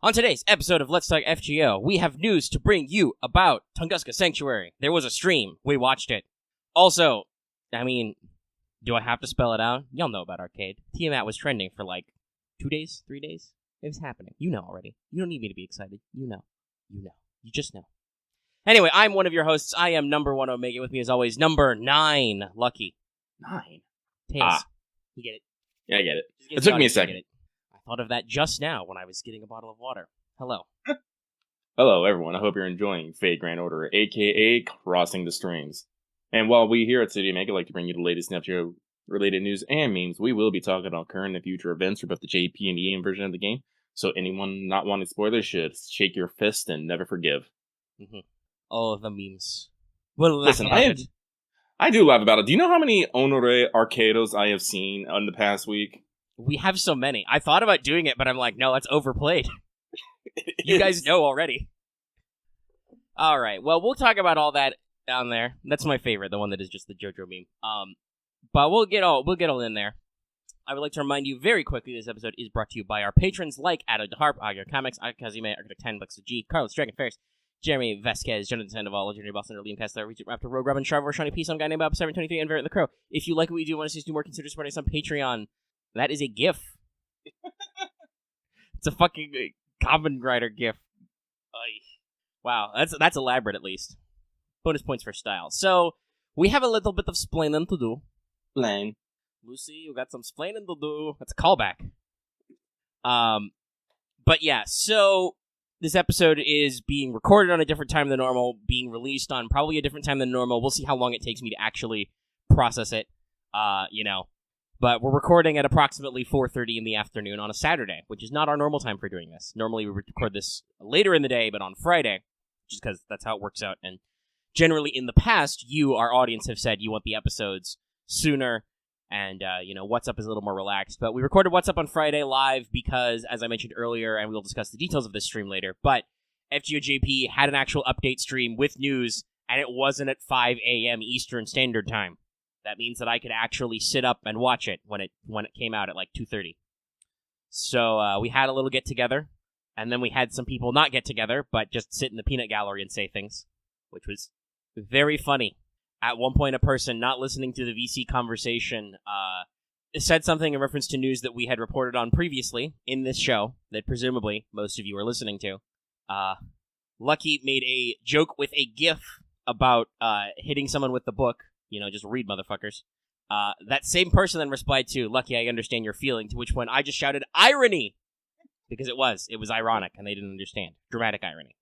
On today's episode of Let's Talk FGO, we have news to bring you about Tunguska Sanctuary. There was a stream. We watched it. Also, do I have to spell it out? Y'all know about Arcade. Tiamat was trending for 2 days, 3 days. It was happening. You know already. You don't need me to be excited. You know. You just know. Anyway, I'm one of your hosts. I am number 1 Omega. With me as always, number 9, Lucky. 9? Tails. You get it? Yeah, I get it. It took me a second. I thought of that just now when I was getting a bottle of water. Hello. Hello, everyone. I hope you're enjoying Fate Grand Order, a.k.a. Crossing the Streams. And while we here at City Omega like to bring you the latest FGO-related news and memes, we will be talking about current and future events for both the JP and EM version of the game. So anyone not wanting spoilers should shake your fist and never forgive. Mm-hmm. Oh, the memes. Well, listen, I do laugh about it. Do you know how many Onore Arcados I have seen in the past week? We have so many. I thought about doing it, but I'm like, no, that's overplayed. You guys know already. All right. Well, we'll talk about all that down there. That's my favorite, the one that is just the JoJo meme. But we'll get all in there. I would like to remind you very quickly, this episode is brought to you by our patrons like Ado DeHarp, Agio Comics, Akazime, Architect 10, Lexa G, Carlos Dragon Ferris, Jeremy Vasquez, Jonathan Sandoval, Legendary Boston, Liam Kessler, Regent Raptor, Rogue Robin, Sharvor, Shawnee P, some guy named Bob 723, and Verret the Crow. If you like what we do and want to see us do more, consider supporting us on Patreon. That is a GIF. It's a fucking Common Rider GIF. Wow, that's elaborate at least. Bonus points for style. So, we have a little bit of splaining to do. Plain. Lucy, you got some splaining to do. That's a callback. But yeah, so this episode is being recorded on a different time than normal, being released on probably a different time than normal. We'll see how long it takes me to actually process it, But we're recording at approximately 4:30 in the afternoon on a Saturday, which is not our normal time for doing this. Normally we record this later in the day, but on Friday, just because that's how it works out. And generally in the past, you, our audience, have said you want the episodes sooner, and, What's Up is a little more relaxed. But we recorded What's Up on Friday live because, as I mentioned earlier, and we'll discuss the details of this stream later, but FGOJP had an actual update stream with news, and it wasn't at 5 a.m. Eastern Standard Time. That means that I could actually sit up and watch it when it came out at 2:30. So we had a little get-together, and then we had some people not get together, but just sit in the peanut gallery and say things, which was very funny. At one point, a person not listening to the VC conversation said something in reference to news that we had reported on previously in this show that presumably most of you are listening to. Lucky made a joke with a GIF about hitting someone with the book. Just read, motherfuckers. That same person then replied to, Lucky, I understand your feeling, to which point I just shouted, irony! Because it was ironic, and they didn't understand. Dramatic irony.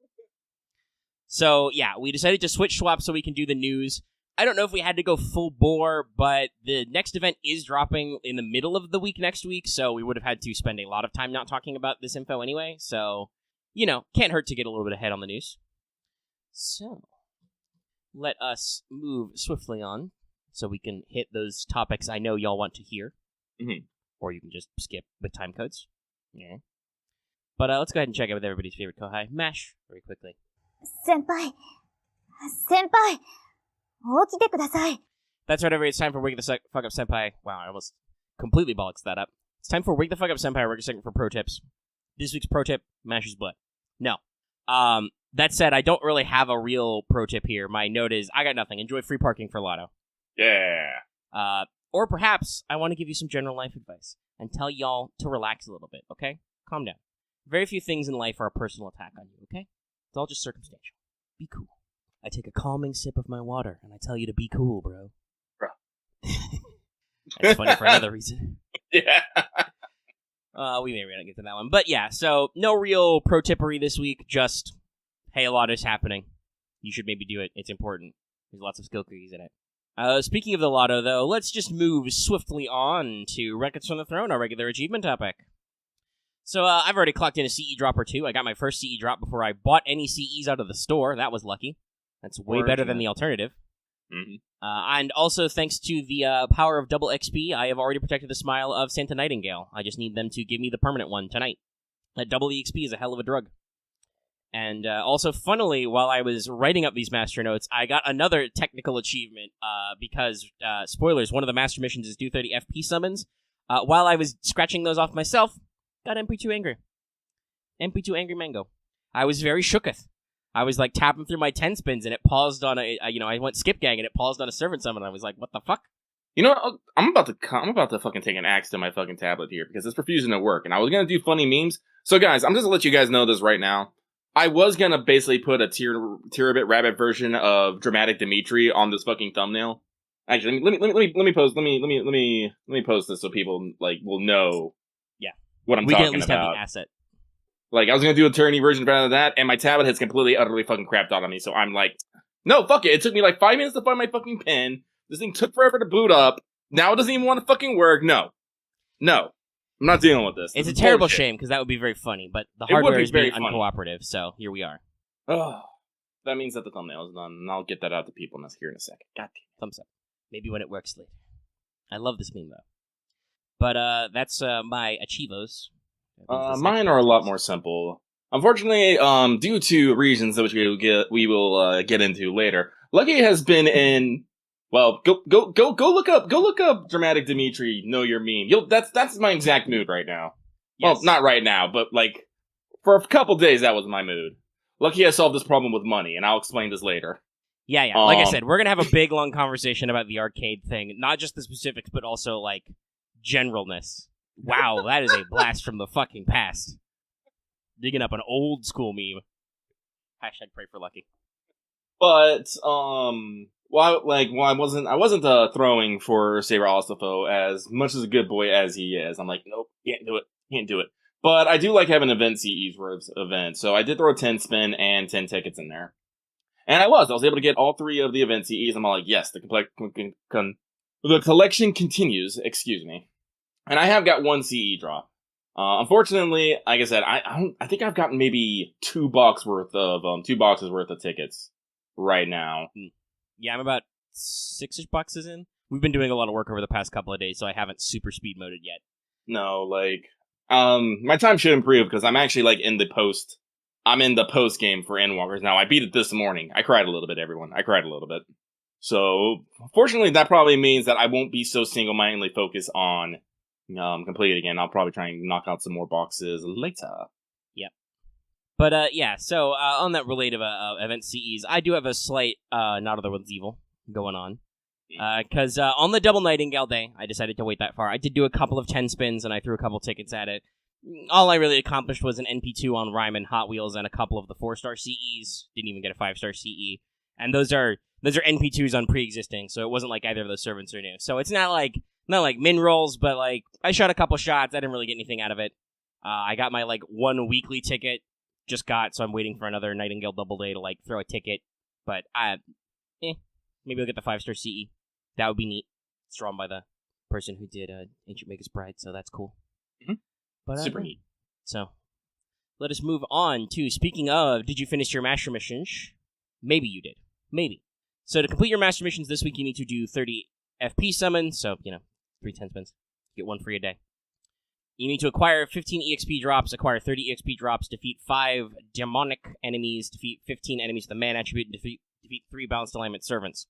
So, yeah, we decided to switch swaps so we can do the news. I don't know if we had to go full bore, but the next event is dropping in the middle of the week next week, so we would have had to spend a lot of time not talking about this info anyway, so, can't hurt to get a little bit ahead on the news. So, let us move swiftly on so we can hit those topics I know y'all want to hear. Mm-hmm. Or you can just skip with time codes. Yeah. But let's go ahead and check out with everybody's favorite Kohai, Mash, very quickly. Senpai! 起きてください. That's right, everybody. It's time for Wake the Fuck Up Senpai. Wow, I almost completely bollocks that up. It's time for Wake the Fuck Up Senpai. We're segment for pro tips. This week's pro tip, Mash's butt. No. That said, I don't really have a real pro tip here. My note is, I got nothing. Enjoy free parking for Lotto. Yeah. Or perhaps I want to give you some general life advice and tell y'all to relax a little bit, okay? Calm down. Very few things in life are a personal attack on you, okay? It's all just circumstantial. Be cool. I take a calming sip of my water, and I tell you to be cool, bro. That's funny for another reason. Yeah. We may not get to that one. But yeah, so no real pro tippery this week, just, hey, a lot is happening. You should maybe do it. It's important. There's lots of skill cookies in it. Speaking of the Lotto, though, let's just move swiftly on to Records from the Throne, our regular achievement topic. So I've already clocked in a CE drop or two. I got my first CE drop before I bought any CEs out of the store. That was lucky. That's way better than the alternative. Mm-hmm. And also, thanks to the power of double XP, I have already protected the smile of Santa Nightingale. I just need them to give me the permanent one tonight. That double EXP is a hell of a drug. And also, funnily, while I was writing up these master notes, I got another technical achievement because, spoilers, one of the master missions is do 30 FP summons. While I was scratching those off myself, got MP2 angry. MP2 Angry Mango. I was very shooketh. I was like tapping through my 10 spins and it paused on I went skip gang and it paused on a servant summon. I was like, what the fuck? You know what? I'm about to fucking take an axe to my fucking tablet here because it's refusing to work. And I was gonna do funny memes. So guys, I'm just gonna let you guys know this right now. I was gonna basically put a terabit rabbit version of Dramatic Dimitri on this fucking thumbnail. Actually, let me post this so people like will know. Yeah, what I'm we talking can at least about. have the asset. Like I was gonna do a tourney version of that, and my tablet has completely utterly fucking crapped out on me. So I'm like, no, fuck it. It took me like 5 minutes to find my fucking pen. This thing took forever to boot up. Now it doesn't even want to fucking work. No. I'm not dealing with this. It's a terrible shame, because that would be very funny, but the hardware is being uncooperative, so here we are. Oh, that means that the thumbnail is done, and I'll get that out to people here in a second. God damn. Thumbs up. Maybe when it works later. I love this meme, though. But that's my Achievos. Mine are a lot more simple. Unfortunately, due to reasons which we will get into later, Lucky has been in. Well, go look up Dramatic Dimitri. Know your meme. That's my exact mood right now. Yes. Well, not right now, but like for a couple days, that was my mood. Lucky has solved this problem with money, and I'll explain this later. Yeah. Like I said, we're gonna have a big, long conversation about the arcade thing, not just the specifics, but also like generalness. Wow, that is a blast from the fucking past. Digging up an old school meme. Hashtag pray for Lucky. But I wasn't throwing for Saber Ostafo as much as a good boy as he is. I'm like, nope, can't do it. But I do like having event CEs for events, so I did throw a 10 spin and 10 tickets in there. And I was able to get all 3 of the event CEs. I'm all like, yes, the collection continues, excuse me. And I have got 1 CE drop. Unfortunately, like I said, I think I've gotten maybe 2 boxes worth of tickets right now. Yeah, I'm about 6-ish boxes in. We've been doing a lot of work over the past couple of days, so I haven't super speed moded yet. No, like, my time should improve because I'm actually like in the post game for Endwalkers now. I beat it this morning. I cried a little bit, everyone. I cried a little bit. So, fortunately, that probably means that I won't be so single-mindedly focused on complete again. I'll probably try and knock out some more boxes later. Yep. But so on that related event CEs, I do have a slight Not Other One's Evil going on. Because on the Double Nightingale Day, I decided to wait that far. I did do a couple of 10 spins, and I threw a couple tickets at it. All I really accomplished was an NP2 on Ryman Hot Wheels and a couple of the 4-star CEs. Didn't even get a 5-star CE. And those are NP2s on pre-existing, so it wasn't like either of those servants are new. So it's not like min rolls, but like I shot a couple shots. I didn't really get anything out of it. I got my like 1 weekly ticket, so I'm waiting for another Nightingale Double Day to like throw a ticket. But maybe I'll get the 5-star CE. That would be neat. It's drawn by the person who did Ancient Magus Bride, so that's cool. Mm-hmm. But super neat. So let us move on to, speaking of, did you finish your master missions? Maybe you did. Maybe. So to complete your master missions this week, you need to do 30 FP summons, so 3 10 spins. Get 1 free a day. You need to acquire 15 EXP drops, acquire 30 EXP drops, defeat 5 demonic enemies, defeat 15 enemies with the man attribute, and defeat 3 balanced alignment servants.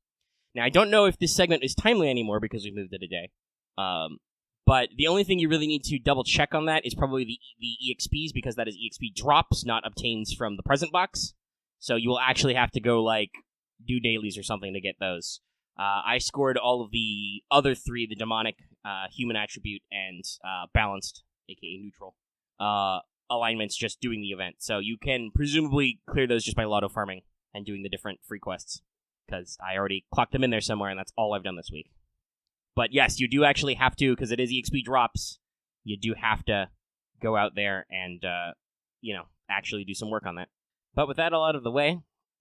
Now, I don't know if this segment is timely anymore because we moved it a day. But the only thing you really need to double check on that is probably the EXPs, because that is EXP drops, not obtains from the present box. So you will actually have to go, do dailies or something to get those. I scored all of the other 3, the demonic, human attribute, and balanced, aka neutral, alignments just doing the event. So you can presumably clear those just by lotto farming and doing the different free quests, because I already clocked them in there somewhere, and that's all I've done this week. But yes, you do actually have to, because it is EXP drops, you do have to go out there and, actually do some work on that. But with that all out of the way,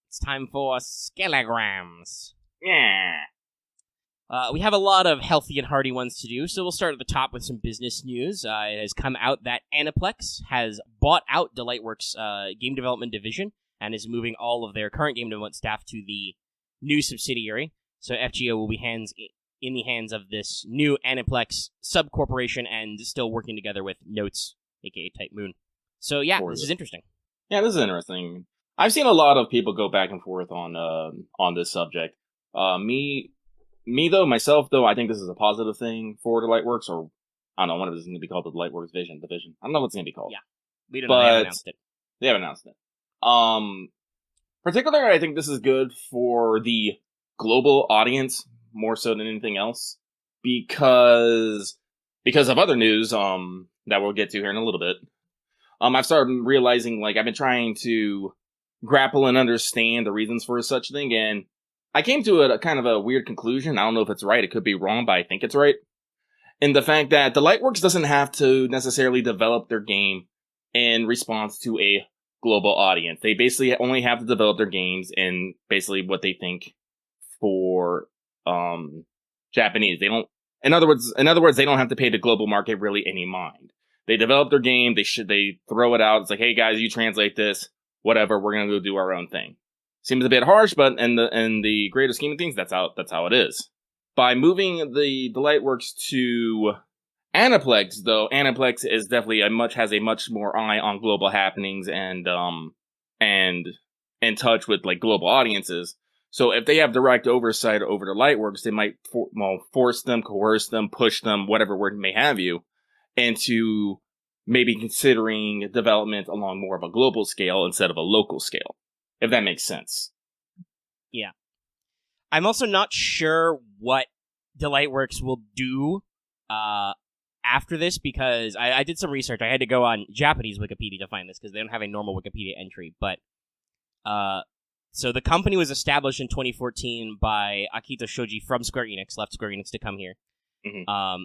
it's time for Skelegrams. Yeah. We have a lot of healthy and hearty ones to do, so we'll start at the top with some business news. It has come out that Aniplex has bought out Delightworks' game development division and is moving all of their current game development staff to the new subsidiary. So FGO will be in the hands of this new Aniplex sub-corporation and still working together with Notes, aka Type Moon. So yeah, this is interesting. Yeah, this is interesting. I've seen a lot of people go back and forth on this subject. Myself, I think this is a positive thing for Delightworks, or I don't know, one of this is going to be called the Delightworks division. I don't know what it's going to be called. Yeah. We don't know. They haven't announced it. They haven't announced it. Particularly, I think this is good for the global audience more so than anything else, because of other news that we'll get to here in a little bit. I've started realizing, like, I've been trying to grapple and understand the reasons for such thing, and I came to a kind of a weird conclusion. I don't know if it's right, it could be wrong, but I think it's right. In the fact that the Lightworks doesn't have to necessarily develop their game in response to a global audience. They basically only have to develop their games in basically what they think for Japanese. They don't. In other words, they don't have to pay the global market really any mind. They develop their game. They throw it out. It's like, hey guys, you translate this, whatever. We're gonna go do our own thing. Seems a bit harsh, but in the greater scheme of things, that's how it is. By moving the Lightworks to Aniplex, though, Aniplex is definitely has a much more eye on global happenings and in touch with like global audiences. So if they have direct oversight over the Lightworks, they might force them, coerce them, push them, whatever word may have you, into maybe considering development along more of a global scale instead of a local scale, if that makes sense. Yeah. I'm also not sure what the Lightworks will do after this, because I did some research. I had to go on Japanese Wikipedia to find this, because they don't have a normal Wikipedia entry. But so the company was established in 2014 by Akito Shoji from Square Enix, left Square Enix to come here. Mm-hmm.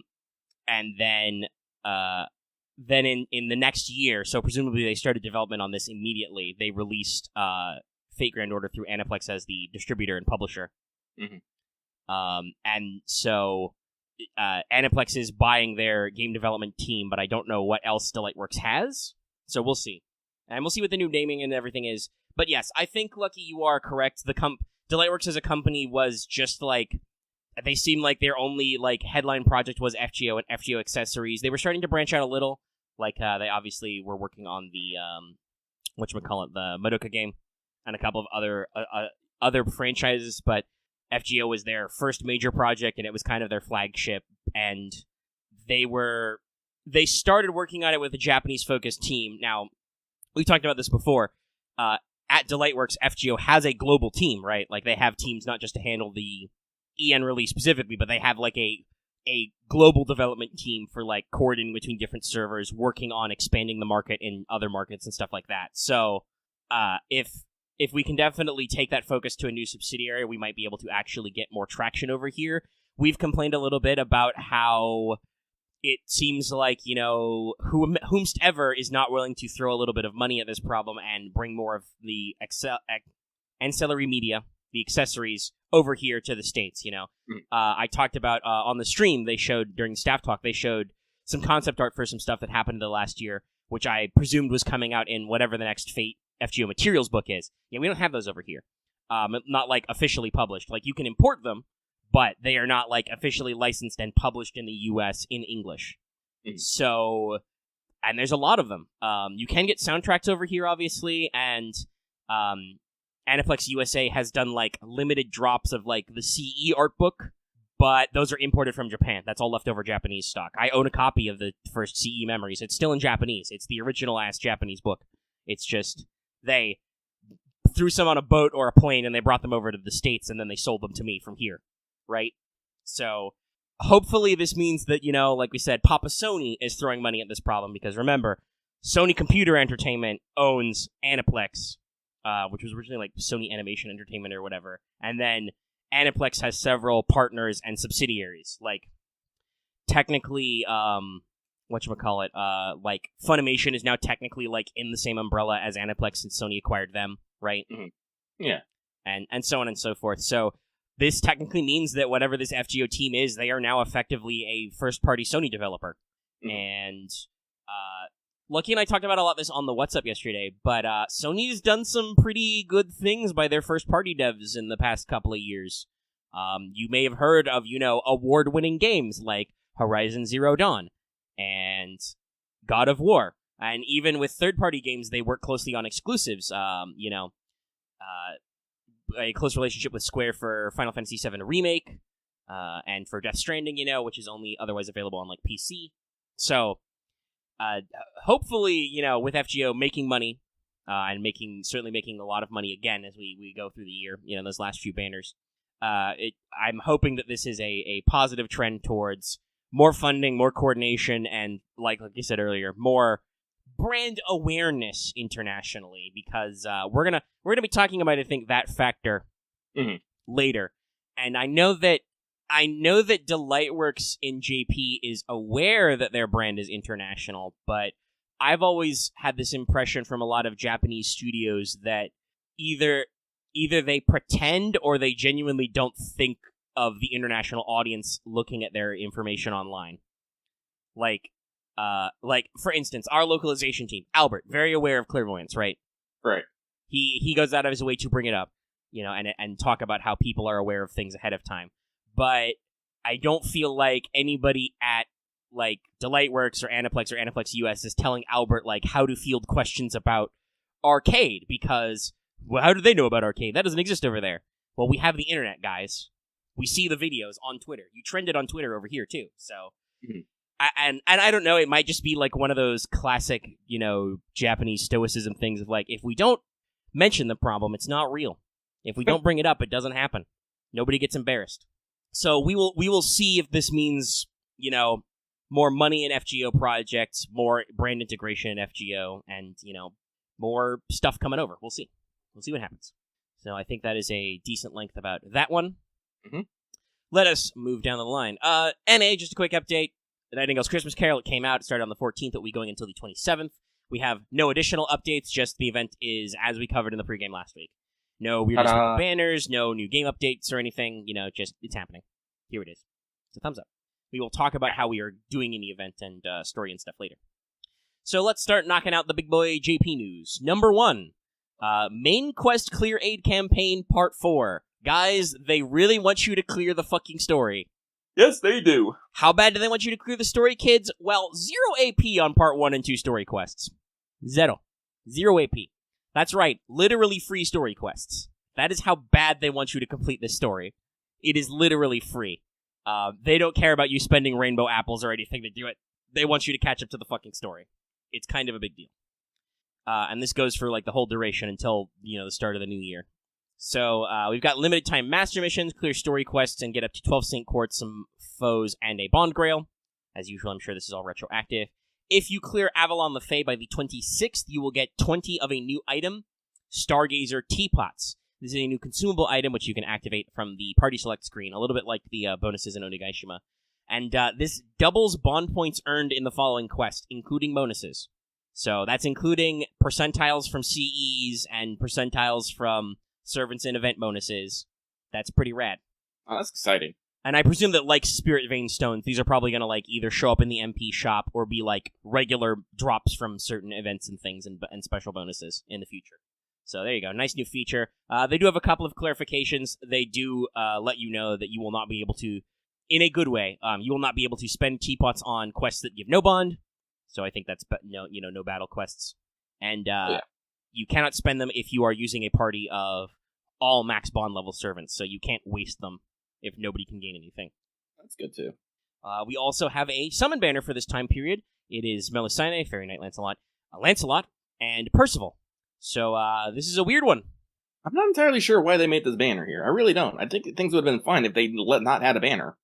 And then in the next year, so presumably they started development on this immediately, they released Fate Grand Order through Aniplex as the distributor and publisher. Mm-hmm. And so Aniplex is buying their game development team, but I don't know what else the Lightworks has. So we'll see. And we'll see what the new naming and everything is. But yes, I think, Lucky, you are correct. The Lightworks as a company was just like, they seemed like their only like headline project was FGO and FGO accessories. They were starting to branch out a little. Like they obviously were working on the the Madoka game and a couple of other franchises, but FGO was their first major project, and it was kind of their flagship. And they started working on it with a Japanese-focused team. Now, we talked about this before. At Delightworks, FGO has a global team, right? Like, they have teams not just to handle the EN release specifically, but they have, like, a global development team for, like, coordinating between different servers, working on expanding the market in other markets and stuff like that. So, if we can definitely take that focus to a new subsidiary, we might be able to actually get more traction over here. We've complained a little bit about how it seems like, you know, whomstever is not willing to throw a little bit of money at this problem and bring more of the ancillary media, the accessories, over here to the States, you know. I talked about on the stream, during Staff Talk, they showed some concept art for some stuff that happened in the last year, which I presumed was coming out in whatever the next Fate FGO materials book is. Yeah, we don't have those over here. Not, like, officially published. Like, you can import them, but they are not, like, officially licensed and published in the U.S. in English. So, and there's a lot of them. You can get soundtracks over here, obviously, and Aniplex USA has done, like, limited drops of, like, the CE art book, but those are imported from Japan. That's all leftover Japanese stock. I own a copy of the first CE Memories. It's still in Japanese. It's the original-ass Japanese book. It's just, they threw some on a boat or a plane, and they brought them over to the States, and then they sold them to me from here. Right? So, hopefully this means that, you know, like we said, Papa Sony is throwing money at this problem, because remember, Sony Computer Entertainment owns Aniplex, which was originally like Sony Animation Entertainment or whatever, and then Aniplex has several partners and subsidiaries, like, technically, like, Funimation is now technically, like, in the same umbrella as Aniplex since Sony acquired them, right? Mm-hmm. Yeah. And so on and so forth, so this technically means that whatever this FGO team is, they are now effectively a first-party Sony developer. Mm-hmm. And Lucky and I talked about a lot of this on the What's Up yesterday, but Sony's done some pretty good things by their first-party devs in the past couple of years. You may have heard of, you know, award-winning games like Horizon Zero Dawn and God of War. And even with third-party games, they work closely on exclusives. A close relationship with Square for Final Fantasy VII Remake, and for Death Stranding, you know, which is only otherwise available on, like, PC. So, hopefully, with FGO making money, and certainly making a lot of money again as we go through the year, those last few banners. I'm hoping that this is a positive trend towards more funding, more coordination, and like you said earlier, more brand awareness internationally, because we're gonna be talking about, I think, that factor later. And I know that Delightworks in JP is aware that their brand is international, but I've always had this impression from a lot of Japanese studios that either they pretend or they genuinely don't think of the international audience looking at their information online. Like for instance, our localization team, Albert, very aware of clairvoyance, right? Right. He goes out of his way to bring it up, and talk about how people are aware of things ahead of time. But I don't feel like anybody at like Delightworks or Aniplex US is telling Albert like how to field questions about arcade, because how do they know about arcade? That doesn't exist over there. Well, we have the internet, guys. We see the videos on Twitter. You trended on Twitter over here too. So, and I don't know. It might just be like one of those classic, Japanese stoicism things of like, if we don't mention the problem, it's not real. If we don't bring it up, it doesn't happen. Nobody gets embarrassed. So we will see if this means, more money in FGO projects, more brand integration in FGO, and, more stuff coming over. We'll see. We'll see what happens. So I think that is a decent length about that one. Let us move down the line. NA, just a quick update. The Nightingale's Christmas Carol, it came out. It started on the 14th. It'll be going until the 27th. We have no additional updates, just the event is as we covered in the pregame last week. No weirdness with the banners, no new game updates or anything. Just it's happening. Here it is. It's a thumbs up. We will talk about how we are doing in the event and story and stuff later. So let's start knocking out the big boy JP news. Number 1, Main Quest Clear Aid Campaign Part 4. Guys, they really want you to clear the fucking story. Yes, they do. How bad do they want you to clear the story, kids? Well, 0 AP on Part 1 and 2 story quests. 0 AP. That's right, literally free story quests. That is how bad they want you to complete this story. It is literally free. They don't care about you spending rainbow apples or anything to do it. They want you to catch up to the fucking story. It's kind of a big deal. And this goes for like the whole duration until, the start of the new year. So we've got limited time master missions, clear story quests, and get up to 12 Saint Quartz, some foes, and a Bond Grail. As usual, I'm sure this is all retroactive. If you clear Avalon the Fae by the 26th, you will get 20 of a new item, Stargazer Teapots. This is a new consumable item which you can activate from the Party Select screen, a little bit like the bonuses in Onigashima. And this doubles bond points earned in the following quest, including bonuses. So that's including percentiles from CEs and percentiles from Servants and event bonuses. That's pretty rad. Oh, that's exciting. And I presume that, like Spirit Vein Stones, these are probably going to like either show up in the MP shop or be like regular drops from certain events and things and special bonuses in the future. So there you go. Nice new feature. They do have a couple of clarifications. They do let you know that you will not be able to, in a good way, you will not be able to spend teapots on quests that give no bond. So I think that's no battle quests. And you cannot spend them if you are using a party of all max bond level servants. So you can't waste them if nobody can gain anything. That's good too. We also have a summon banner for this time period. It is Melusine, Fairy Knight Lancelot, and Percival. So this is a weird one. I'm not entirely sure why they made this banner here. I really don't. I think things would have been fine if they not had a banner.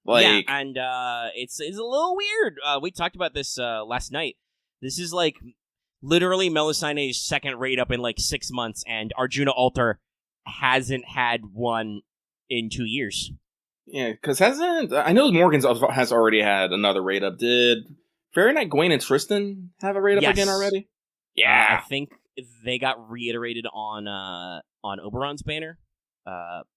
Yeah, and it's a little weird. We talked about this last night. This is like literally Melusine's second raid up in like 6 months, and Arjuna Altar hasn't had one in 2 years. Yeah, because I know Morgan's has already had another raid up. Did Fairy Knight, Gwen, and Tristan have a raid up again already? Yeah, I think they got reiterated on Oberon's banner.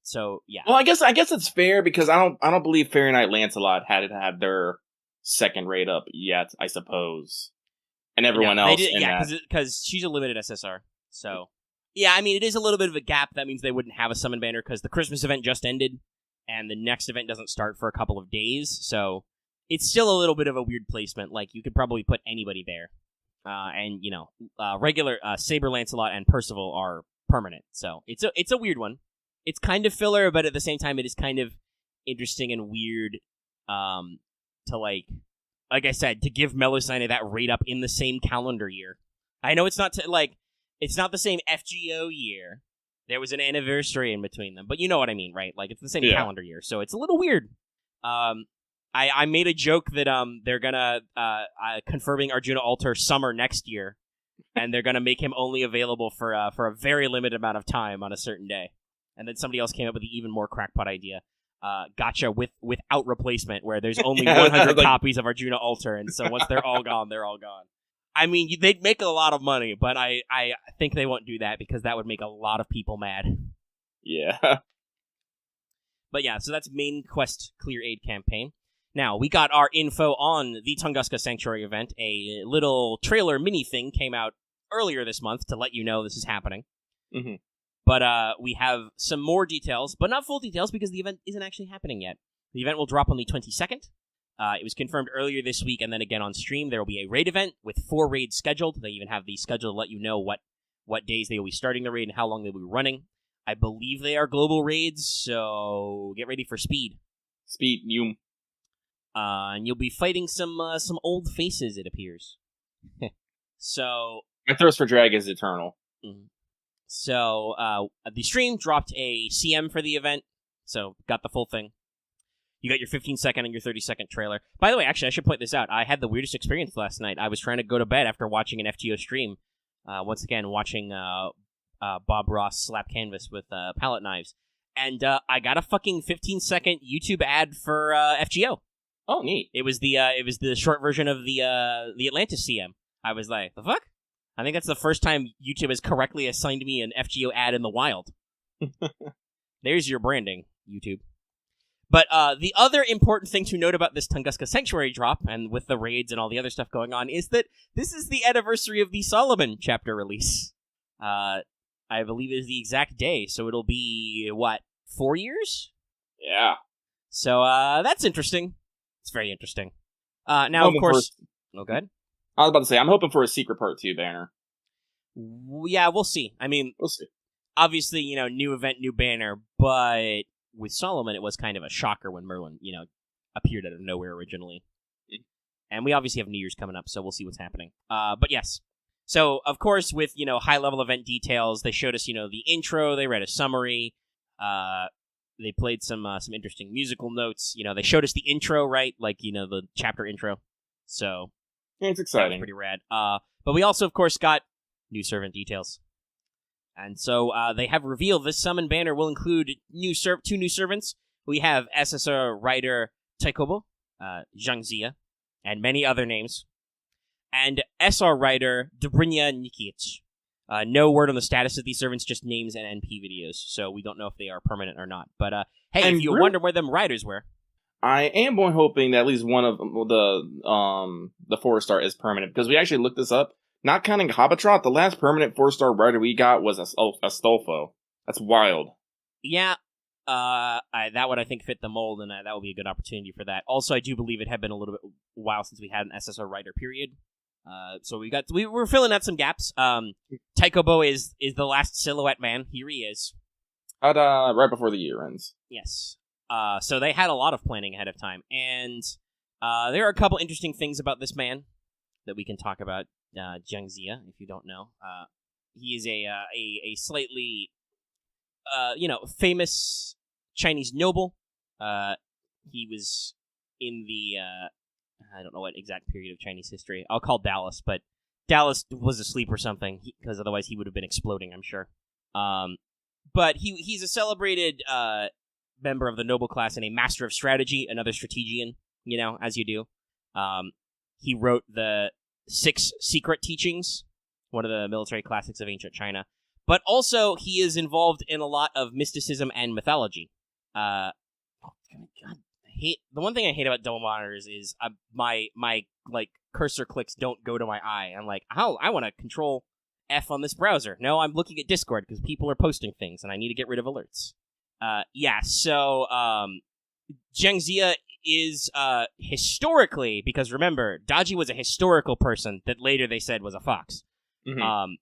So yeah. Well, I guess it's fair because I don't believe Fairy Knight Lancelot had their second raid up yet. I suppose, and everyone else. Because she's a limited SSR. So yeah, I mean it is a little bit of a gap. That means they wouldn't have a summon banner because the Christmas event just ended, and the next event doesn't start for a couple of days. So it's still a little bit of a weird placement. Like you could probably put anybody there, and regular Saber Lancelot and Percival are permanent. So it's a weird one. It's kind of filler, but at the same time, it is kind of interesting and weird to, like, like I said, to give Melusine that rate up in the same calendar year. I know it's not it's not the same FGO year. There was an anniversary in between them, but you know what I mean, right? Like, it's the same calendar year, so it's a little weird. I made a joke that they're gonna confirming Arjuna Alter summer next year, and they're gonna make him only available for a very limited amount of time on a certain day. And then somebody else came up with an even more crackpot idea. Gotcha without replacement, where there's only 100 copies of Arjuna Alter, and so once they're all gone, they're all gone. I mean, they'd make a lot of money, but I think they won't do that because that would make a lot of people mad. Yeah. But yeah, so that's main quest clear aid campaign. Now, we got our info on the Tunguska Sanctuary event. A little trailer mini thing came out earlier this month to let you know this is happening. Mm-hmm. But we have some more details, but not full details because the event isn't actually happening yet. The event will drop on the 22nd. It was confirmed earlier this week, and then again on stream, there will be a raid event with 4 raids scheduled. They even have the schedule to let you know what days they will be starting the raid and how long they will be running. I believe they are global raids, so get ready for speed. Speed, you. And you'll be fighting some old faces, it appears. So My thirst for drag is eternal. Mm-hmm. So the stream dropped a CM for the event, so got the full thing. You got your 15-second and your 30-second trailer. By the way, actually, I should point this out. I had the weirdest experience last night. I was trying to go to bed after watching an FGO stream. Once again, watching Bob Ross slap canvas with palette knives. And I got a fucking 15-second YouTube ad for FGO. Oh, neat. It was the short version of the Atlantis CM. I was like, the fuck? I think that's the first time YouTube has correctly assigned me an FGO ad in the wild. There's your branding, YouTube. But the other important thing to note about this Tunguska Sanctuary drop, and with the raids and all the other stuff going on, is that this is the anniversary of the Solomon chapter release. I believe is the exact day, so it'll be, 4 years? Yeah. So that's interesting. It's very interesting. Now, of course... Oh, good. I was about to say, I'm hoping for a secret part 2 banner. Yeah, we'll see. I mean, we'll see. Obviously, new event, new banner, but with Solomon, it was kind of a shocker when Merlin, appeared out of nowhere originally. Mm-hmm. And we obviously have New Year's coming up, so we'll see what's happening. But yes. So, of course, with, high-level event details, they showed us, the intro, they read a summary, they played some interesting musical notes, they showed us the intro, right? Like, the chapter intro. So... Yeah, it's exciting. That was pretty rad. But we also, of course, got new servant details. And so they have revealed this summon banner will include 2 new servants. We have SSR Rider Taikobo, Zhang Zia, and many other names. And SR Rider Dobrynya Nikic. No word on the status of these servants, just names and NP videos. So we don't know if they are permanent or not. But hey, and if you wonder where them riders were... I am hoping that at least one of the 4-star is permanent, because we actually looked this up. Not counting Habatrot, the last permanent 4-star rider we got was Astolfo. That's wild. Yeah, that would, I think, fit the mold, and that would be a good opportunity for that. Also, I do believe it had been a little bit while since we had an SSR rider, period. So we're filling out some gaps. Taikobo is the last silhouette man. Here he is. Right before the year ends. Yes. So they had a lot of planning ahead of time, and there are a couple interesting things about this man that we can talk about. Zhang Zia, if you don't know, he is a slightly famous Chinese noble. He was in the I don't know what exact period of Chinese history. I'll call Dallas, but Dallas was asleep or something, because otherwise he would have been exploding, I'm sure. But he's a celebrated member of the noble class and a master of strategy, another strategian, as you do. He wrote the 6 Secret Teachings, one of the military classics of ancient China. But also, he is involved in a lot of mysticism and mythology. God, the one thing I hate about double monitors is my cursor clicks don't go to my eye. I'm like, I want to control F on this browser. No, I'm looking at Discord because people are posting things and I need to get rid of alerts. So Zhang Zia is historically, because remember, Daji was a historical person that later they said was a fox. Mm-hmm.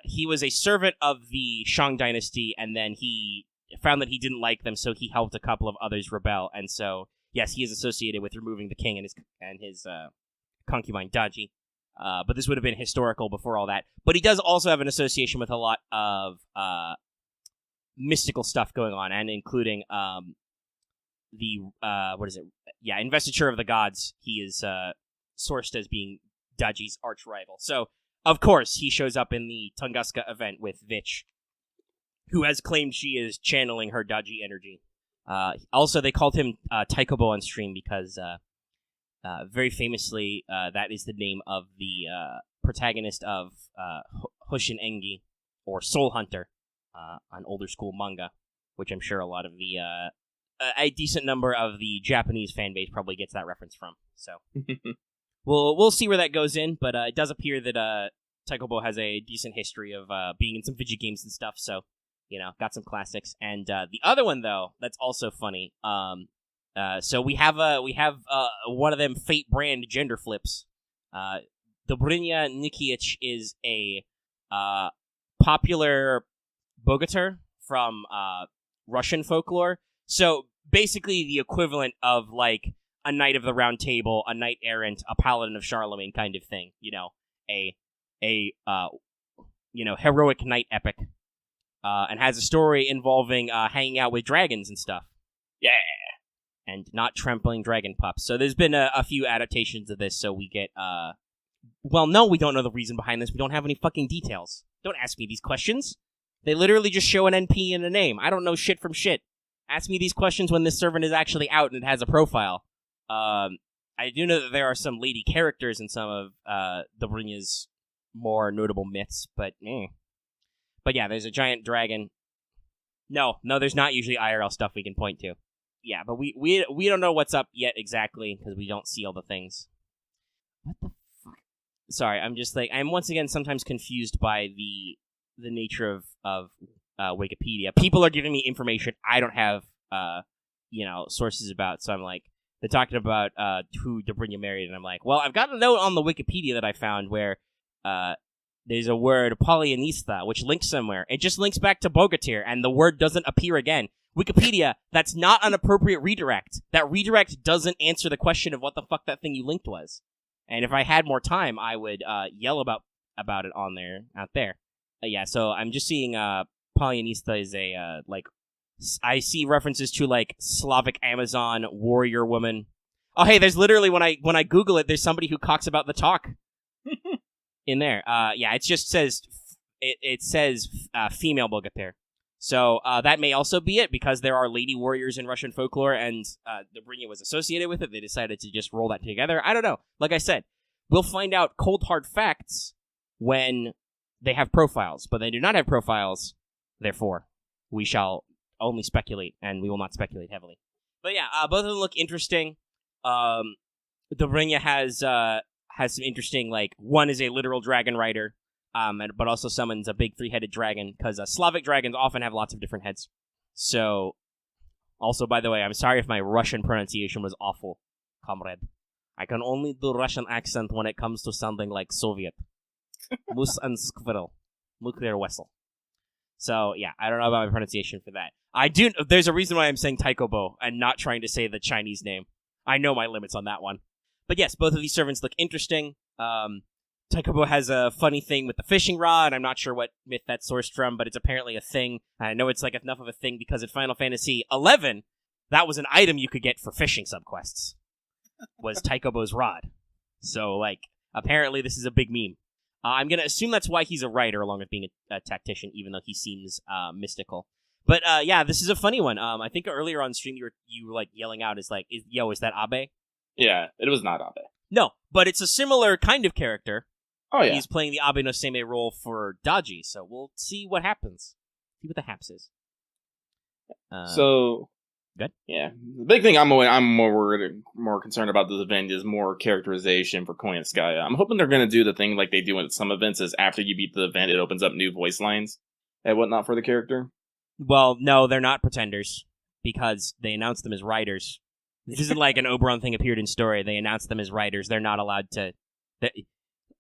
He was a servant of the Shang dynasty, and then he found that he didn't like them, so he helped a couple of others rebel, and so yes, he is associated with removing the king and his concubine Daji. But this would have been historical before all that. But he does also have an association with a lot of mystical stuff going on, and including investiture of the gods. He is sourced as being Daji's arch rival. So, of course, he shows up in the Tunguska event with Vich, who has claimed she is channeling her Daji energy. Also, they called him Taikobo on stream because, very famously, that is the name of the protagonist of Hoshin Engi, or Soul Hunter, on older school manga, which I'm sure a lot of the a decent number of the Japanese fan base probably gets that reference from. So we'll see where that goes in, but it does appear that Taikobo has a decent history of being in some video games and stuff. So got some classics. And the other one though, that's also funny. So we have one of them Fate brand gender flips. Dobrynya Nikiich is a popular bogatyr from Russian folklore. So basically the equivalent of like a knight of the round table, a knight errant, a paladin of Charlemagne kind of thing. A heroic knight epic. And has a story involving hanging out with dragons and stuff. Yeah. And not trampling dragon pups. So there's been a few adaptations of this, so we get, well, no, we don't know the reason behind this. We don't have any fucking details. Don't ask me these questions. They literally just show an NP and a name. I don't know shit from shit. Ask me these questions when this servant is actually out and it has a profile. I do know that there are some lady characters in some of Dobrynya's more notable myths, but But yeah, there's a giant dragon. No, there's not usually IRL stuff we can point to. Yeah, but we don't know what's up yet exactly because we don't see all the things. What the fuck? Sorry, I'm once again sometimes confused by the nature of Wikipedia. People are giving me information I don't have sources about. So I'm like, they're talking about who Dobrynya married, and I'm like, well, I've got a note on the Wikipedia that I found where there's a word Polyanista, which links somewhere. It just links back to Bogatyr, and the word doesn't appear again. Wikipedia, that's not an appropriate redirect. That redirect doesn't answer the question of what the fuck that thing you linked was. And if I had more time, I would yell about it out there. Yeah, so I'm just seeing Polyanista is a I see references to like Slavic Amazon warrior woman. Oh hey, there's literally when I Google it, there's somebody who talks about the talk in there. Yeah, it just says it says female Bogatyr. So that may also be it, because there are lady warriors in Russian folklore, and Dobrynya was associated with it. They decided to just roll that together. I don't know. Like I said, we'll find out cold hard facts when they have profiles, but they do not have profiles. Therefore, we shall only speculate, and we will not speculate heavily. But yeah, both of them look interesting. Dobrynya has some interesting, like, one is a literal dragon rider. But also summons a big 3-headed dragon, because Slavic dragons often have lots of different heads. So, also, by the way, I'm sorry if my Russian pronunciation was awful, comrade. I can only do Russian accent when it comes to sounding like Soviet. Moose and squirrel. Nuclear vessel. So, yeah, I don't know about my pronunciation for that. There's a reason why I'm saying Taikobo and not trying to say the Chinese name. I know my limits on that one. But yes, both of these servants look interesting. Taikobo has a funny thing with the fishing rod. I'm not sure what myth that's sourced from, but it's apparently a thing. I know it's like enough of a thing because in Final Fantasy XI, that was an item you could get for fishing subquests, was Taikobo's rod. So, like, apparently this is a big meme. I'm going to assume that's why he's a writer along with being a tactician, even though he seems mystical. But, yeah, this is a funny one. I think earlier on stream you were like, yelling out, is that Abe? Yeah, it was not Abe. No, but it's a similar kind of character. Oh, yeah. He's playing the Abe no Seimei role for Daji, so we'll see what happens. See what the haps is. Good? Yeah. The big thing I'm more concerned about this event is more characterization for Koyanskaya. I'm hoping they're going to do the thing like they do at some events, is after you beat the event, it opens up new voice lines and whatnot for the character. Well, no, they're not pretenders, because they announced them as writers. This isn't like an Oberon thing appeared in story. They announced them as writers. They're not allowed to...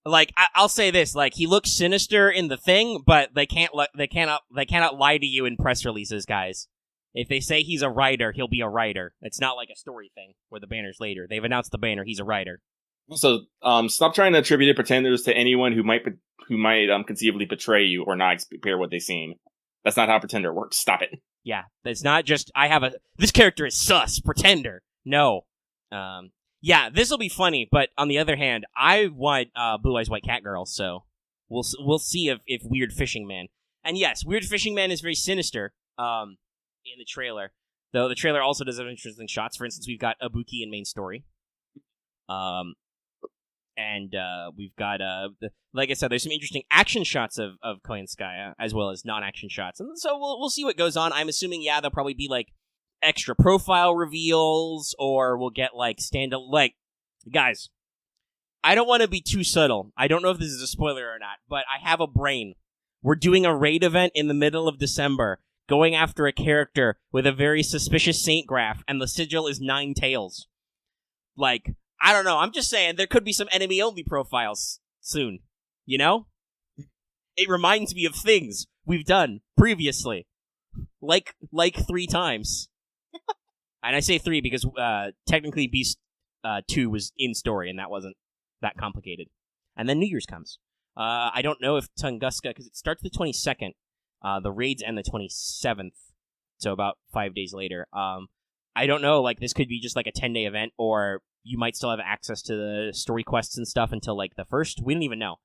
Like, I'll say this, like, he looks sinister in the thing, but they cannot lie to you in press releases, guys. If they say he's a writer, he'll be a writer. It's not like a story thing where the banner's later. They've announced the banner. He's a writer. So, stop trying to attribute pretenders to anyone who might conceivably betray you or not appear what they seem. That's not how pretender works. Stop it. Yeah, it's not just this character is sus pretender. No. Yeah, this will be funny, but on the other hand, I want Blue Eyes White Cat Girl, so we'll see if Weird Fishing Man. And yes, Weird Fishing Man is very sinister in the trailer. Though the trailer also does have interesting shots. For instance, we've got Ibuki in main story. And we've got, like I said, there's some interesting action shots of Koyanskaya, as well as non-action shots. And so we'll see what goes on. I'm assuming, they'll probably be, like, extra profile reveals, or we'll get, like, guys, I don't want to be too subtle. I don't know if this is a spoiler or not, but I have a brain. We're doing a raid event in the middle of December, going after a character with a very suspicious saint graph, and the sigil is 9 tails. Like, I don't know. I'm just saying there could be some enemy-only profiles soon. You know? It reminds me of things we've done previously. Like 3 times. And I say 3 because technically Beast 2 was in story, and that wasn't that complicated. And then New Year's comes. I don't know if Tunguska, because it starts the 22nd. The raids end the 27th. So about 5 days later. I don't know, like, this could be just like a 10-day event, or you might still have access to the story quests and stuff until, like, the 1st. We don't even know.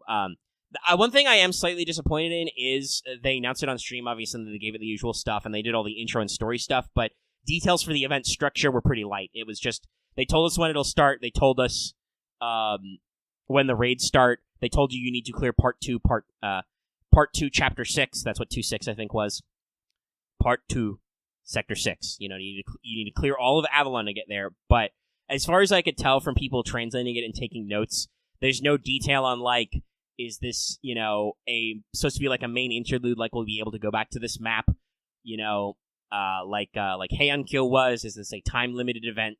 One thing I am slightly disappointed in is they announced it on stream, obviously, and they gave it the usual stuff, and they did all the intro and story stuff, but details for the event structure were pretty light. It was just, they told us when it'll start, they told us when the raids start, they told you need to clear Part 2, Chapter 6, that's what 2.6 I think was. Part 2, Sector 6. You need to clear all of Avalon to get there, but as far as I could tell from people translating it and taking notes, there's no detail on, like, is this, supposed to be like a main interlude, like we'll be able to go back to this map, like Heian-kyo was? Is this a time-limited event,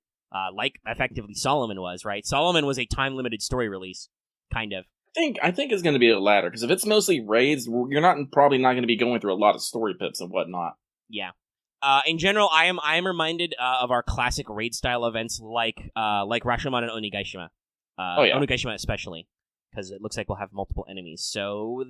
like effectively Solomon was, right? Solomon was a time-limited story release, kind of. I think it's going to be the latter, because if it's mostly raids, you're probably not going to be going through a lot of story pips and whatnot. Yeah. In general, I am reminded of our classic raid style events like Rashomon and Onigaishima. Onigaishima especially, because it looks like we'll have multiple enemies. So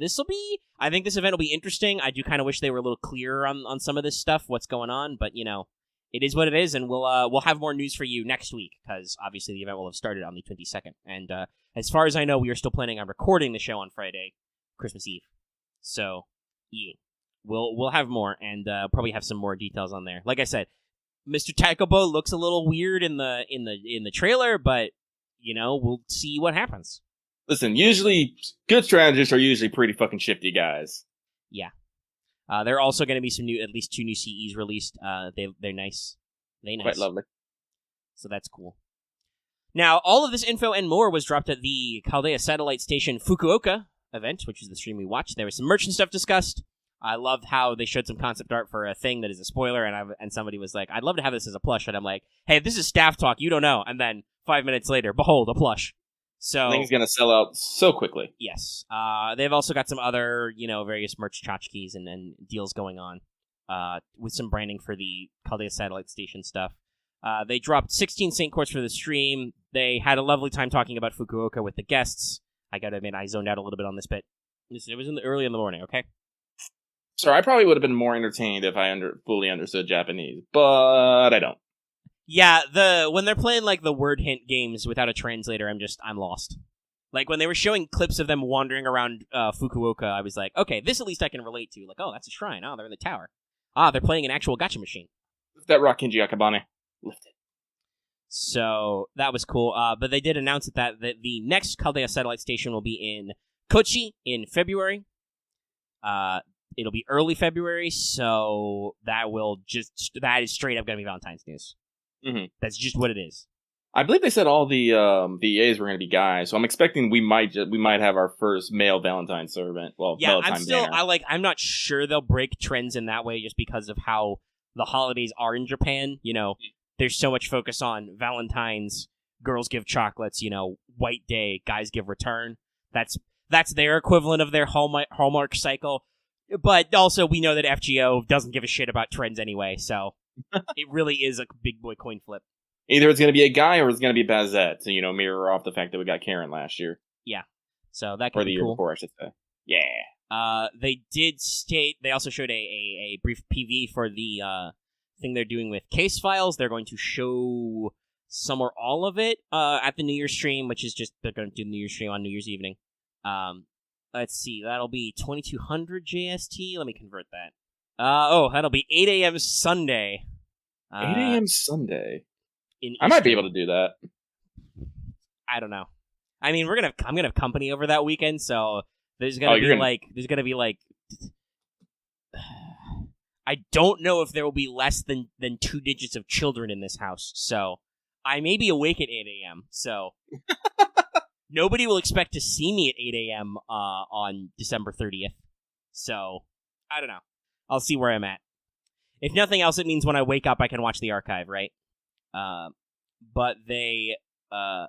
I think this event will be interesting. I do kind of wish they were a little clearer on some of this stuff, what's going on, but it is what it is, and we'll have more news for you next week, because obviously the event will have started on the 22nd. And as far as I know, we are still planning on recording the show on Friday, Christmas Eve. So, yeah. We'll have more, and probably have some more details on there. Like I said, Mr. Takobo looks a little weird in the trailer, but we'll see what happens. Listen, usually good strategists are usually pretty fucking shifty guys. Yeah. There are also going to be at least 2 new CEs released. They're nice. They're nice. Quite lovely. So that's cool. Now, all of this info and more was dropped at the Chaldea Satellite Station Fukuoka event, which is the stream we watched. There was some merchant stuff discussed. I loved how they showed some concept art for a thing that is a spoiler, and somebody was like, I'd love to have this as a plush, and I'm like, hey, this is staff talk, you don't know. And then 5 minutes later, behold, a plush. So thing's going to sell out so quickly. Yes. They've also got some other, various merch tchotchkes and deals going on with some branding for the Chaldea Satellite Station stuff. They dropped 16 Saint Courts for the stream. They had a lovely time talking about Fukuoka with the guests. I gotta admit, I zoned out a little bit on this bit. It was early in the morning, okay? Sir, I probably would have been more entertained if I fully understood Japanese, but I don't. Yeah, when they're playing like the word hint games without a translator, I'm lost. Like when they were showing clips of them wandering around Fukuoka, I was like, okay, this at least I can relate to. Like, oh, that's a shrine. Oh, they're in the tower. Ah, they're playing an actual gacha machine. Lift that rock, Kenji Akabane. Lift it. So that was cool. But they did announce that the next Chaldea Satellite Station will be in Kochi in February. It'll be early February, so that is straight up gonna be Valentine's news. Mm-hmm. That's just what it is. I believe they said all the VAs were going to be guys, so I'm expecting we might have our first male Valentine's servant. Well, yeah, Valentine I'm not sure they'll break trends in that way, just because of how the holidays are in Japan. There's so much focus on Valentine's, girls give chocolates. White Day, guys give return. That's their equivalent of their Hallmark cycle. But also, we know that FGO doesn't give a shit about trends anyway, so it really is a big boy coin flip. Either it's going to be a guy or it's going to be Bazette to, mirror off the fact that we got Karen last year. Yeah. So that could or the be year cool. before, I should say. Yeah. They did state, they also showed a brief PV for the thing they're doing with case files. They're going to show some or all of it at the New Year's stream, which is just, they're going to do the New Year's stream on New Year's evening. Let's see, that'll be 2200 JST. Let me convert that. That'll be 8 a.m. Sunday. 8 a.m. Sunday. I might be able to do that. I don't know. I mean, I'm gonna have company over that weekend, so there's gonna be I don't know if there will be less than 2 digits of children in this house, so I may be awake at 8 a.m. So nobody will expect to see me at 8 a.m. On December 30th. So I don't know. I'll see where I'm at. If nothing else, it means when I wake up, I can watch the archive, right? But they, well,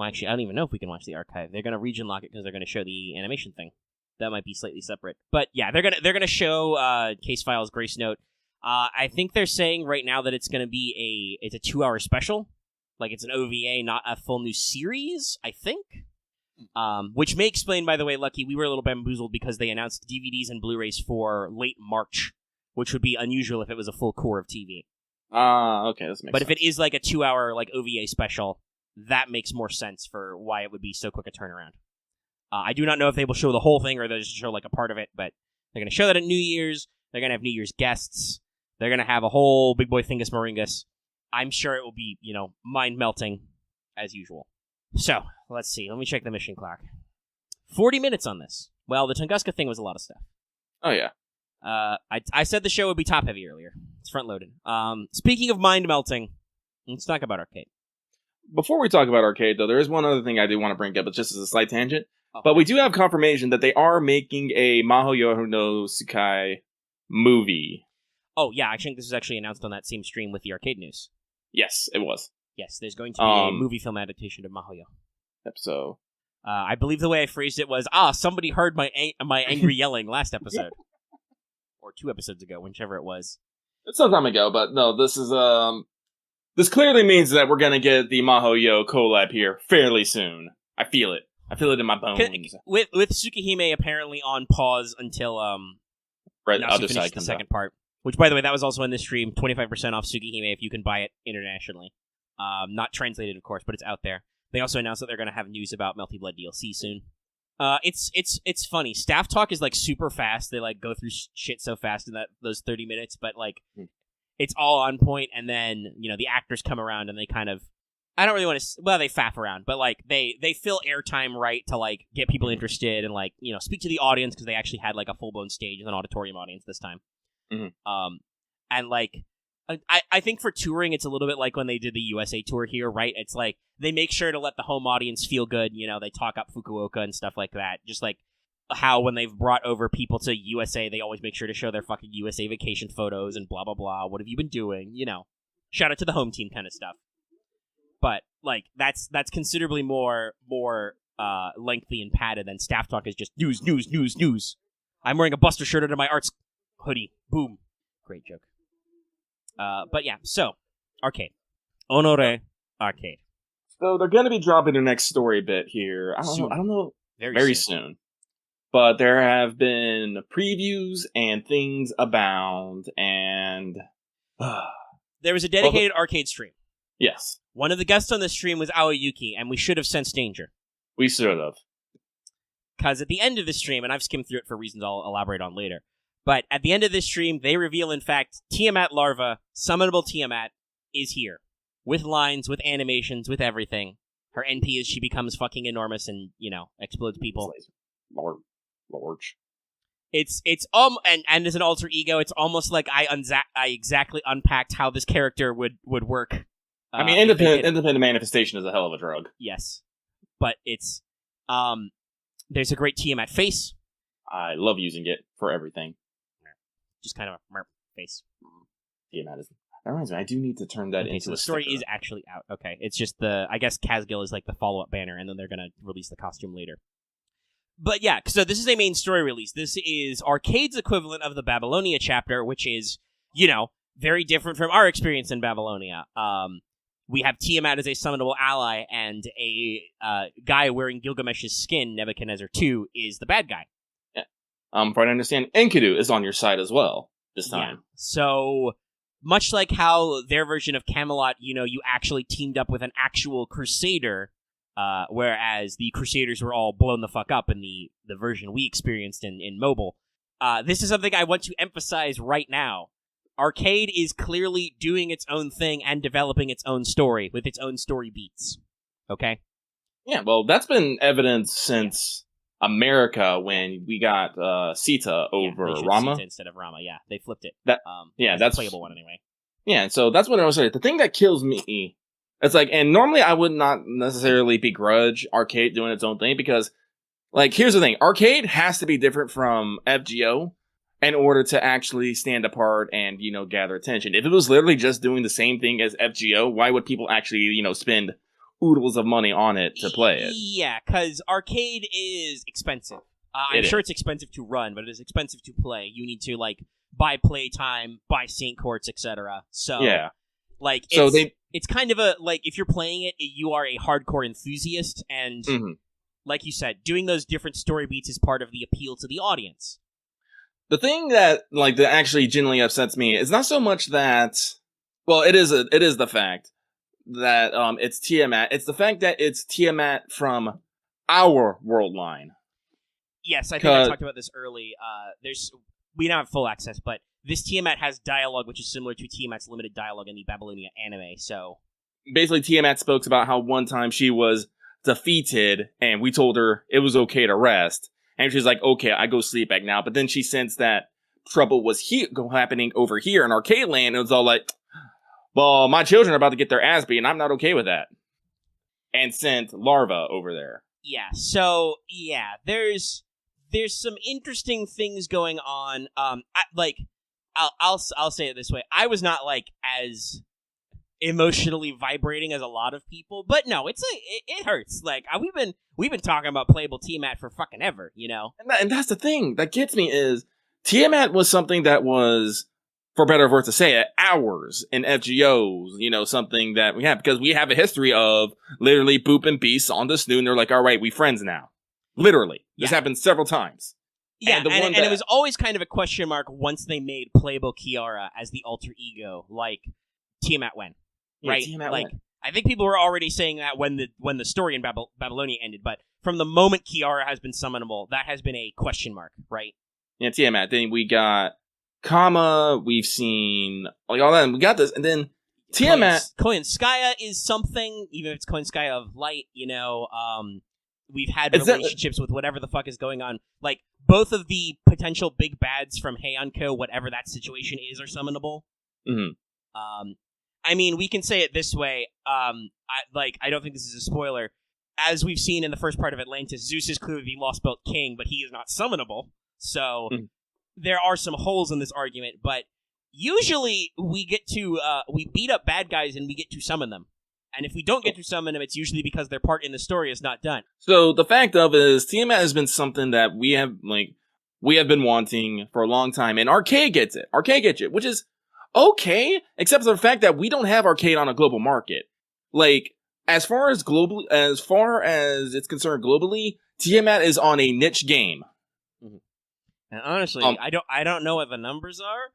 actually, I don't even know if we can watch the archive. They're gonna region lock it because they're gonna show the animation thing. That might be slightly separate, but yeah, they're gonna show case files Grace Note. I think they're saying right now that it's gonna be a 2-hour special, like it's an OVA, not a full new series. I think, which may explain, by the way, Lucky, we were a little bamboozled because they announced DVDs and Blu-rays for late March, which would be unusual if it was a full core of TV. Okay, this makes sense. But if it is like a 2-hour like OVA special, that makes more sense for why it would be so quick a turnaround. I do not know if they will show the whole thing or they'll just show like a part of it, but they're going to show that at New Year's. They're going to have New Year's guests. They're going to have a whole big boy Thingus Moringus. I'm sure it will be, mind-melting as usual. So, let's see. Let me check the mission clock. 40 minutes on this. Well, the Tunguska thing was a lot of stuff. Oh, yeah. I said the show would be top-heavy earlier. It's front-loaded. Speaking of mind-melting, let's talk about Arcade. Before we talk about Arcade, though, there is one other thing I do want to bring up. It's just as a slight tangent. But we do have confirmation that they are making a Mahoyo no Tsukai movie. Oh, yeah, I think this was actually announced on that same stream with the Arcade news. Yes, it was. Yes, there's going to be a movie film adaptation of Mahoyo. So, I believe the way I phrased it was, somebody heard my angry yelling last episode. Or 2 episodes ago, whichever it was. It's some time ago, but no, this is, this clearly means that we're gonna get the Mahoyo collab here fairly soon. I feel it. I feel it in my bones. With Tsukihime apparently on pause until Nasu finished the second part. Which, by the way, that was also in this stream. 25% off Tsukihime if you can buy it internationally. Not translated, of course, but it's out there. They also announced that they're going to have news about Melty Blood DLC soon. It's funny. Staff talk is like super fast. They like go through shit so fast in those 30 minutes, but like it's all on point. And then the actors come around and they kind of. I don't really want to. Well, they faff around, but like they fill airtime right to like get people interested and like speak to the audience because they actually had like a full blown stage and an auditorium audience this time. Mm-hmm. And like I think for touring it's a little bit like when they did the USA tour here, right? It's like they make sure to let the home audience feel good. They talk up Fukuoka and stuff like that. Just like how when they've brought over people to USA, they always make sure to show their fucking USA vacation photos and blah blah blah. What have you been doing? Shout out to the home team kind of stuff. But like that's considerably more lengthy and padded than staff talk is just news. I'm wearing a Buster shirt under my arts hoodie. Boom. Great joke. But yeah, so Arcade. Honore Arcade. So they're gonna be dropping their next story bit here. I don't know. Very soon. But there have been previews and things abound, and there was a dedicated Arcade stream. Yes. One of the guests on the stream was Aoyuki, and we should have sensed danger. We should have. Because at the end of the stream, and I've skimmed through it for reasons I'll elaborate on later, but at the end of this stream, they reveal, in fact, Tiamat Larva, summonable Tiamat, is here. With lines, with animations, with everything. Her NP is she becomes fucking enormous and, explodes people. Large. It's and as an alter ego, it's almost like I exactly unpacked how this character would work. I mean, independent manifestation is a hell of a drug. Yes. But it's, there's a great Tiamat face. I love using it for everything. Just kind of a merp face. Tiamat is, that reminds me, I do need to turn that into so the story is actually out. Okay. It's just I guess Kazgil is like the follow-up banner, and then they're going to release the costume later. But yeah, so this is a main story release. This is Arcade's equivalent of the Babylonia chapter, which is, very different from our experience in Babylonia. We have Tiamat as a summonable ally, and a guy wearing Gilgamesh's skin, Nebuchadnezzar II, is the bad guy. Yeah. From what I understand, Enkidu is on your side as well this time. Yeah. So, much like how their version of Camelot, you actually teamed up with an actual crusader, whereas the crusaders were all blown the fuck up in the version we experienced in mobile. This is something I want to emphasize right now. Arcade is clearly doing its own thing and developing its own story with its own story beats. Okay? Yeah, well, that's been evident since America when we got Sita over Rama. Sita instead of Rama, yeah. They flipped it. That's a playable one anyway. Yeah, so that's what I was saying. The thing that kills me, it's like, and normally I would not necessarily begrudge Arcade doing its own thing because, here's the thing. Arcade has to be different from FGO in order to actually stand apart and, gather attention. If it was literally just doing the same thing as FGO, why would people actually, spend oodles of money on it to play it? Yeah, because Arcade is expensive. I'm sure it's expensive to run, but it is expensive to play. You need to, buy playtime, buy sync courts, etc. So, yeah. It's kind of if you're playing it, you are a hardcore enthusiast, and, like you said, doing those different story beats is part of the appeal to the audience. The thing that actually genuinely upsets me is not so much that, well, it is the fact that it's Tiamat. It's the fact that it's Tiamat from our world line. Yes, I think I talked about this early. We don't have full access, but this Tiamat has dialogue which is similar to Tiamat's limited dialogue in the Babylonia anime. So basically, Tiamat spoke about how one time she was defeated, and we told her it was okay to rest. And she's like, okay, I go sleep back now. But then she sensed that trouble was happening over here in Arcade Land. And it was all like, well, my children are about to get their ass beat, and I'm not okay with that. And sent Larva over there. Yeah, so, yeah, there's some interesting things going on. I'll say it this way. I was not, as emotionally vibrating as a lot of people, but no, it hurts. We've been talking about playable Tiamat for fucking ever, And that's the thing that gets me is Tiamat was something that was, for better or worse to say it, ours in FGOs, something that we have because we have a history of literally booping beasts on the snoot, and they're like, all right, we friends now. Literally. This happened several times. Yeah, and it was always kind of a question mark once they made playable Kiara as the alter ego, Tiamat went. Right? Tiamat went. I think people were already saying that when the story in Babylonia ended, but from the moment Kiara has been summonable, that has been a question mark, right? Yeah, Tiamat. Then we got Kama, we've seen all that, and we got this, and then Tiamat. Koyanskaya is something, even if it's Koyanskaya of Light, we've had relationships with whatever the fuck is going on. Both of the potential big bads from Heianko, whatever that situation is, are summonable. Mm-hmm. We can say it this way. I don't think this is a spoiler. As we've seen in the first part of Atlantis, Zeus is clearly the Lost Belt King, but he is not summonable. So there are some holes in this argument, but usually we get to we beat up bad guys and we get to summon them. And if we don't get to summon them, it's usually because their part in the story is not done. So the fact of it is, Tiamat has been something that we have been wanting for a long time, and Arcade gets it. Arcade gets it, which is okay, except for the fact that we don't have Arcade on a global market. As far as it's concerned globally, Tiamat is on a niche game. Mm-hmm. And honestly, I don't know what the numbers are.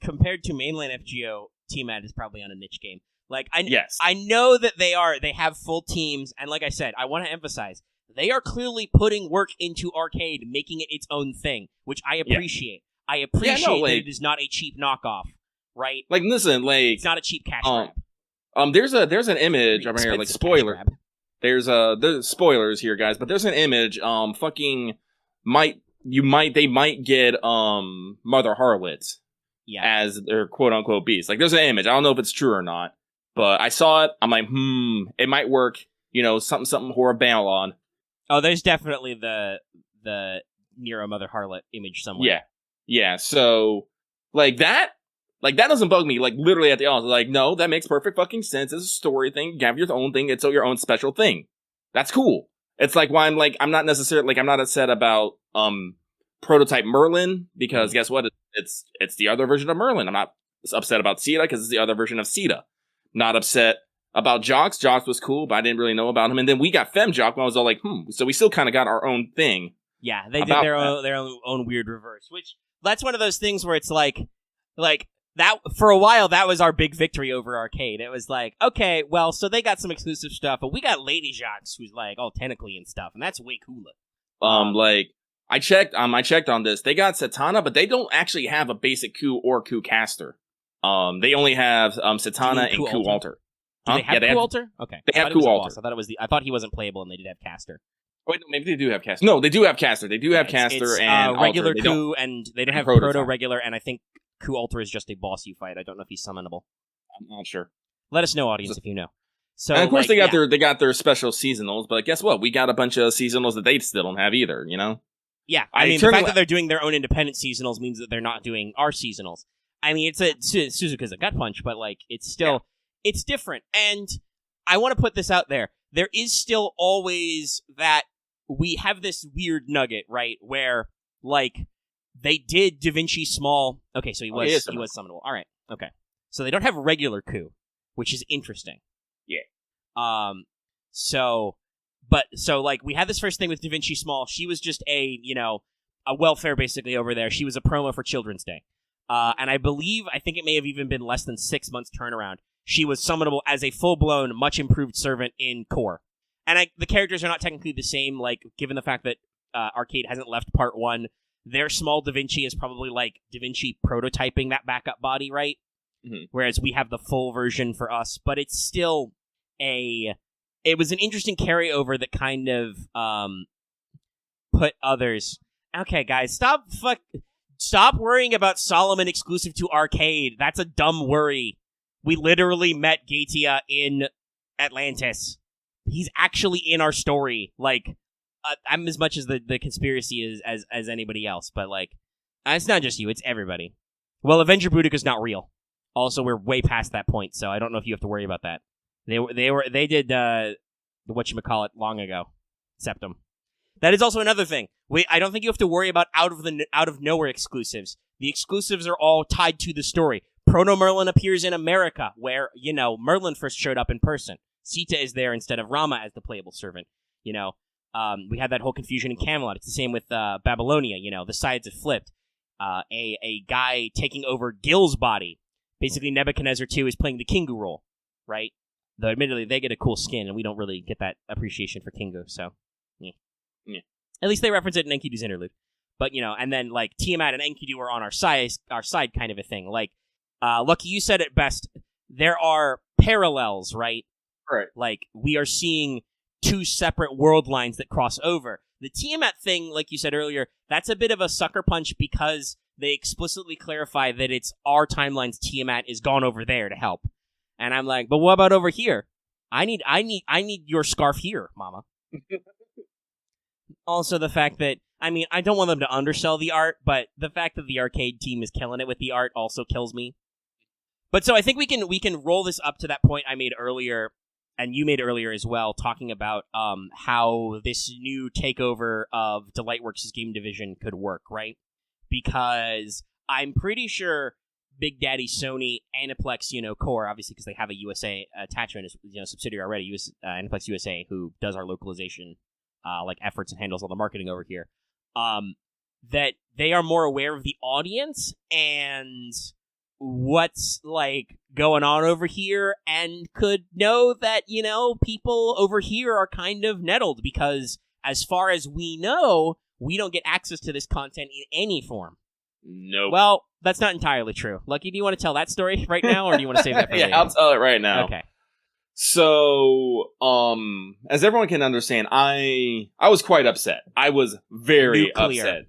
Compared to mainland FGO, Tiamat is probably on a niche game. I know that they have full teams, and like I said, I want to emphasize, they are clearly putting work into Arcade, making it its own thing, which I appreciate. Yeah. I appreciate that it is not a cheap knockoff, right? Listen, it's not a cheap cash grab. There's an image over here, spoiler. There's spoilers here, guys, but there's an image, they might get, Mother Harlot as their quote-unquote beast. There's an image, I don't know if it's true or not, but I saw it, I'm like, it might work, something horror Babylon. Oh, there's definitely the Nero Mother Harlot image somewhere. Yeah, so, that doesn't bug me, literally at the end. No, that makes perfect fucking sense. It's a story thing. You have your own thing. It's your own special thing. That's cool. It's like why I'm not necessarily I'm not upset about prototype Merlin because guess what? It's the other version of Merlin. I'm not upset about Sita because it's the other version of Sita. Not upset about Jocks. Jocks was cool, but I didn't really know about him. And then we got Femjock, and I was all like, So we still kind of got our own thing. Yeah, they did their own weird reverse, which that's one of those things where it's like that for a while that was our big victory over Arcade. It was like, okay, well, so they got some exclusive stuff, but we got Lady Jocks who's like all tentacly and stuff, and that's way cooler. I checked on this. They got Satana, but they don't actually have a basic coup or coup caster. They only have Satana and coup alter. Do they have coup alter? Okay. They have coup alter. I thought he wasn't playable and they did have caster. Wait, no, maybe they do have caster. No, they do have caster. They do have caster it's, and regular alter. coup, and they don't have proto regular, and I think coup alter is just a boss you fight. I don't know if he's summonable. I'm not sure. Let us know, audience, if you know. So, and of course, they got their special seasonals, but guess what? We got a bunch of seasonals that they still don't have either. You know? Yeah, I mean, the fact that they're doing their own independent seasonals means that they're not doing our seasonals. I mean, Suzuka's a gut punch, but it's still it's different. And I want to put this out there: there is still always that we have this weird nugget, right? Where they did Da Vinci Small. Okay, so he was summonable. All right, okay. So they don't have regular coup, which is interesting. Yeah. So we had this first thing with Da Vinci Small. She was just a welfare basically over there. She was a promo for Children's Day. And I think it may have even been less than 6 months turnaround. She was summonable as a full-blown, much improved servant in core. And the characters are not technically the same, given the fact that Arcade hasn't left part 1. Their small Da Vinci is probably Da Vinci prototyping that backup body, right? Mm-hmm. Whereas we have the full version for us, but it's still it was an interesting carryover that kind of put others. Okay, guys, stop worrying about Solomon exclusive to Arcade. That's a dumb worry. We literally met Gatia in Atlantis. He's actually in our story. I'm as much as the conspiracy as anybody else, but it's not just you, it's everybody. Well, Avenger Boudica's not real. Also, we're way past that point, so I don't know if you have to worry about that. They did whatchamacallit long ago. Septum. That is also another thing. I don't think you have to worry about out of nowhere exclusives. The exclusives are all tied to the story. Proto Merlin appears in America, where Merlin first showed up in person. Sita is there instead of Rama as the playable servant. We had that whole confusion in Camelot. It's the same with Babylonia. The sides have flipped. A guy taking over Gil's body. Basically, Nebuchadnezzar 2 is playing the Kingu role, right? Though, admittedly, they get a cool skin, and we don't really get that appreciation for Kingu, so... Yeah. At least they reference it in Enkidu's interlude. But, and then, Tiamat and Enkidu are on our side kind of a thing. Lucky, you said it best. There are parallels, right? Right. We are seeing two separate world lines that cross over. The Tiamat thing, like you said earlier, that's a bit of a sucker punch because they explicitly clarify that it's our timeline's Tiamat is gone over there to help. And I'm like, but what about over here? I need your scarf here, mama. Also, the fact that, I don't want them to undersell the art, but the fact that the Arcade team is killing it with the art also kills me. But so I think we can roll this up to that point I made earlier, and you made earlier as well, talking about how this new takeover of Delightworks' game division could work, right? Because I'm pretty sure Big Daddy Sony, Aniplex, Core, obviously because they have a USA attachment, subsidiary already, Aniplex USA, who does our localization efforts and handles all the marketing over here, that they are more aware of the audience and what's going on over here, and could know that people over here are kind of nettled because, as far as we know, we don't get access to this content in any form. Nope. Well, that's not entirely true. Lucky, do you want to tell that story right now, or do you want to save that for later? Yeah, I'll tell it right now. Okay. So, as everyone can understand, I was quite upset. I was very upset.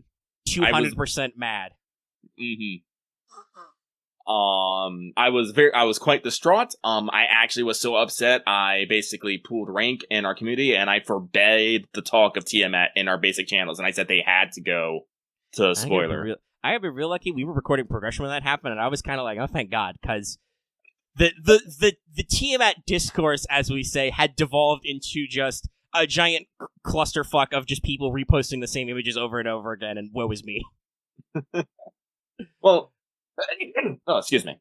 200% mad. Mm-hmm. I was quite distraught. I actually was so upset, I basically pulled rank in our community, and I forbade the talk of Tiamat in our basic channels, and I said they had to go to spoiler. I have been real lucky. We were recording progression when that happened, and I was kind of like, oh, thank God, because the Tiamat discourse, as we say, had devolved into just a giant clusterfuck of just people reposting the same images over and over again, and woe is me. Well, oh, excuse me.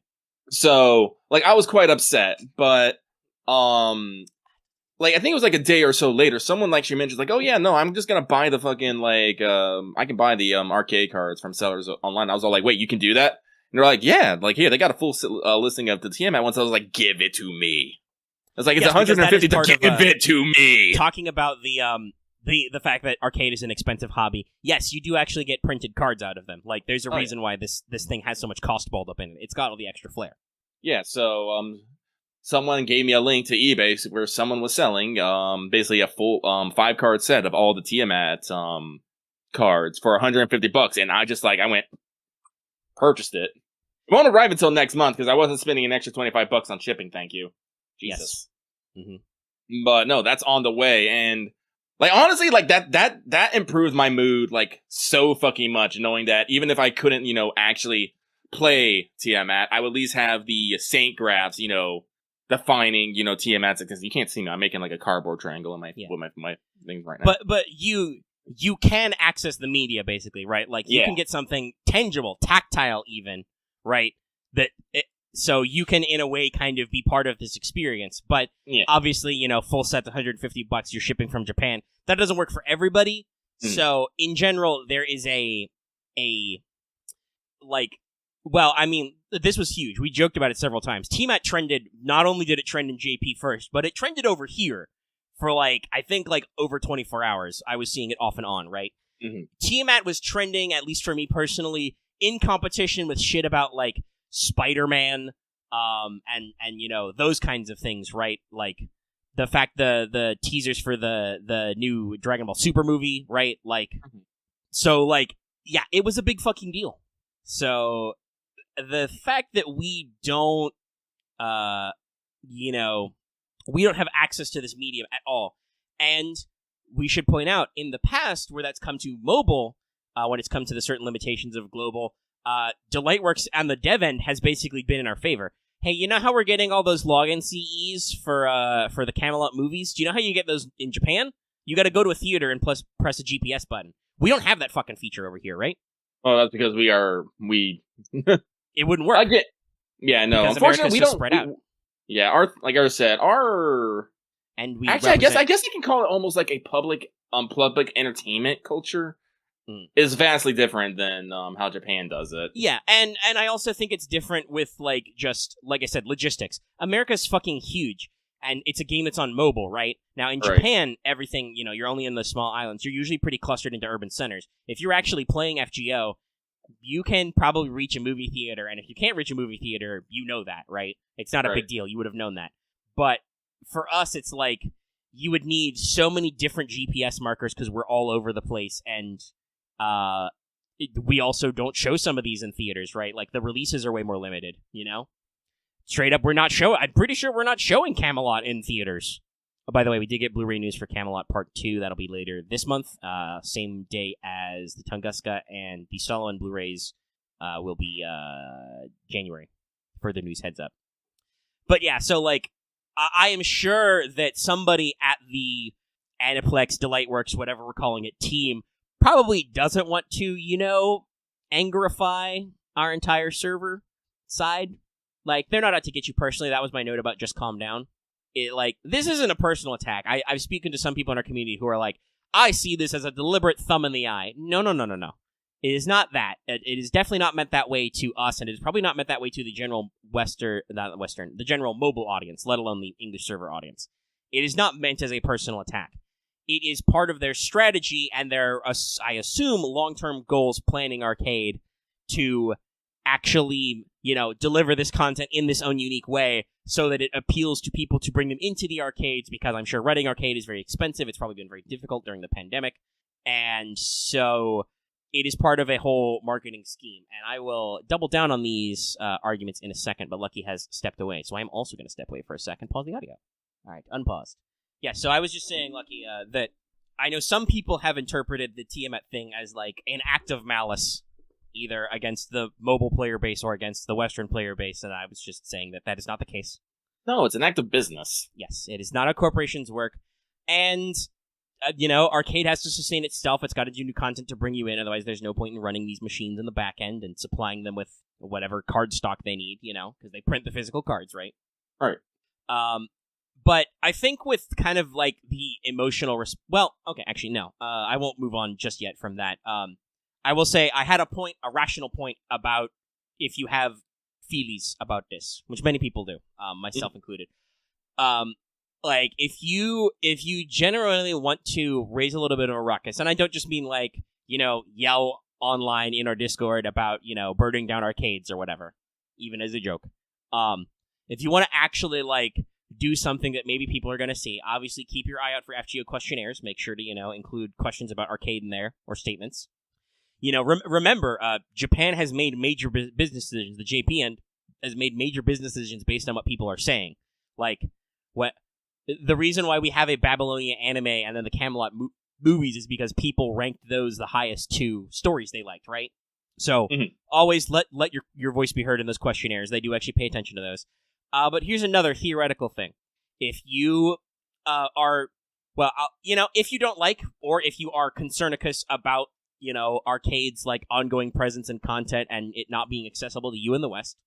So, like, I was quite upset, but, like, I think it was like a day or so later, someone like she mentioned, like, oh yeah, no, I'm just gonna buy the fucking, like, I can buy the, arcade cards from sellers online. I was all like, wait, you can do that? And they're like, yeah, like, here, they got a full listing of the Tiamat ones. I was like, give it to me. It's like, it's Yes, because that is $150 to part of, give it to me. Talking about the fact that arcade is an expensive hobby, yes, you do actually get printed cards out of them. Like, there's a reason why this thing has so much cost balled up in it. It's got all the extra flair. Yeah, so, someone gave me a link to eBay where someone was selling, basically a full, 5-card set of all the Tiamat, cards for $150, and I went, purchased it. It won't arrive until next month, because I wasn't spending an extra $25 on shipping, thank you. Jesus. Yes. Mm-hmm. But no, that's on the way, and, like, honestly, like, that improved my mood, like, so fucking much, knowing that even if I couldn't, actually play Tiamat, I would at least have the Saint graphs, defining, Tiamat's, because you can't see me, I'm making, like, a cardboard triangle with my things right now. But you can access the media, basically, right? Like, you can get something tangible, tactile even, right? So you can, in a way, kind of be part of this experience. But obviously, full set, $150 you're shipping from Japan. That doesn't work for everybody. So in general, there is well, I mean, this was huge. We joked about it several times. Tiamat trended, not only did it trend in JP first, but it trended over here for, I think, over 24 hours. I was seeing it off and on, right? Mm-hmm. Tiamat was trending, at least for me personally, in competition with shit about, Spider-Man, and those kinds of things, right? Like, the fact the teasers for the new Dragon Ball Super movie, right? So, yeah, it was a big fucking deal. So, the fact that we don't, we don't have access to this medium at all, and we should point out, in the past, where that's come to mobile, when it's come to the certain limitations of global, Delightworks on the dev end has basically been in our favor. Hey, you know how we're getting all those login CEs for the Camelot movies? Do you know how you get those in Japan? You got to go to a theater and press a GPS button. We don't have that fucking feature over here, right? Oh, that's because it wouldn't work. Yeah, no. Because unfortunately, we don't spread out. Yeah, like I said, and we actually, I guess you can call it almost like a public entertainment culture. Is vastly different than how Japan does it. Yeah, and I also think it's different with, just, like I said, logistics. America's fucking huge, and it's a game that's on mobile, right? Now, in Japan, everything, you're only in the small islands. You're usually pretty clustered into urban centers. If you're actually playing FGO, you can probably reach a movie theater, and if you can't reach a movie theater, you know that, right? It's not a big deal. You would have known that. But for us, it's like, you would need so many different GPS markers because we're all over the place, and we also don't show some of these in theaters, right? Like, the releases are way more limited, Straight up, I'm pretty sure we're not showing Camelot in theaters. Oh, by the way, we did get Blu-ray news for Camelot Part 2. That'll be later this month, same day as the Tunguska, and the solo and Blu-rays will be January. Further news heads up. But yeah, so, I am sure that somebody at the Aniplex, Delightworks, whatever we're calling it, team probably doesn't want to, angerify our entire server side. They're not out to get you personally. That was my note about just calm down. This isn't a personal attack. I've spoken to some people in our community who are like, I see this as a deliberate thumb in the eye. No. It is not that. It is definitely not meant that way to us, and it is probably not meant that way to the general the general mobile audience, let alone the English server audience. It is not meant as a personal attack. It is part of their strategy and their, I assume, long-term goals planning Arcade to actually, deliver this content in this own unique way so that it appeals to people to bring them into the arcades, because I'm sure renting Arcade is very expensive. It's probably been very difficult during the pandemic. And so it is part of a whole marketing scheme. And I will double down on these arguments in a second, but Lucky has stepped away. So I'm also going to step away for a second. Pause the audio. All right, unpaused. Yeah, so I was just saying, Lucky, that I know some people have interpreted the Tiamat thing as, an act of malice, either against the mobile player base or against the Western player base, and I was just saying that is not the case. No, it's an act of business. Yes, it is not a corporation's work, and Arcade has to sustain itself. It's got to do new content to bring you in. Otherwise, there's no point in running these machines in the back end and supplying them with whatever card stock they need, because they print the physical cards, right? Right. But I think with kind of like the emotional... actually, no. I won't move on just yet from that. I will say I had a rational point about if you have feelies about this, which many people do, myself included. Like, if you generally want to raise a little bit of a ruckus, and I don't just mean like, yell online in our Discord about, burning down arcades or whatever, even as a joke. If you want to actually, like, do something that maybe people are going to see, obviously keep your eye out for FGO questionnaires. Make sure to, include questions about arcade in there, or statements. Remember, Japan has made major business decisions. The JPN has made major business decisions based on what people are saying. Like, the reason why we have a Babylonian anime and then the Camelot movies is because people ranked those the highest two stories they liked, right? So always let your voice be heard in those questionnaires. They do actually pay attention to those. But here's another theoretical thing. If you if you don't like, or if you are concernicus about, arcades, like, ongoing presence and content and it not being accessible to you in the West,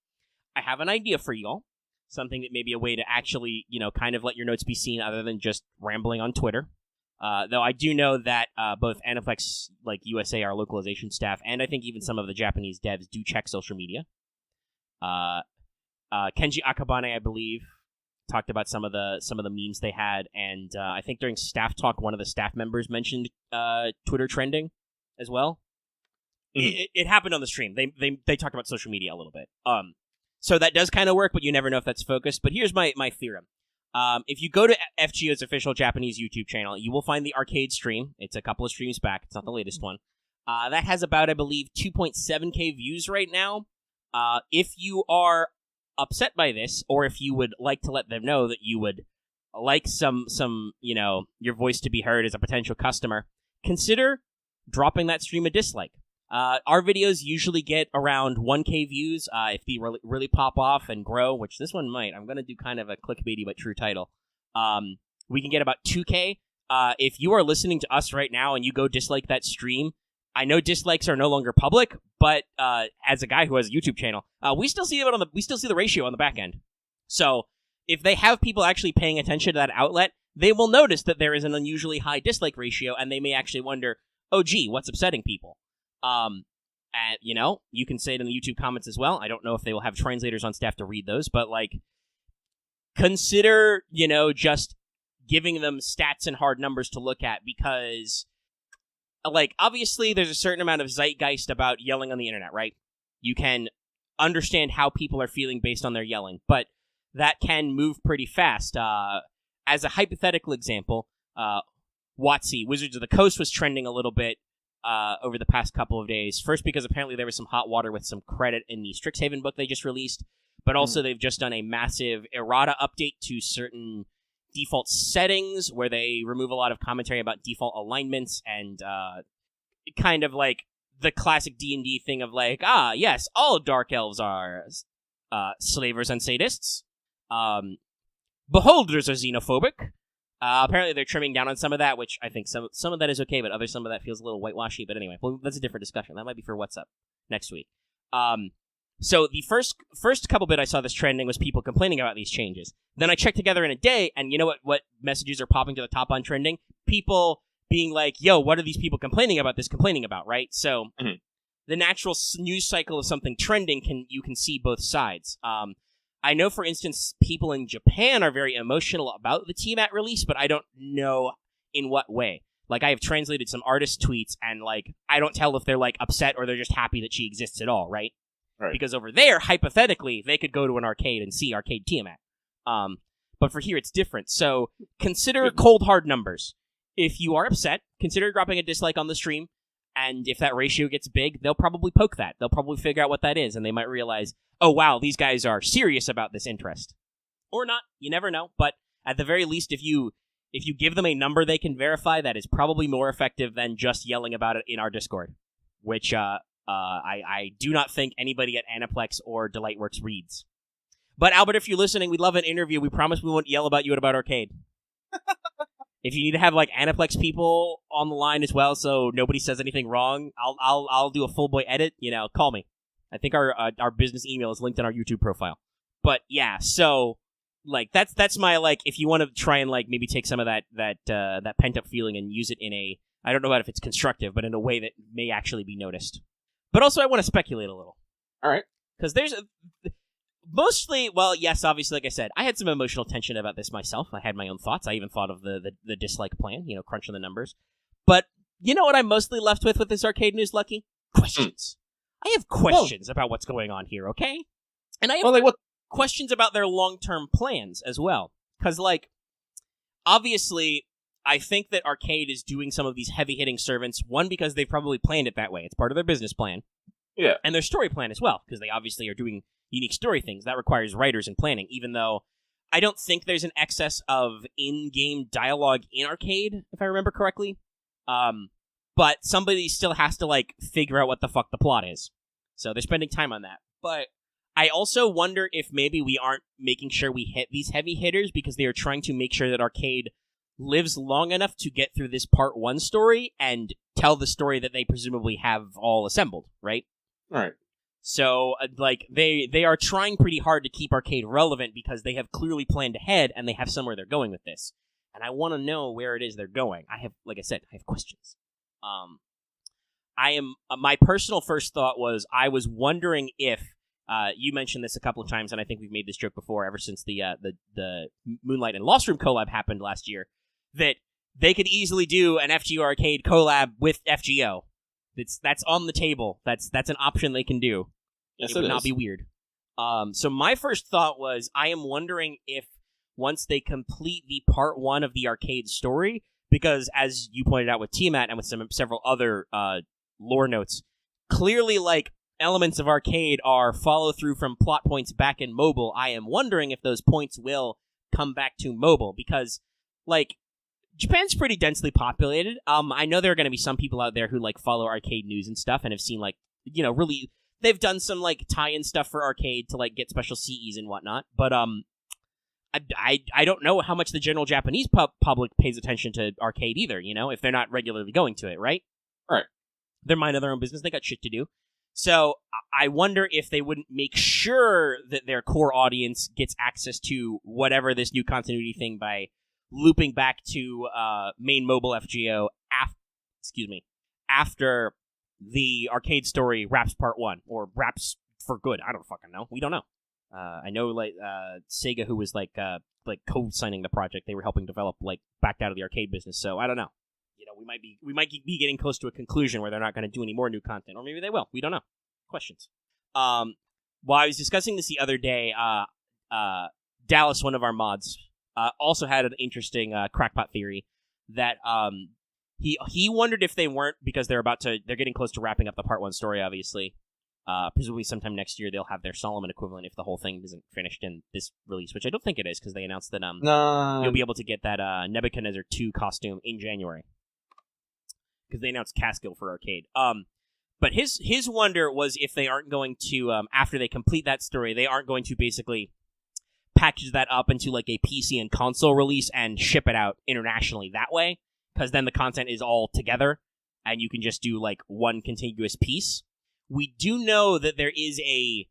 I have an idea for y'all. Something that may be a way to actually, kind of let your notes be seen other than just rambling on Twitter. Though I do know that both Aniplex, like USA, our localization staff, and I think even some of the Japanese devs do check social media. Kenji Akabane, I believe, talked about some of the memes they had, and I think during staff talk, one of the staff members mentioned Twitter trending as well. It happened on the stream. They talked about social media a little bit. So that does kind of work, but you never know if that's focused. But here's my theorem. If you go to FGO's official Japanese YouTube channel, you will find the arcade stream. It's a couple of streams back. It's not the latest one. That has about, I believe, 2.7k views right now. If you are upset by this, or if you would like to let them know that you would like some your voice to be heard as a potential customer, consider dropping that stream a dislike. Our videos usually get around 1k views. If they really pop off and grow, which this one might, I'm going to do kind of a clickbaity but true title. We can get about 2k. If you are listening to us right now and you go dislike that stream, I know dislikes are no longer public, but as a guy who has a YouTube channel, we still see the ratio on the back end. So if they have people actually paying attention to that outlet, they will notice that there is an unusually high dislike ratio, and they may actually wonder, oh gee, what's upsetting people? And you can say it in the YouTube comments as well. I don't know if they will have translators on staff to read those, but like, consider, just giving them stats and hard numbers to look at, because, like, obviously there's a certain amount of zeitgeist about yelling on the internet, right? You can understand how people are feeling based on their yelling, but that can move pretty fast. As a hypothetical example, WotC, Wizards of the Coast, was trending a little bit over the past couple of days. First, because apparently there was some hot water with some credit in the Strixhaven book they just released, but also they've just done a massive errata update to certain default settings where they remove a lot of commentary about default alignments and kind of like the classic D&D thing of like, yes, all dark elves are slavers and sadists. Beholders are xenophobic. Apparently they're trimming down on some of that, which I think some of that is okay, but some of that feels a little whitewashy. But anyway, well, that's a different discussion. That might be for What's Up next week. So the first couple bit I saw this trending was people complaining about these changes. Then I checked together in a day, and you know what messages are popping to the top on trending? People being like, yo, what are these people complaining about, right? So the natural news cycle of something trending, you can see both sides. I know, for instance, people in Japan are very emotional about the Tiamat release, but I don't know in what way. Like, I have translated some artist tweets, and, like, I don't tell if they're, like, upset or they're just happy that she exists at all, right? Right. Because over there, hypothetically, they could go to an arcade and see Arcade Tiamat. But for here, it's different. So consider cold, hard numbers. If you are upset, consider dropping a dislike on the stream, and if that ratio gets big, they'll probably poke that. They'll probably figure out what that is, and they might realize, oh, wow, these guys are serious about this interest. Or not, you never know, but at the very least, if you give them a number they can verify, that is probably more effective than just yelling about it in our Discord, which I do not think anybody at Aniplex or Delightworks reads. But Albert, if you're listening, we'd love an interview. We promise we won't yell about you at About Arcade. If you need to have like Aniplex people on the line as well, so nobody says anything wrong, I'll do a full boy edit. Call me. I think our business email is linked in our YouTube profile. But yeah, so like that's my like. If you want to try and like maybe take some of that pent up feeling and use it in a, I don't know if it's constructive, but in a way that may actually be noticed. But also, I want to speculate a little. All right. Because there's mostly, well, yes, obviously, like I said, I had some emotional tension about this myself. I had my own thoughts. I even thought of the dislike plan, crunching the numbers. But you know what I'm mostly left with this arcade news, Lucky? Questions. I have questions about what's going on here, okay? And I have questions about their long-term plans as well. Because, like, obviously, I think that Arcade is doing some of these heavy-hitting servants, one, because they've probably planned it that way. It's part of their business plan. Yeah. And their story plan as well, because they obviously are doing unique story things. That requires writers and planning, even though I don't think there's an excess of in-game dialogue in Arcade, if I remember correctly. But somebody still has to, like, figure out what the fuck the plot is. So they're spending time on that. But I also wonder if maybe we aren't making sure we hit these heavy hitters because they are trying to make sure that Arcade lives long enough to get through this part 1 story and tell the story that they presumably have all assembled, right? Right. So, like, they are trying pretty hard to keep Arcade relevant because they have clearly planned ahead and they have somewhere they're going with this. And I want to know where it is they're going. Like I said, I have questions. My personal first thought was, I was wondering if, you mentioned this a couple of times, and I think we've made this joke before ever since the Moonlight and Lost Room collab happened last year, that they could easily do an FGO Arcade collab with FGO. That's on the table. That's an option they can do. Yes, it would not be weird. So my first thought was, I am wondering if once they complete the part 1 of the Arcade story, because as you pointed out with Tiamat and with several other lore notes, clearly like elements of Arcade are follow through from plot points back in mobile. I am wondering if those points will come back to mobile because, like, Japan's pretty densely populated. I know there are going to be some people out there who like follow Arcade news and stuff and have seen like, really, they've done some like tie-in stuff for Arcade to like get special CEs and whatnot. But I don't know how much the general Japanese public pays attention to Arcade either. If they're not regularly going to it, right? Right. They're minding their own business. They got shit to do. So I wonder if they wouldn't make sure that their core audience gets access to whatever this new continuity thing by looping back to main mobile FGO after the Arcade story wraps part 1, or wraps for good. I don't fucking know. We don't know. I know like Sega, who was like co-signing the project, they were helping develop, like, backed out of the Arcade business. So I don't know. We might be getting close to a conclusion where they're not going to do any more new content, or maybe they will. We don't know. Questions. While I was discussing this the other day, Dallas, one of our mods, also had an interesting crackpot theory that he wondered if they weren't, because they're getting close to wrapping up the part 1 story, obviously. Presumably sometime next year they'll have their Solomon equivalent if the whole thing isn't finished in this release, which I don't think it is, because they announced that you'll be able to get that Nebuchadnezzar 2 costume in January. Because they announced Caskill for Arcade. But his wonder was if they aren't going to, after they complete that story, they aren't going to basically package that up into like a PC and console release and ship it out internationally that way, because then the content is all together and you can just do like one contiguous piece. We do know that there is a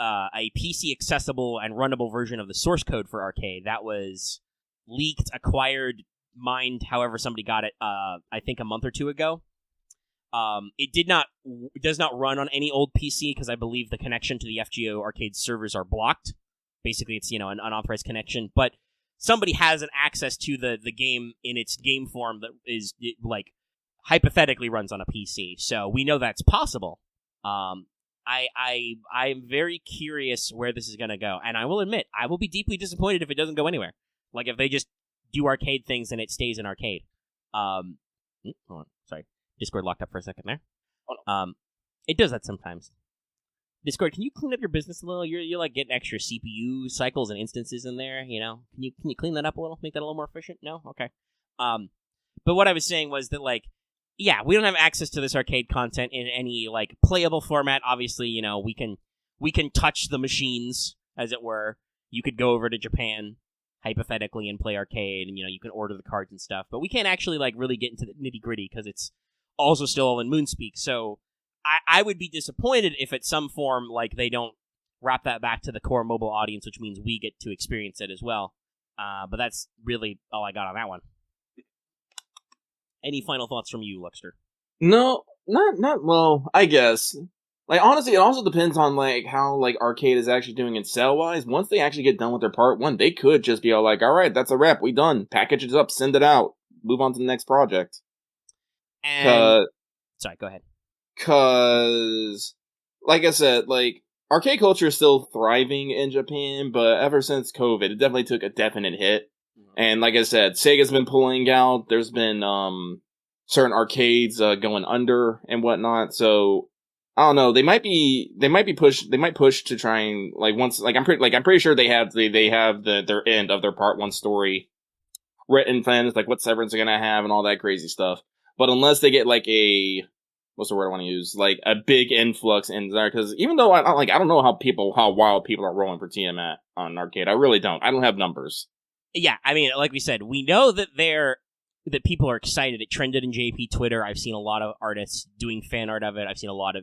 PC accessible and runnable version of the source code for Arcade that was leaked, acquired, mined, however somebody got it, I think a month or two ago. It does not run on any old PC because I believe the connection to the FGO Arcade servers are blocked. Basically, it's, an unauthorized connection, but somebody has an access to the game in its game form that is, like, hypothetically runs on a PC. So we know that's possible. I'm very curious where this is going to go, and I will admit, I will be deeply disappointed if it doesn't go anywhere. Like, if they just do Arcade things and it stays in Arcade. Hold on, sorry. Discord locked up for a second there. It does that sometimes. Discord, can you clean up your business a little? You're like getting extra CPU cycles and instances in there, Can you clean that up a little? Make that a little more efficient? No? Okay. But what I was saying was that, like, yeah, we don't have access to this Arcade content in any, like, playable format. Obviously, we can touch the machines, as it were. You could go over to Japan, hypothetically and play arcade, and you can order the cards and stuff. But we can't actually like really get into the nitty gritty because it's also still all in Moonspeak. So I would be disappointed if at some form like they don't wrap that back to the core mobile audience, which means we get to experience it as well. But that's really all I got on that one. Any final thoughts from you, Luxter? No, not well, I guess. Like, honestly, it also depends on, like, how, like, Arcade is actually doing it sale-wise. Once they actually get done with their part 1, they could just be all like, alright, that's a wrap, we done. Package it up, send it out, move on to the next project. And... Sorry, go ahead. Cause, like I said, like, arcade culture is still thriving in Japan, but ever since COVID, it definitely took a definite hit. And like I said, Sega's been pulling out, there's been, certain arcades, going under and whatnot, so... I don't know. They might push to try and I'm pretty sure they have their end of their part 1 story written plans, like what Severance are gonna have and all that crazy stuff. But unless they get like what's the word I want to use, like a big influx in there, because even though I don't know how wild people are rolling for Tiamat on arcade, I really don't. I don't have numbers. Yeah, I mean, like we said, we know that that people are excited. It trended in JP Twitter. I've seen a lot of artists doing fan art of it. I've seen a lot of,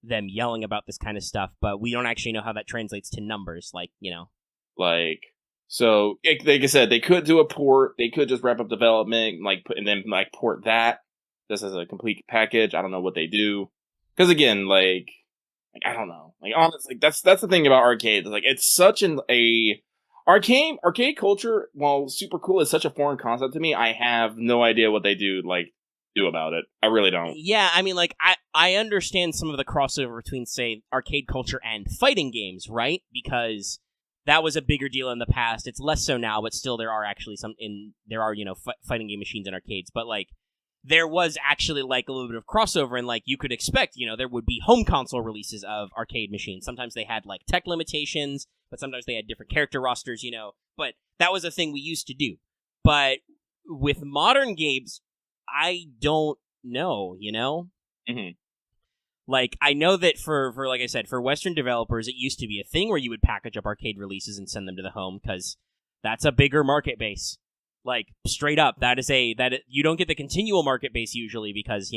them yelling about this kind of stuff, but we don't actually know how that translates to numbers, So, like I said, they could do a port, they could just wrap up development, and then port that, just as a complete package. I don't know what they do. Because again, I don't know. Honestly, that's the thing about arcade. It's such arcade culture, while super cool, is such a foreign concept to me. I have no idea what they do about it. I really don't. Yeah, I mean, I understand some of the crossover between, say, arcade culture and fighting games, right? Because that was a bigger deal in the past. It's less so now, but still there are actually fighting game machines in arcades. But, there was actually, a little bit of crossover, and, you could expect, there would be home console releases of arcade machines. Sometimes they had, tech limitations, but sometimes they had different character rosters, But that was a thing we used to do. But with modern games, I don't know, Mm-hmm. I know that for like I said, for Western developers, it used to be a thing where you would package up arcade releases and send them to the home, because that's a bigger market base. Straight up, you don't get the continual market base usually because,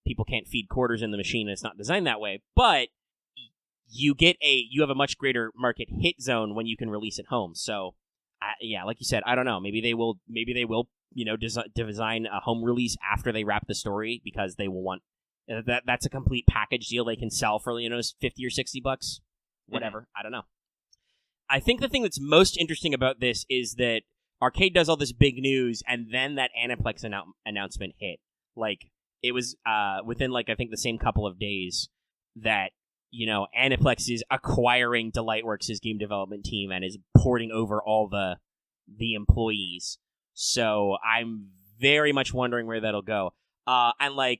people can't feed quarters in the machine and it's not designed that way. But you have a much greater market hit zone when you can release at home. So, yeah, like you said, I don't know. Maybe they will, design a home release after they wrap the story, because they will want that's a complete package deal they can sell for, $50 or $60, whatever. Mm-hmm. I don't know. I think the thing that's most interesting about this is that Arcade does all this big news, and then that Aniplex announcement hit. It was within, I think the same couple of days that, Aniplex is acquiring Delightworks' game development team and is porting over all the employees. So I'm very much wondering where that'll go. And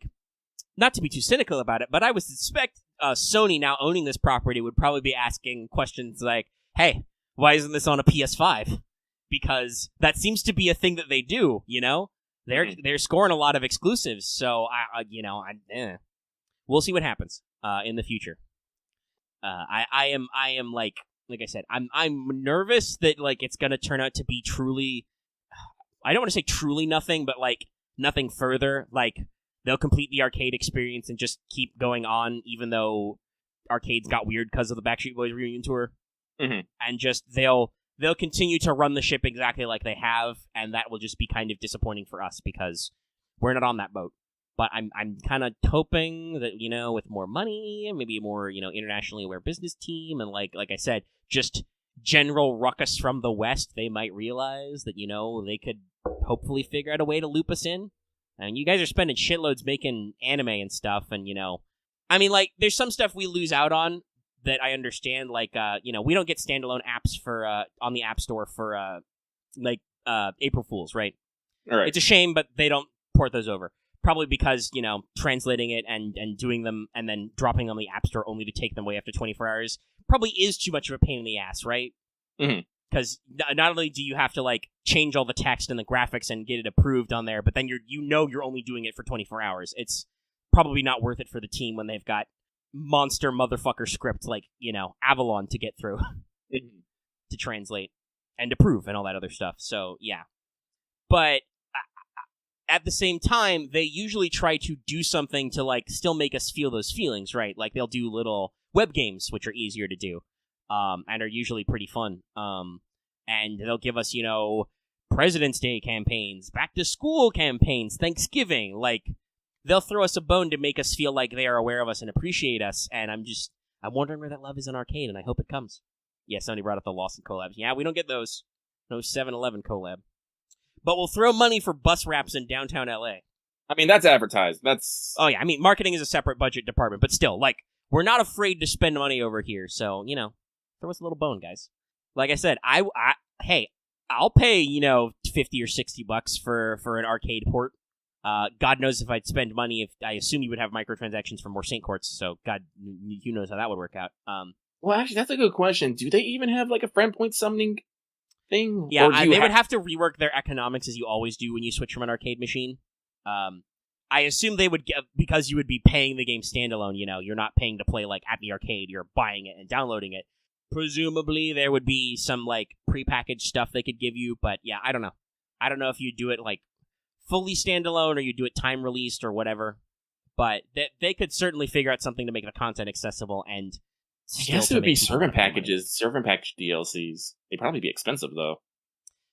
not to be too cynical about it, but I would suspect Sony, now owning this property, would probably be asking questions like, hey, why isn't this on a PS5? Because that seems to be a thing that they do, They're scoring a lot of exclusives, so we'll see what happens in the future. I am like I said, I'm nervous that it's gonna turn out to be truly, I don't want to say truly nothing, but nothing further. They'll complete the arcade experience and just keep going on, even though arcades got weird because of the Backstreet Boys reunion tour. Mm-hmm. And just they'll continue to run the ship exactly like they have, and that will just be kind of disappointing for us because we're not on that boat. But I'm kind of hoping that, with more money, maybe a more, internationally aware business team, and like I said, just general ruckus from the West, they might realize that, they could hopefully figure out a way to loop us in. And you guys are spending shitloads making anime and stuff, and, there's some stuff we lose out on that I understand, we don't get standalone apps for, on the App Store for, April Fools, right? All right. It's a shame, but they don't port those over. Probably because, translating it and doing them and then dropping on the App Store only to take them away after 24 hours probably is too much of a pain in the ass, right? Mm-hmm. Because not only do you have to, change all the text and the graphics and get it approved on there, but then you're only doing it for 24 hours. It's probably not worth it for the team when they've got monster motherfucker script Avalon to get through to translate. and approve and all that other stuff. So, yeah. But at the same time, they usually try to do something to, like, still make us feel those feelings, right? Like, they'll do little web games, which are easier to do, and are usually pretty fun. And they'll give us, President's Day campaigns, back-to-school campaigns, Thanksgiving. Like, they'll throw us a bone to make us feel like they are aware of us and appreciate us, and I'm wondering where that love is in arcade, and I hope it comes. Yeah, somebody brought up the Lawson collabs. Yeah, we don't get those. No 7-Eleven collab. But we'll throw money for bus wraps in downtown LA. I mean, that's advertised. That's... Oh, yeah, I mean, marketing is a separate budget department, but still, like, we're not afraid to spend money over here, so, throw us a little bone, guys. Like I said, hey, I'll pay, $50 or $60 for an arcade port. God knows if I'd spend money, if I assume you would have microtransactions for more Saint Courts, so God, who knows how that would work out. Well, actually, that's a good question. Do they even have, like, a friend point summoning thing? Yeah, they would have to rework their economics, as you always do when you switch from an arcade machine. I assume they would because you would be paying the game standalone, you're not paying to play, like, at the arcade, you're buying it and downloading it. Presumably, there would be some, like, prepackaged stuff they could give you, but yeah, I don't know. I don't know if you do it, like, fully standalone or you do it time released or whatever, but they could certainly figure out something to make the content accessible and I guess it would be servant packages, servant package DLCs. They'd probably be expensive, though.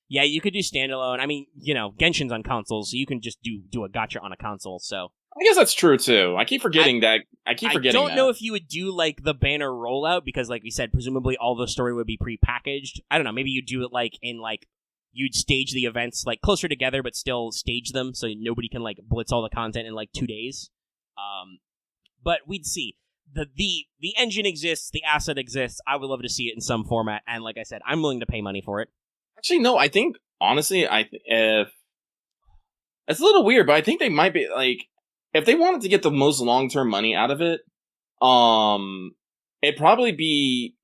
Yeah, you could do standalone. I mean, Genshin's on console, so you can just do a gacha on a console, so... I guess that's true, too. I keep forgetting that. I don't know if you would do, like, the banner rollout, because, like we said, presumably all the story would be pre-packaged. I don't know, maybe you'd do it, like, in, like, you'd stage the events, like, closer together, but still stage them, so nobody can, like, blitz all the content in, like, 2 days. But we'd see. The engine exists, the asset exists, I would love to see it in some format, and like I said, I'm willing to pay money for it. Actually, no, I think, honestly, if... It's a little weird, but I think they might be, like... If they wanted to get the most long-term money out of it, it'd probably be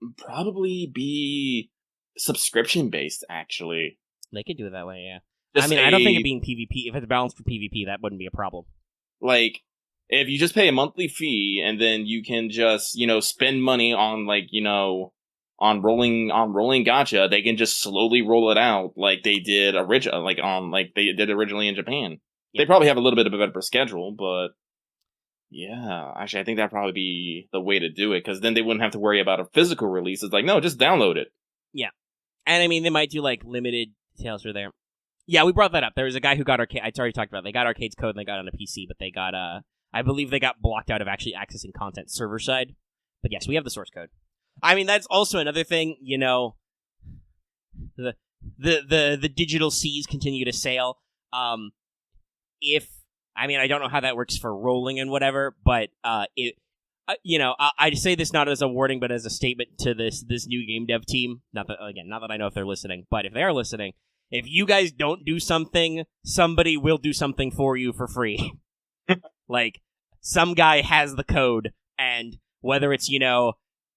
subscription-based, actually. They could do it that way, yeah. Just I don't think it being PvP, if it's balanced for PvP, that wouldn't be a problem. Like, if you just pay a monthly fee, and then you can just, spend money on, like, on rolling gacha, they can just slowly roll it out like they did originally in Japan. They probably have a little bit of a better schedule, but yeah, actually, I think that'd probably be the way to do it, because then they wouldn't have to worry about a physical release. It's like, no, just download it. Yeah. And I mean, they might do, like, limited details for there. Yeah, we brought that up. There was a guy who got arcade. I already talked about it. They got Arcade's code and they got it on a PC, but they got, I believe they got blocked out of actually accessing content server side. But yes, we have the source code. I mean, that's also another thing, the digital seas continue to sail. I don't know how that works for rolling and whatever, but I say this not as a warning, but as a statement to this new game dev team. Not that I know if they're listening, but if they are listening, if you guys don't do something, somebody will do something for you for free. Like, some guy has the code, and whether it's,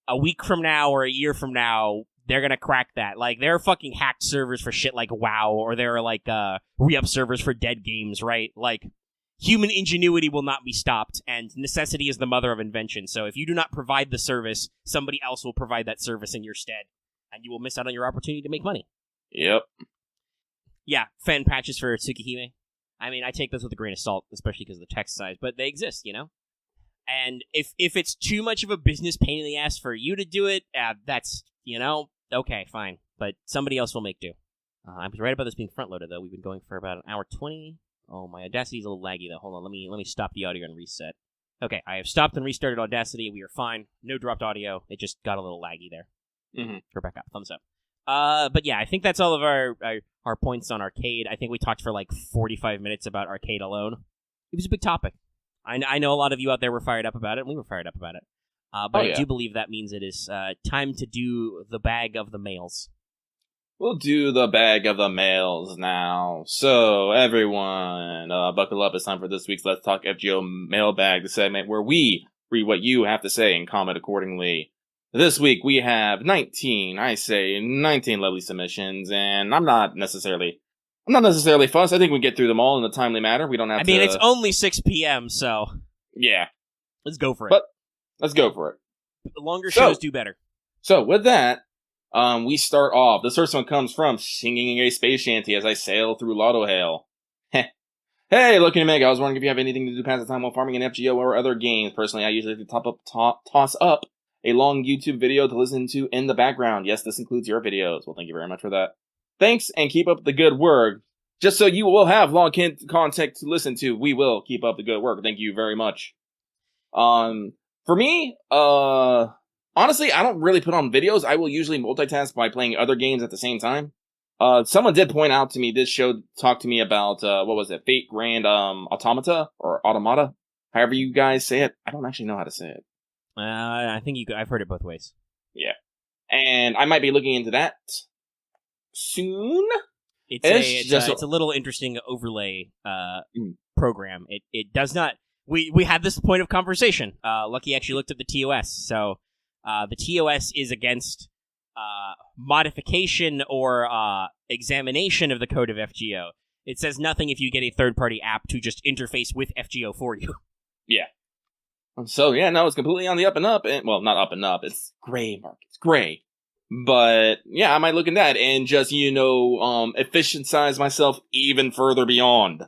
a week from now or a year from now, they're gonna crack that. Like, there are fucking hacked servers for shit like WoW, or there are, like, re-up servers for dead games, right? Like, human ingenuity will not be stopped, and necessity is the mother of invention. So if you do not provide the service, somebody else will provide that service in your stead, and you will miss out on your opportunity to make money. Yep. Yeah, fan patches for Tsukihime. I mean, I take those with a grain of salt, especially because of the text size, but they exist, And if it's too much of a business pain in the ass for you to do it, that's, okay, fine. But somebody else will make do. I was right about this being front-loaded, though. We've been going for about an hour 20. Oh, my Audacity's a little laggy, though. Hold on, let me stop the audio and reset. Okay, I have stopped and restarted Audacity. We are fine. No dropped audio. It just got a little laggy there. Mm-hmm. Rebecca, thumbs up. But yeah, I think that's all of our points on arcade. I think we talked for like 45 minutes about arcade alone. It was a big topic. I know a lot of you out there were fired up about it, and we were fired up about it. But I do believe that means it is time to do the bag of the mails. We'll do the bag of the mails now. So, everyone, buckle up. It's time for this week's Let's Talk FGO mailbag, the segment where we read what you have to say and comment accordingly. This week, we have 19 lovely submissions, and I'm not necessarily fussed. I think we get through them all in a timely manner. We don't have to... it's only 6 p.m., so... Yeah. Let's go for it. But let's go for it. Longer shows do better. So, with that, We start off. This first one comes from singing a space shanty as I sail through Lotto Hail. Hey, looking to Meg, I was wondering if you have anything to do pass the time while farming in FGO or other games. Personally, I usually toss up a long YouTube video to listen to in the background. Yes, this includes your videos. Well, thank you very much for that. Thanks, and keep up the good work. Just so you will have long content to listen to, we will keep up the good work. Thank you very much. For me, honestly, I don't really put on videos. I will usually multitask by playing other games at the same time. Someone did point out to me, this show talked to me about, what was it, Fate Grand, Automata, or Automata, however you guys say it. I don't actually know how to say it. I think I've heard it both ways. Yeah. And I might be looking into that soon. It's a little interesting overlay, program. It does not, we had this point of conversation. Lucky actually looked at the TOS, so, the TOS is against modification or examination of the code of FGO. It says nothing if you get a third-party app to just interface with FGO for you. Yeah. So, yeah, no, it's completely on the up and up. Well, not up and up. It's gray, Mark. It's gray. But, yeah, I might look at that and just, efficientize myself even further beyond.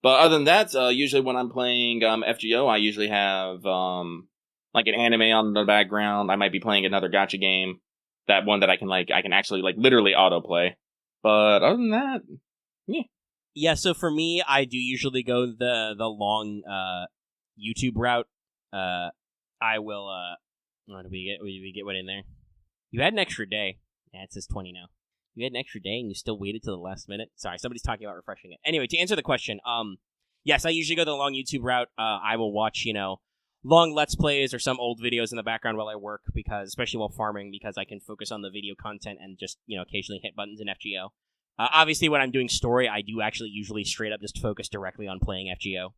But other than that, usually when I'm playing FGO, I usually have, like, an anime on the background. I might be playing another gacha game. That one that I can actually, literally autoplay. But other than that, yeah. Yeah, so for me, I do usually go the long YouTube route. I will, what did we get what in there? You had an extra day. Yeah, it says 20 now. You had an extra day and you still waited till the last minute? Sorry, somebody's talking about refreshing it. Anyway, to answer the question, yes, I usually go the long YouTube route. I will watch, long Let's Plays or some old videos in the background while I work, because, especially while farming, because I can focus on the video content and just, occasionally hit buttons in FGO. Obviously, when I'm doing story, I do actually usually straight up just focus directly on playing FGO.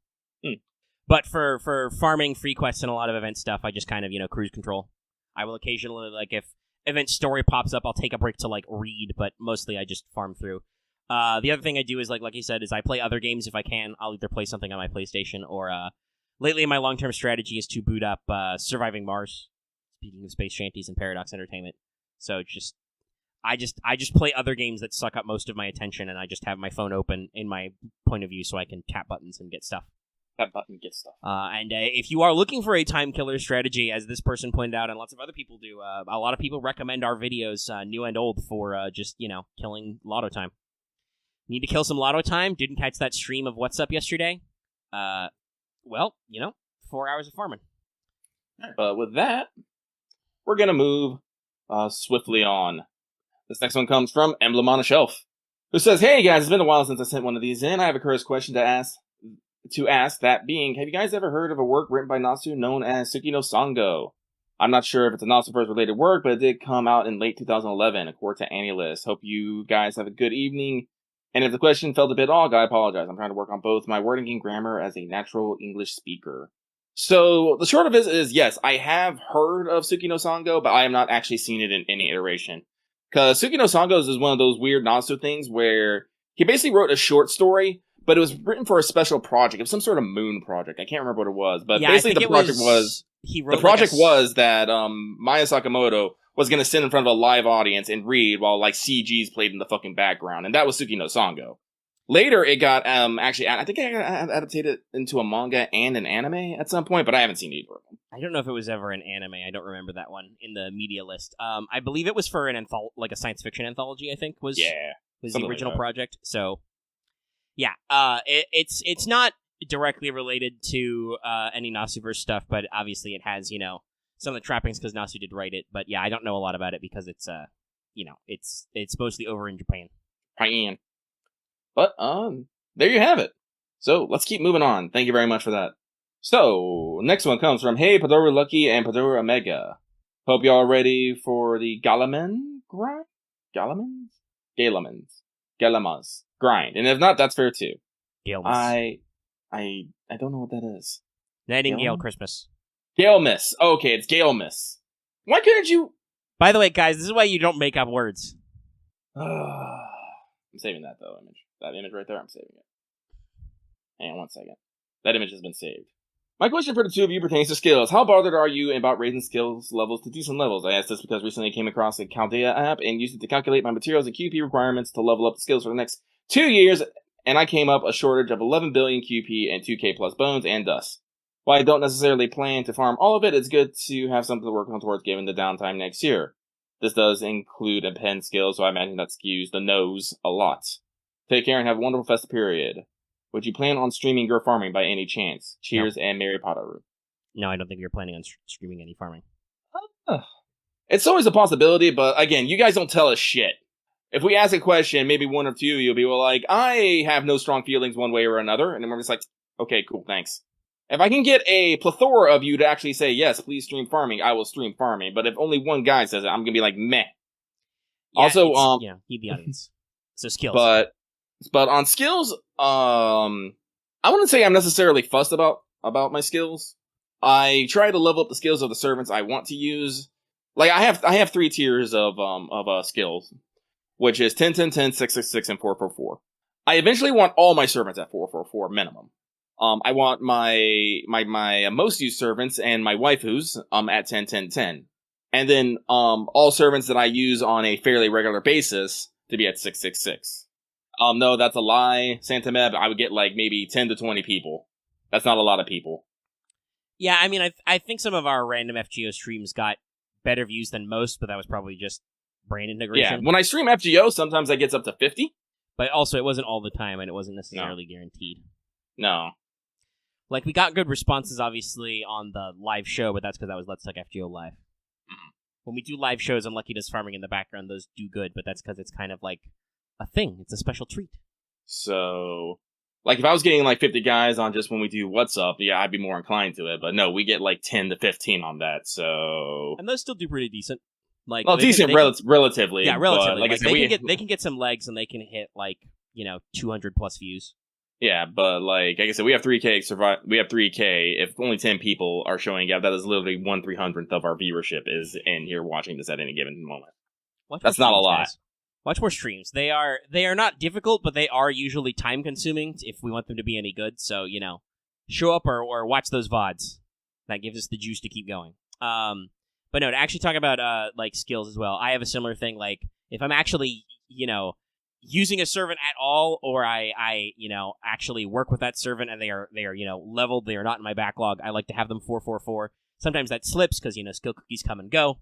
But for farming, free quests, and a lot of event stuff, I just kind of, cruise control. I will occasionally, if event story pops up, I'll take a break to, read, but mostly I just farm through. The other thing I do is, like you said, is I play other games if I can. I'll either play something on my PlayStation or, lately my long-term strategy is to boot up Surviving Mars, speaking of space shanties and Paradox Entertainment. So I just play other games that suck up most of my attention, and I just have my phone open in my point of view so I can tap buttons and get stuff. And if you are looking for a time killer strategy, as this person pointed out, and lots of other people do, a lot of people recommend our videos, new and old, for just, killing Lotto time. Need to kill some Lotto time? Didn't catch that stream of What's Up yesterday? Well, 4 hours of farming. But with that, we're going to move swiftly on. This next one comes from Emblem on a Shelf, who says, "Hey guys, it's been a while since I sent one of these in. I have a curious question to ask, that being, have you guys ever heard of a work written by Natsu known as Suki no Sango? I'm not sure if it's a Natsu-verse related work, but it did come out in late 2011, according to AniList. Hope you guys have a good evening. And if the question felt a bit odd, I apologize. I'm trying to work on both my wording and grammar as a natural English speaker." So, the short of it is, yes, I have heard of Suki no Sango, but I have not actually seen it in any iteration. Because Suki no Sango is one of those weird Natsu things where he basically wrote a short story, but it was written for a special project. It was some sort of moon project. I can't remember what it was, but basically the project was that Maya Sakamoto was going to sit in front of a live audience and read while CGs played in the fucking background, and that was Suki no Sango. Later, it got actually, I think it got adapted into a manga and an anime at some point, but I haven't seen either of them. I don't know if it was ever an anime. I don't remember that one in the media list. I believe it was for an a science fiction anthology. I think was the original project. So, yeah, it's not directly related to any Natsu-verse stuff, but obviously it has some of the trappings because Natsu did write it. But yeah, I don't know a lot about it because it's it's mostly over in Japan. But, there you have it. So, let's keep moving on. Thank you very much for that. So, next one comes from Hey Padoru Lucky and Padoru Omega. Hope y'all ready for the Galaman grind? Galamas grind. And if not, that's fair too. Galemas. I don't know what that is. Nightingale Christmas. Galemas. Okay, it's Galemas. Why couldn't you... By the way, guys, this is why you don't make up words. I'm saving that, though, image. That image right there, I'm saving it. Hang on 1 second. That image has been saved. My question for the two of you pertains to skills. How bothered are you about raising skills levels to decent levels? I asked this because recently I came across a Chaldea app and used it to calculate my materials and QP requirements to level up the skills for the next 2 years, and I came up a shortage of 11 billion QP and 2k plus bones and dust. While I don't necessarily plan to farm all of it, it's good to have something to work on towards given the downtime next year. This does include a pen skill, so I imagine that skews the nose a lot. Take care and have a wonderful festive period. Would you plan on streaming your farming by any chance? Cheers, and Mary Potter. No, I don't think you're planning on streaming any farming. It's always a possibility, but again, you guys don't tell us shit. If we ask a question, maybe one or two, you'll be like, I have no strong feelings one way or another, and then we're just like, okay, cool, thanks. If I can get a plethora of you to actually say, yes, please stream farming, I will stream farming, but if only one guy says it, I'm gonna be like, meh. Yeah, also, heed the audience. So skills. But on skills, I wouldn't say I'm necessarily fussed about my skills. I try to level up the skills of the servants I want to use. Like I have 3 tiers of skills, which is 10, 10, 10, 6, 6, 6, and 4, 4, 4. I eventually want all my servants at 4, 4, 4 minimum. I want my most used servants and my waifus at 10, 10, 10. And then all servants that I use on a fairly regular basis to be at 6, 6, 6. No, that's a lie, Santa Meb. I would get like maybe 10 to 20 people. That's not a lot of people. Yeah, I mean, I think some of our random FGO streams got better views than most, but that was probably just brain integration. Yeah, when I stream FGO, sometimes that gets up to 50. But also, it wasn't all the time, and it wasn't necessarily guaranteed. No. Like, we got good responses, obviously, on the live show, but that's because that was Let's Talk FGO Live. Mm-hmm. When we do live shows on Lucky Does Farming in the background, those do good, but that's because it's kind of like a thing. It's a special treat. So, like, if I was getting, like, 50 guys on just when we do What's Up, yeah, I'd be more inclined to it. But no, we get, like, 10 to 15 on that, so... And those still do pretty decent. Like, well, decent relatively. Yeah, relatively. Like I said, they can get some legs, and they can hit, like, 200 plus views. Yeah, but, like I said, we have 3K we have 3K. If only 10 people are showing up, that is literally 1/300th of our viewership is in here watching this at any given moment. That's not a lot. Guys. Watch more streams. They are not difficult, but they are usually time consuming if we want them to be any good. So, show up or watch those VODs. That gives us the juice to keep going. But no, to actually talk about like skills as well. I have a similar thing. Like if I'm actually, using a servant at all, or I actually work with that servant and they are leveled, they are not in my backlog, I like to have them 4/4/4. Sometimes that slips because skill cookies come and go.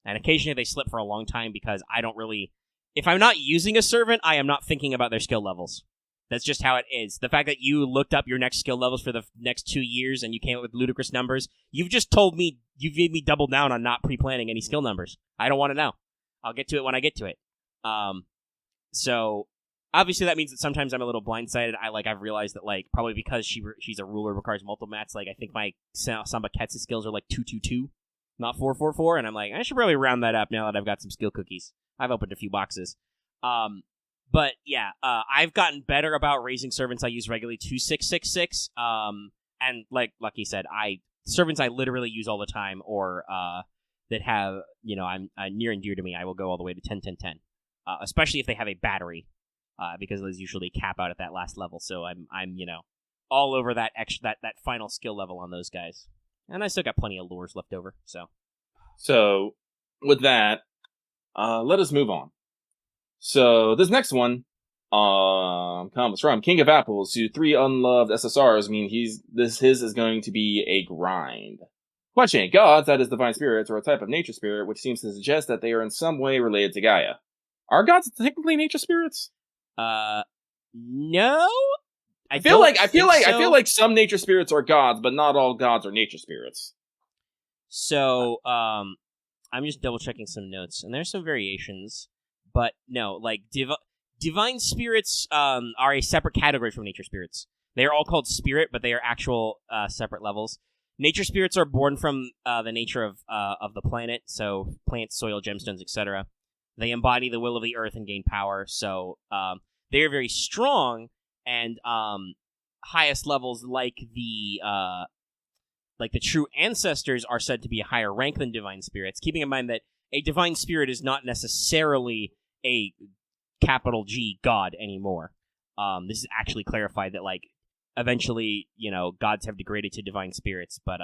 And occasionally they slip for a long time because I don't really... If I'm not using a servant, I am not thinking about their skill levels. That's just how it is. The fact that you looked up your next skill levels for the next 2 years and you came up with ludicrous numbers, you've just told me, you've made me double down on not pre-planning any skill numbers. I don't want to know. I'll get to it when I get to it. So, obviously that means that sometimes I'm a little blindsided. I've realized that, probably because she's a ruler, requires multiple mats, I think my Samba Ketsu skills are 2/2/2. Not 4/4/4, and I'm like, I should probably round that up now that I've got some skill cookies. I've opened a few boxes. But yeah, I've gotten better about raising servants I use regularly to 6/6/6. And like Lucky said, servants I literally use all the time, or that have, I'm near and dear to me, I will go all the way to 10/10/10. Especially if they have a battery, because those usually cap out at that last level. So I'm all over that that final skill level on those guys. And I still got plenty of lures left over, So, with that, let us move on. So, this next one comes from King of Apples to 3 unloved SSRs, mean his is going to be a grind. Question: gods, that is divine spirits, are a type of nature spirit, which seems to suggest that they are in some way related to Gaia. Are gods technically nature spirits? No. I feel like some nature spirits are gods, but not all gods are nature spirits. So, I'm just double checking some notes, and there's some variations, but no, divine spirits are a separate category from nature spirits. They are all called spirit, but they are actual separate levels. Nature spirits are born from the nature of the planet, so plants, soil, gemstones, etc. They embody the will of the earth and gain power, so they are very strong. And highest levels, like the true ancestors, are said to be a higher rank than divine spirits. Keeping in mind that a divine spirit is not necessarily a capital G god anymore. This is actually clarified that eventually, gods have degraded to divine spirits, but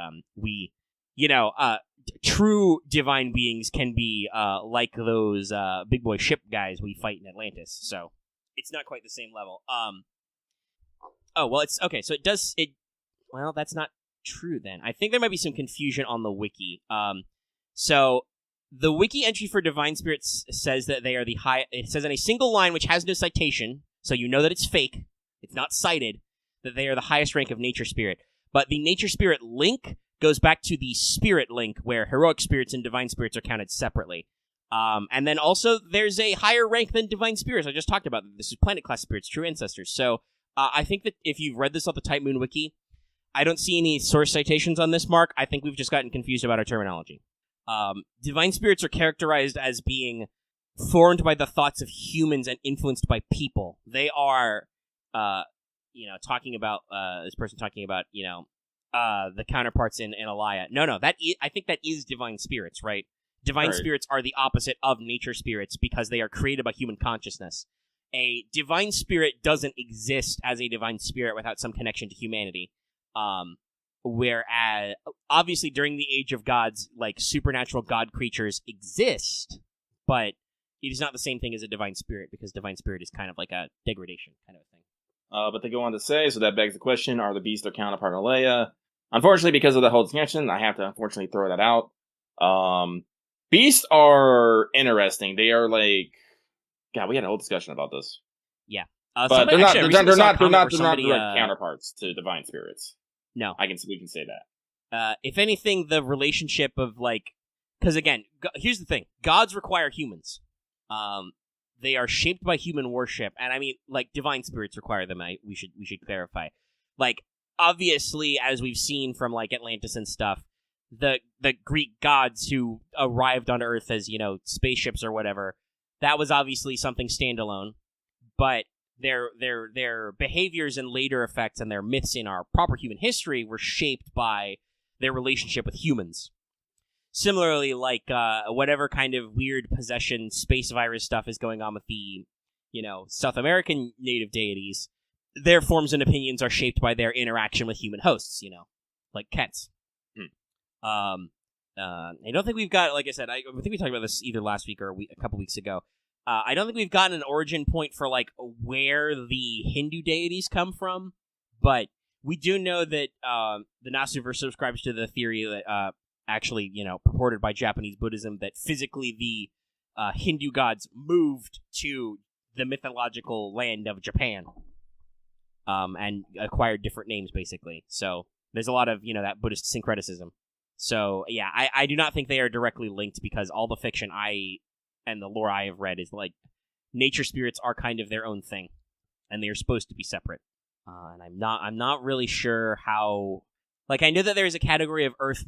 true divine beings can be like those big boy ship guys we fight in Atlantis. So it's not quite the same level. Oh well, it's okay. So well, that's not true then. I think there might be some confusion on the wiki. So the wiki entry for divine spirits says that they are the high. It says in a single line, which has no citation, so you know that it's fake. It's not cited. That they are the highest rank of nature spirit. But the nature spirit link goes back to the spirit link, where heroic spirits and divine spirits are counted separately. And then also, there's a higher rank than divine spirits. I just talked about this is planet class spirits, true ancestors. So I think that if you've read this off the Type Moon wiki, I don't see any source citations on this, Mark. I think we've just gotten confused about our terminology. Divine spirits are characterized as being formed by the thoughts of humans and influenced by people. They are, talking about this person talking about, the counterparts in Alaya. No, I think that is divine spirits, right? Divine spirits are the opposite of nature spirits because they are created by human consciousness. A divine spirit doesn't exist as a divine spirit without some connection to humanity. Whereas, obviously, during the Age of Gods, like, supernatural god creatures exist, but it is not the same thing as a divine spirit, because divine spirit is kind of like a degradation kind of thing. But they go on to say, so that begs the question, are the beasts their counterpart in Alea? Unfortunately, because of the whole discussion, I have to unfortunately throw that out. Beasts are interesting. They are like... God, we had a whole discussion about this. Yeah. But they're not direct counterparts to divine spirits. No. We can say that. If anything, the relationship of, like... Because, again, here's the thing. Gods require humans. They are shaped by human worship, and I mean, like, divine spirits require them. We should clarify. Like, obviously, as we've seen from, like, Atlantis and stuff, the Greek gods who arrived on Earth as, spaceships or whatever, that was obviously something standalone, but their behaviors and later effects and their myths in our proper human history were shaped by their relationship with humans. Similarly, like, whatever kind of weird possession space virus stuff is going on with the, South American native deities, their forms and opinions are shaped by their interaction with human hosts, like Kets. I don't think we've got, like I said, I think we talked about this either last week or a couple weeks ago. I don't think we've gotten an origin point for, like, where the Hindu deities come from, but we do know that the Nasuverse subscribes to the theory that, actually, purported by Japanese Buddhism, that physically the Hindu gods moved to the mythological land of Japan, and acquired different names, basically. So there's a lot of, that Buddhist syncretism. So, yeah, I do not think they are directly linked, because all the fiction and the lore I have read is, like, nature spirits are kind of their own thing, and they are supposed to be separate. And I'm not really sure how... Like, I know that there's a category of earth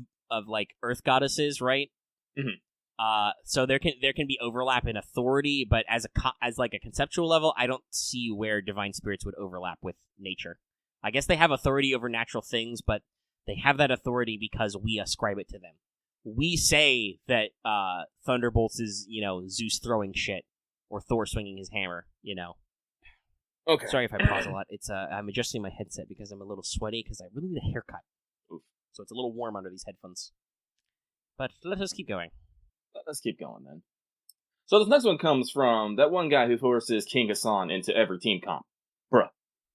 goddesses, right? Mm-hmm. So there can be overlap in authority, but as a conceptual level, I don't see where divine spirits would overlap with nature. I guess they have authority over natural things, but they have that authority because we ascribe it to them. We say that Thunderbolts is, Zeus throwing shit, or Thor swinging his hammer, Okay. Sorry if I pause a lot. It's I'm adjusting my headset because I'm a little sweaty because I really need a haircut. Oof. So it's a little warm under these headphones. But let us keep going. Let's keep going, then. So this next one comes from that one guy who forces King Hassan into every team comp. Bruh,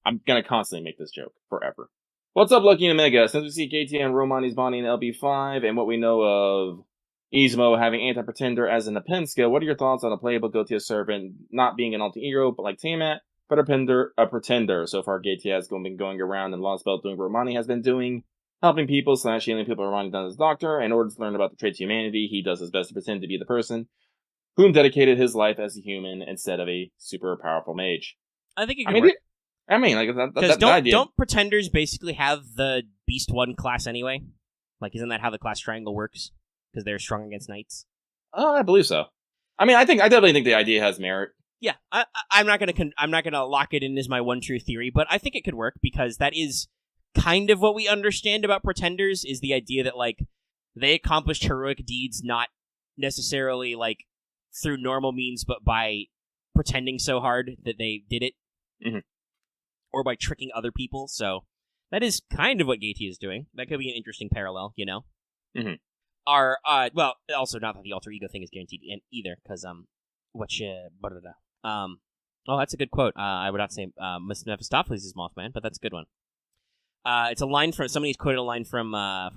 I'm gonna constantly make this joke forever. What's up, Lucky and Omega? Since we see KT and Romani's body in LB5, and what we know of Izmo having Anti-Pretender as an Apenska, what are your thoughts on a playable Gotia servant not being an alter ego, but like Tiamat, but a pretender? So far, Gatia has been going around and Lost Belt doing what Romani has been doing, helping people / healing people Romani done as doctor. In order to learn about the traits of humanity, he does his best to pretend to be the person whom dedicated his life as a human instead of a super powerful mage. I think it could work. Because don't pretenders basically have the Beast 1 class anyway? Like, isn't that how the class triangle works? Because they're strong against knights? I believe so. I definitely think the idea has merit. Yeah, I'm not gonna lock it in as my one true theory, but I think it could work, because that is kind of what we understand about pretenders, is the idea that, like, they accomplished heroic deeds not necessarily, like, through normal means, but by pretending so hard that they did it. Mm-hmm. Or by tricking other people, so That is kind of what Gaty is doing. That could be an interesting parallel, you know? Mm-hmm. Well, also not that the alter ego thing is guaranteed either, because, oh, that's a good quote. I would not say Mephistopheles is Mothman, but that's a good one. It's a line from, somebody's quoted a line from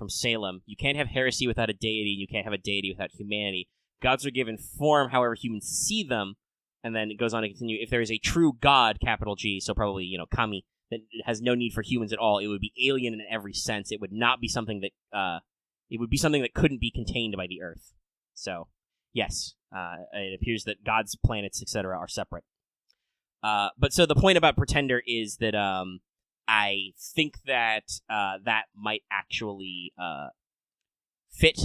Salem. You can't have heresy without a deity, you can't have a deity without humanity. Gods are given form, however humans see them. And then it goes on to continue, if there is a true God, capital G, so probably, Kami, that has no need for humans at all, it would be alien in every sense. It would not be something that, it would be something that couldn't be contained by the Earth. So, yes, it appears that God's planets, etc., are separate. But so the point about Pretender is that, I think that, that might actually, fit,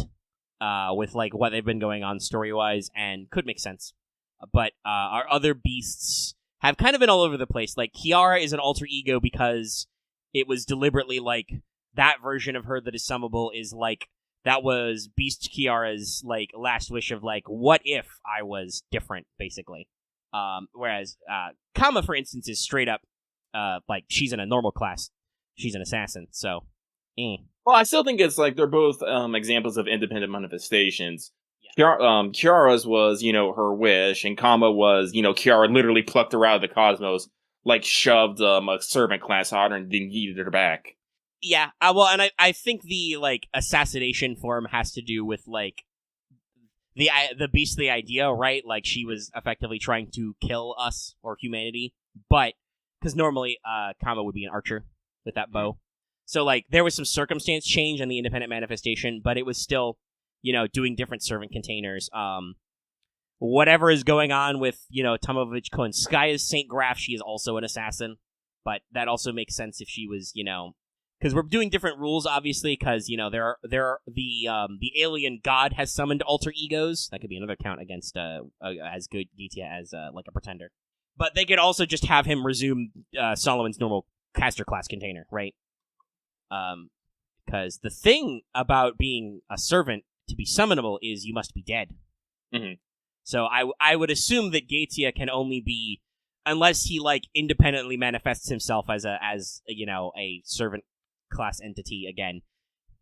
with, like, what they've been going on story-wise, and could make sense. But our other beasts have kind of been all over the place. Like, Kiara is an alter ego because it was deliberately, like, that version of her that is summable is, like, that was Beast Kiara's, like, last wish of, like, what if I was different, basically. Whereas Kama, for instance, is straight up, like, she's in a normal class. She's an assassin, so, Well, I still think it's, like, they're both examples of independent manifestations. Kiara's was, her wish, and Kama was, Kiara literally plucked her out of the cosmos, like shoved a servant class on her and then yeeted her back. Yeah, well, and I think the, like, assassination form has to do with, like, the beastly idea, right? Like, she was effectively trying to kill us, or humanity, but, because normally, Kama would be an archer with that bow. So, like, there was some circumstance change in the independent manifestation, but it was still, doing different servant containers. Whatever is going on with, Tomovich Koenskaya's Saint Graph, she is also an assassin. But that also makes sense if she was, because we're doing different rules, obviously, because, there are the alien god has summoned alter egos. That could be another count against, as good Gitya as, like, a pretender. But they could also just have him resume, Solomon's normal caster class container, right? Because the thing about being a servant to be summonable is you must be dead. Mm-hmm. So I would assume that Gatia can only be, unless he, like, independently manifests himself as a servant class entity again,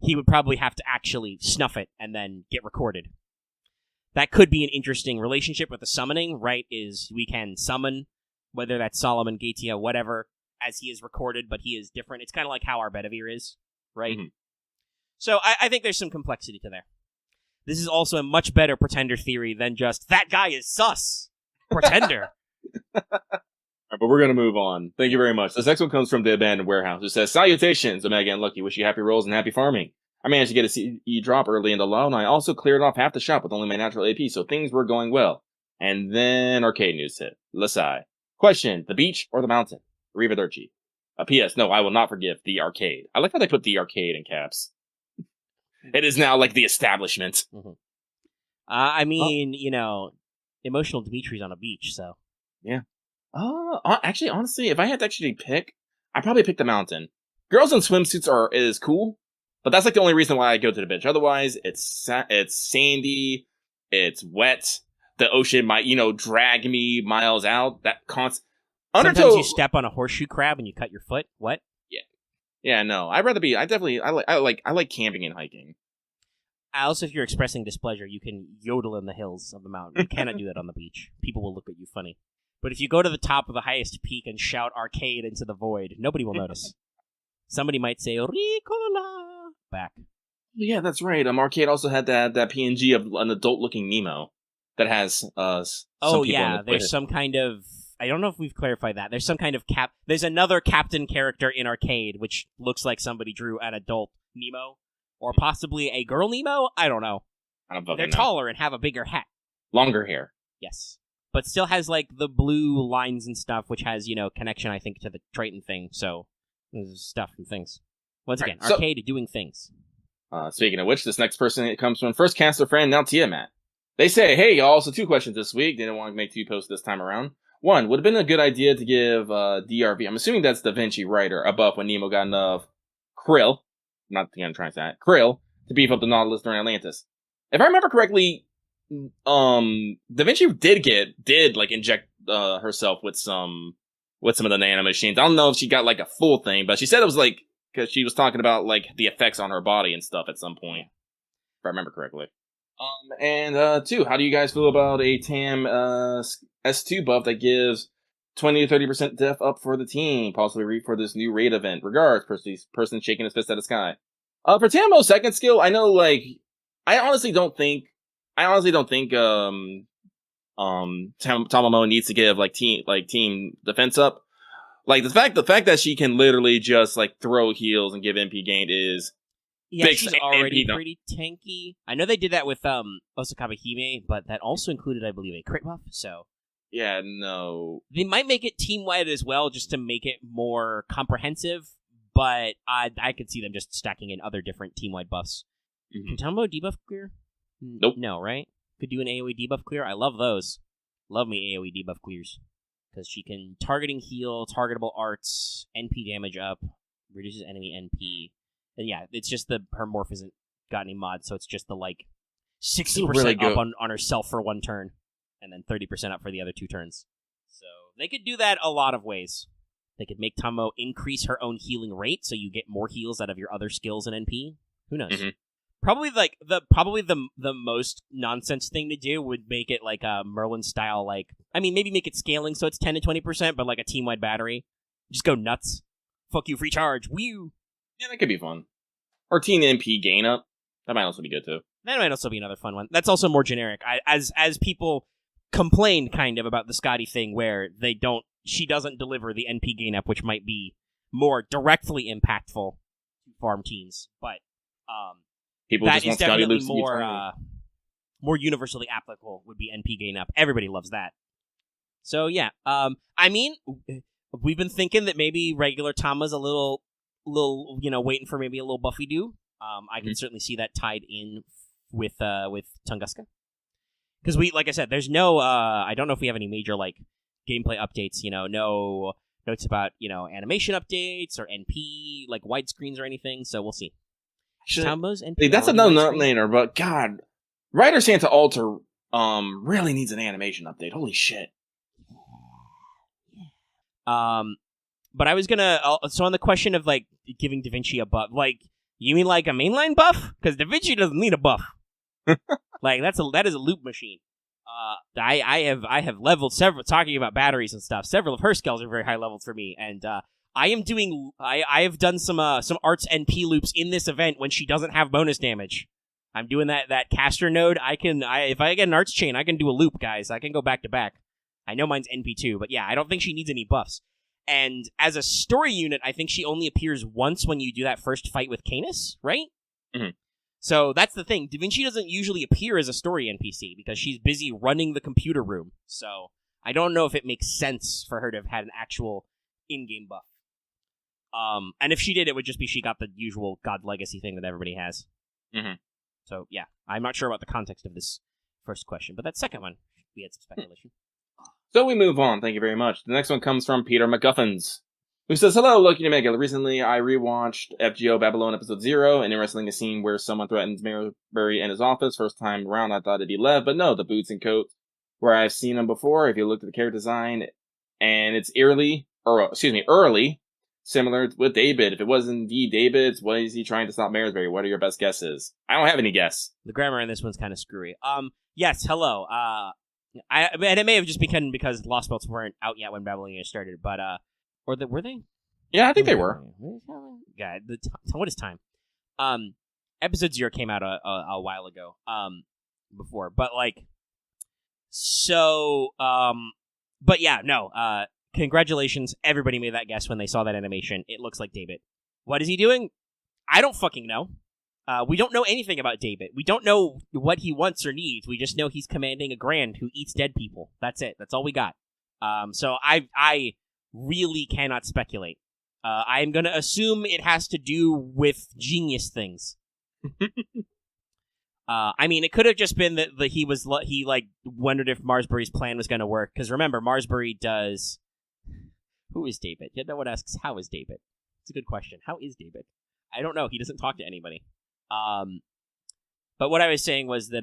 he would probably have to actually snuff it and then get recorded. That could be an interesting relationship with the summoning, right? Is we can summon, whether that's Solomon, Gatia, whatever, as he is recorded, but he is different. It's kind of like how our Bedivere is, right? Mm-hmm. So I think there's some complexity to there. This is also a much better Pretender theory than just, that guy is sus! Pretender! But we're going to move on. Thank you very much. This next one comes from the Abandoned Warehouse. It says, Salutations, Omega and Lucky. Wish you happy rolls and happy farming. I managed to get a CE drop early in the low, and I also cleared off half the shop with only my natural AP, so things were going well. And then arcade news hit. Lasai. Question, the beach or the mountain? Arrivederci. P.S. No, I will not forgive the arcade. I like how they put the arcade in caps. It is now like the establishment. Mm-hmm. I mean, emotional Dimitri's on a beach, so. Yeah. Actually, honestly, if I had to actually pick, I'd probably pick the mountain. Girls in swimsuits is cool, but that's like the only reason why I go to the beach. Otherwise, it's sandy, it's wet, the ocean might, drag me miles out. Sometimes you step on a horseshoe crab and you cut your foot. What? Yeah, no. I like camping and hiking. Also, if you're expressing displeasure, you can yodel in the hills of the mountain. You cannot do that on the beach. People will look at you funny. But if you go to the top of the highest peak and shout arcade into the void, nobody will notice. Somebody might say, Ricola! Back. Yeah, that's right. Arcade also had that PNG of an adult-looking Nemo that has some people there's some kind of... I don't know if we've clarified that. There's some kind of There's another captain character in Arcade, which looks like somebody drew an adult Nemo. Or possibly a girl Nemo? I don't know. They're taller and have a bigger hat. Longer hair. Yes. But still has, like, the blue lines and stuff, which has, connection, I think, to the Triton thing. So, there's stuff and things. Once again, Arcade doing things. Speaking of which, this next person comes from first caster friend, now Tiamat. They say, hey, y'all, so 2 questions this week. Didn't want to make 2 posts this time around. 1, would have been a good idea to give DRV, I'm assuming that's Da Vinci Writer, a buff when Nemo got enough krill, not going to try and say that, krill, to beef up the Nautilus during Atlantis. If I remember correctly, Da Vinci did inject herself with some of the nanomachines. I don't know if she got like a full thing, but she said it was like because she was talking about like the effects on her body and stuff at some point, if I remember correctly. And 2, how do you guys feel about a TAM S2 buff that gives 20 to 30% def up for the team, possibly for this new raid event? Regards, person shaking his fist at the sky. For Tamo's second skill, I know, like, I honestly don't think Tamamo needs to give team defense up. Like the fact that she can literally just like throw heals and give MP gain is she's already pretty tanky. I know they did that with Osakawa Hime, but that also included, I believe, a crit buff. So yeah, no, they might make it team wide as well, just to make it more comprehensive. But I could see them just stacking in other different team-wide buffs. Can Tamamo debuff clear? Nope. No, right? Could do an AoE debuff clear? I love those. Love me AoE debuff clears. Because she can targeting heal, targetable arts, NP damage up, reduces enemy NP. And yeah, it's just her morph isn't got any mods, so it's just the 60% really up on herself for one turn, and then 30% up for the other 2 turns. So they could do that a lot of ways. They could make Tamamo increase her own healing rate, so you get more heals out of your other skills and NP. Who knows? Mm-hmm. Probably the most nonsense thing to do would make it like a Merlin style, maybe make it scaling so it's 10 to 20%, but like a team wide battery. Just go nuts. Fuck you, free charge. Woo! Yeah, that could be fun. Or team MP gain up. That might also be good too. That might also be another fun one. That's also more generic. As people complained kind of about the Scotty thing, where she doesn't deliver the NP gain up, which might be more directly impactful to farm teams. But people that just is want Scotty definitely loops more universally applicable would be NP gain up. Everybody loves that. So yeah, we've been thinking that maybe regular Tama's a little waiting for maybe a little buffy do. I can certainly see that tied in with Tunguska. Because like I said, there's no, I don't know if we have any major gameplay updates. No notes about animation updates or NP widescreens or anything. So we'll see. Tambo's NP. That's another nut-laner, but God, Rider Santa Alter really needs an animation update. Holy shit. But I was gonna so on the question of giving Da Vinci a buff, you mean a mainline buff? Because Da Vinci doesn't need a buff. That is a loop machine. I have leveled several, talking about batteries and stuff. Several of her skills are very high leveled for me, and I have done some arts NP loops in this event when she doesn't have bonus damage. I'm doing that caster node. If I get an arts chain, I can do a loop, guys. I can go back to back. I know mine's NP2, but yeah, I don't think she needs any buffs. And as a story unit, I think she only appears once when you do that first fight with Canis, right? Mm-hmm. So that's the thing. Da Vinci doesn't usually appear as a story NPC because she's busy running the computer room. So I don't know if it makes sense for her to have had an actual in-game buff. And if she did, it would just be she got the usual God Legacy thing that everybody has. Mm-hmm. So yeah, I'm not sure about the context of this first question, but that second one, we had some speculation. So we move on, thank you very much. The next one comes from Peter McGuffins, who says, "Hello, Lucky to Mega. Recently, I rewatched FGO Babylon Episode 0, and interestingly, a scene where someone threatens Marbury in his office. First time around, I thought it'd be Lev, but no, the boots and coat, where I've seen him before. If you looked at the character design, and it's early, similar with David. If it was indeed David's, what is he trying to stop Maresbury? What are your best guesses?" I don't have any guess. The grammar in this one's kind of screwy. Yes, hello. And it may have just been because Lost Belts weren't out yet when Babylon started, but were they? Yeah, I think they were. God, what is time? Episode 0 came out a while ago. Before, but but yeah, no. Congratulations, everybody made that guess when they saw that animation. It looks like David. What is he doing? I don't fucking know. We don't know anything about David. We don't know what he wants or needs. We just know he's commanding a Grand who eats dead people. That's it. That's all we got. So I really cannot speculate. I'm going to assume it has to do with genius things. It could have just been that he wondered if Marsbury's plan was going to work. Because remember, Marsbury does... Who is David? Yet no one asks, how is David? It's a good question. How is David? I don't know. He doesn't talk to anybody. But what I was saying was that,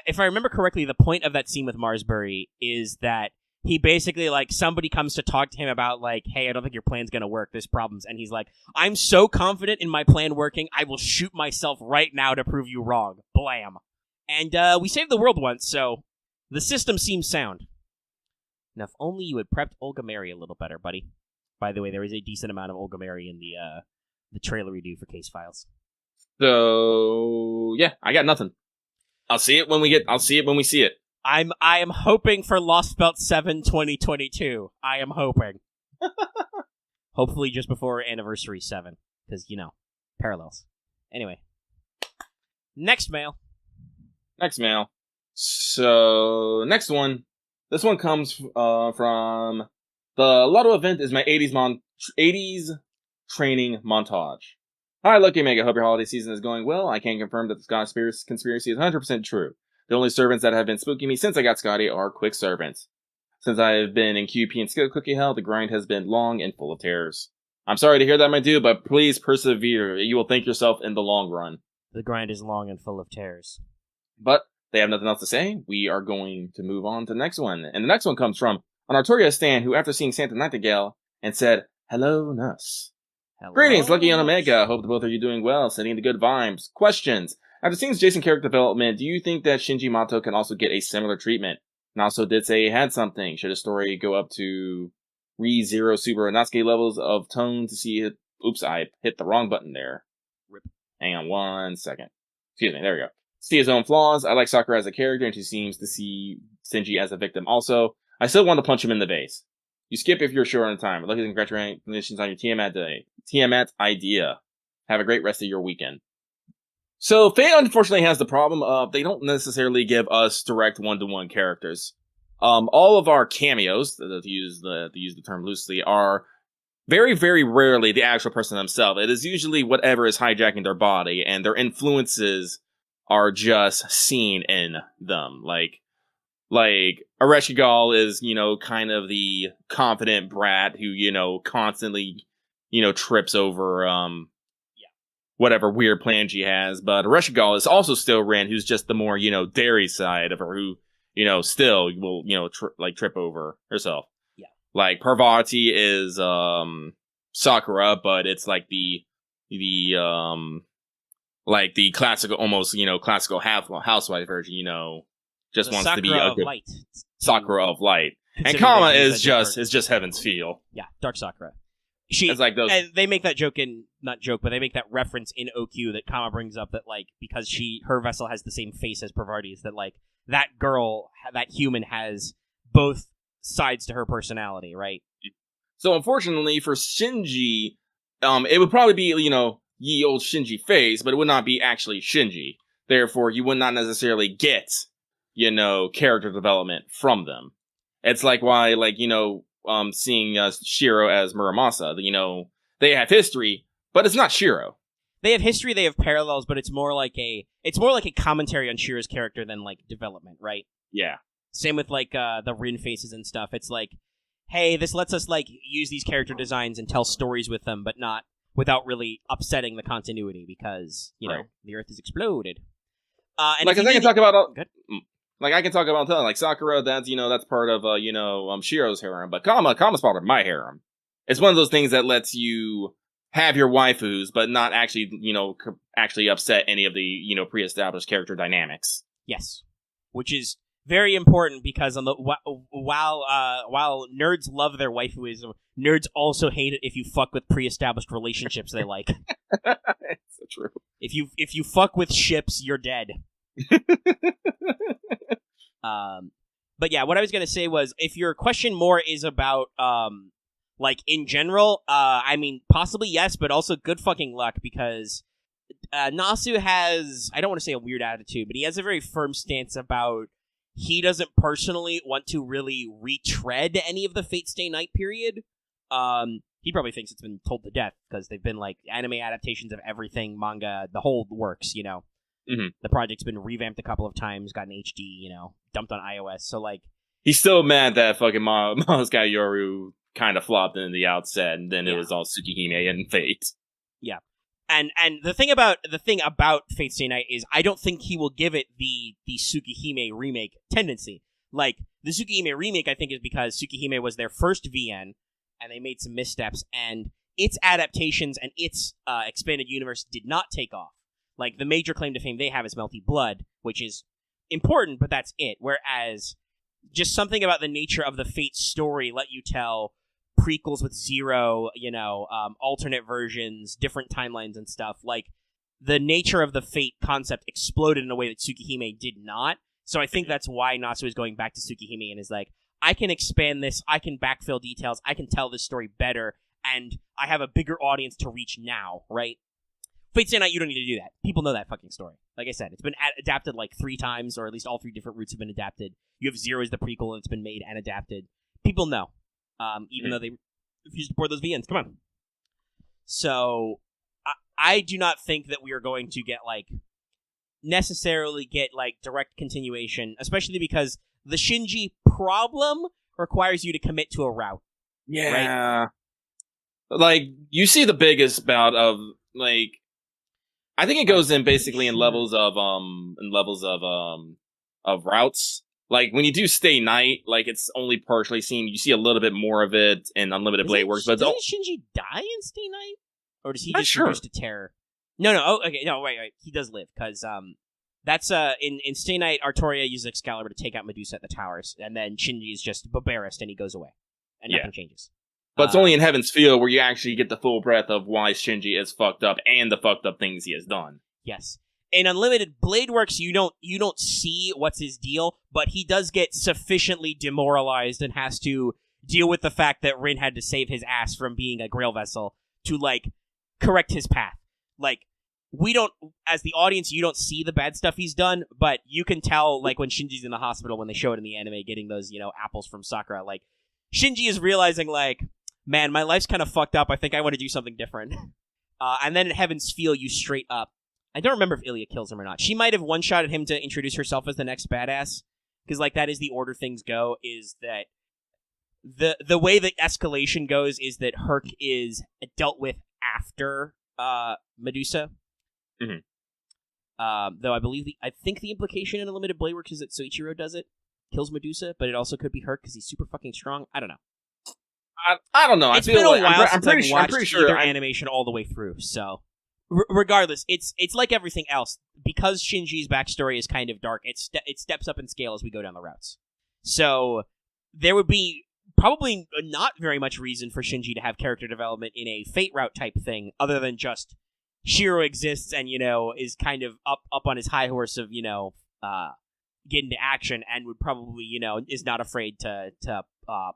if I remember correctly, the point of that scene with Marsbury is that he basically, like, somebody comes to talk to him about, like, hey, I don't think your plan's gonna work, there's problems, and he's like, I'm so confident in my plan working, I will shoot myself right now to prove you wrong. Blam. And, we saved the world once, so the system seems sound. Now, if only you had prepped Olga Mary a little better, buddy. By the way, there is a decent amount of Olga Mary in the trailer we do for Case Files. So, yeah, I got nothing. I'll see it when we see it. I am hoping for Lost Belt 7 2022. I am hoping. Hopefully just before Anniversary 7. Because, parallels. Anyway. Next mail. So, next one. This one comes from the Lotto event is my 80s training montage. Hi, Lucky Mega. Hope your holiday season is going well. I can confirm that the conspiracy is 100% true. The only servants that have been spooking me since I got Scotty are quick servants. Since I have been in QP and skill cookie hell, the grind has been long and full of terrors. I'm sorry to hear that, my dude, but please persevere. You will thank yourself in the long run. The grind is long and full of terrors. But they have nothing else to say. We are going to move on to the next one. And the next one comes from an Artoria Stan who, after seeing Santa Nightingale, and said, hello, Nuss. Hello. Greetings, Lucky and Omega. Hope the both of you doing well, sending the good vibes. Questions. After seeing Jason character development, do you think that Shinji Mato can also get a similar treatment? And also did say he had something. Should a story go up to Re-Zero Super Natsuki levels of tone to see it? Oops, I hit the wrong button there. Rip. Hang on 1 second. Excuse me, there we go. See his own flaws. I like Sakura as a character, and she seems to see Shinji as a victim also. I still want to punch him in the face. You skip if you're short on time. Lucky and congratulations on your Tiamat day. Tiamat idea. Have a great rest of your weekend. So, Fate unfortunately has the problem of they don't necessarily give us direct one-to-one characters. All of our cameos, to use the term loosely, are very, very rarely the actual person themselves. It is usually whatever is hijacking their body, and their influences are just seen in them. Like Areshigal is, kind of the confident brat who, constantly, trips over, whatever weird plan she has. But Areshigal is also still Rin, who's just the more, dairy side of her, who, still will, trip over herself. Yeah. Like, Parvati is, Sakura, but it's like the classical, almost, classical housewife version, just wants to be a good light. Sakura of light. And Kama is just Heaven's Feel. Yeah, Dark Sakura. It's like those. And they make that joke but they make that reference in OQ that Kama brings up that, like, because her vessel has the same face as Parvati's, that, like, that girl, that human has both sides to her personality, right? So unfortunately for Shinji, it would probably be, ye old Shinji face, but it would not be actually Shinji. Therefore, you would not necessarily get, character development from them. It's like why, seeing Shiro as Muramasa, they have history, but it's not Shiro. They have history, they have parallels, but it's more like a commentary on Shiro's character than, like, development, right? Yeah. Same with, like, the Rin faces and stuff. It's like, hey, this lets us, like, use these character designs and tell stories with them, but not without really upsetting the continuity because, right. The Earth has exploded. I can talk about like Sakura, that's part of Shiro's harem, but Kama's part of my harem. It's one of those things that lets you have your waifus, but not actually actually upset any of the pre-established character dynamics. Yes, which is very important because while nerds love their waifuism, nerds also hate it if you fuck with pre-established relationships they like. It's so true. If you fuck with ships, you're dead. But yeah, what I was gonna say was, if your question more is about like in general, I mean possibly yes, but also good fucking luck because Nasu has, I don't want to say a weird attitude, but he has a very firm stance about he doesn't personally want to really retread any of the Fate Stay Night period. He probably thinks it's been told to death because they've been like anime adaptations of everything, manga, the whole works, Mm-hmm. The project's been revamped a couple of times, gotten HD, dumped on iOS. So, like, he's still mad that fucking Moskai Yoru kind of flopped in the outset, and then it was all Tsukihime and Fate. Yeah, and the thing about Fate Stay Night is I don't think he will give it the Tsukihime remake tendency. Like, the Tsukihime remake, I think, is because Tsukihime was their first VN, and they made some missteps, and its adaptations and its expanded universe did not take off. Like, the major claim to fame they have is Melty Blood, which is important, but that's it. Whereas, just something about the nature of the Fate story let you tell prequels with zero, alternate versions, different timelines and stuff. Like, the nature of the Fate concept exploded in a way that Tsukihime did not. So I think that's why Natsu is going back to Tsukihime and is like, I can expand this, I can backfill details, I can tell this story better, and I have a bigger audience to reach now, right? Fate Stay Night, you don't need to do that. People know that fucking story. Like I said, it's been adapted like 3 times, or at least all 3 different routes have been adapted. You have Zero as the prequel, and it's been made and adapted. People know, even though they refuse to port those VNs. Come on. So, I do not think that we are going to necessarily get direct continuation, especially because the Shinji problem requires you to commit to a route. Yeah. Right? Like, you see the biggest bout of, I think it goes in basically in levels of routes. Like, when you do Stay Night, it's only partially seen. You see a little bit more of it in Unlimited Blade Works. But doesn't Shinji die in Stay Night? Or does he just sure. reduce to terror? No. Oh, okay. No, wait. He does live, because that's in Stay Night, Artoria uses Excalibur to take out Medusa at the towers, and then Shinji is just Barbarist and he goes away, and nothing changes. But it's only in Heaven's Field where you actually get the full breadth of why Shinji is fucked up and the fucked up things he has done. Yes. In Unlimited Blade Works, you don't see what's his deal, but he does get sufficiently demoralized and has to deal with the fact that Rin had to save his ass from being a Grail vessel to correct his path. We don't, as the audience, you don't see the bad stuff he's done, but you can tell, when Shinji's in the hospital, when they show it in the anime, getting those, apples from Sakura, Shinji is realizing, man, my life's kind of fucked up, I think I want to do something different. And then in Heaven's Feel, you straight up, I don't remember if Ilya kills him or not. She might have one-shotted him to introduce herself as the next badass, because, that is the order things go, is that the way that escalation goes is that Herc is dealt with after Medusa. Mm-hmm. Though I think the implication in Unlimited Blade Works is that Soichiro does it, kills Medusa, but it also could be Herc because he's super fucking strong. I don't know. I don't know. It's been a while since I've watched either animation all the way through, so regardless, it's like everything else. Because Shinji's backstory is kind of dark, it steps up in scale as we go down the routes. So there would be probably not very much reason for Shinji to have character development in a Fate route type thing, other than just Shiro exists and, is kind of up on his high horse of, get into action and would probably, is not afraid to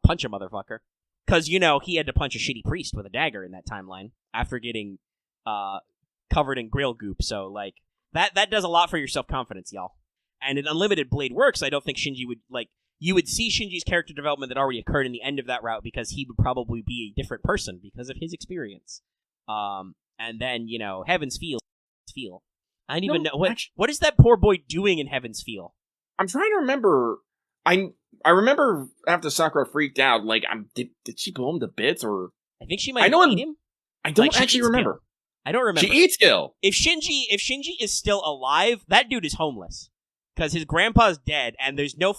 punch a motherfucker. Because, he had to punch a shitty priest with a dagger in that timeline after getting covered in Grail goop. So, that does a lot for your self-confidence, y'all. And in Unlimited Blade Works, I don't think Shinji would, you would see Shinji's character development that already occurred in the end of that route because he would probably be a different person because of his experience. And then, Heaven's Feel. I don't even know. What is that poor boy doing in Heaven's Feel? I'm trying to remember. I remember after Sakura freaked out, did she blow him to bits, or... I think she might eat him. I don't actually remember. Gil. I don't remember. She eats Gil. If Shinji is still alive, that dude is homeless. Because his grandpa's dead, and there's no...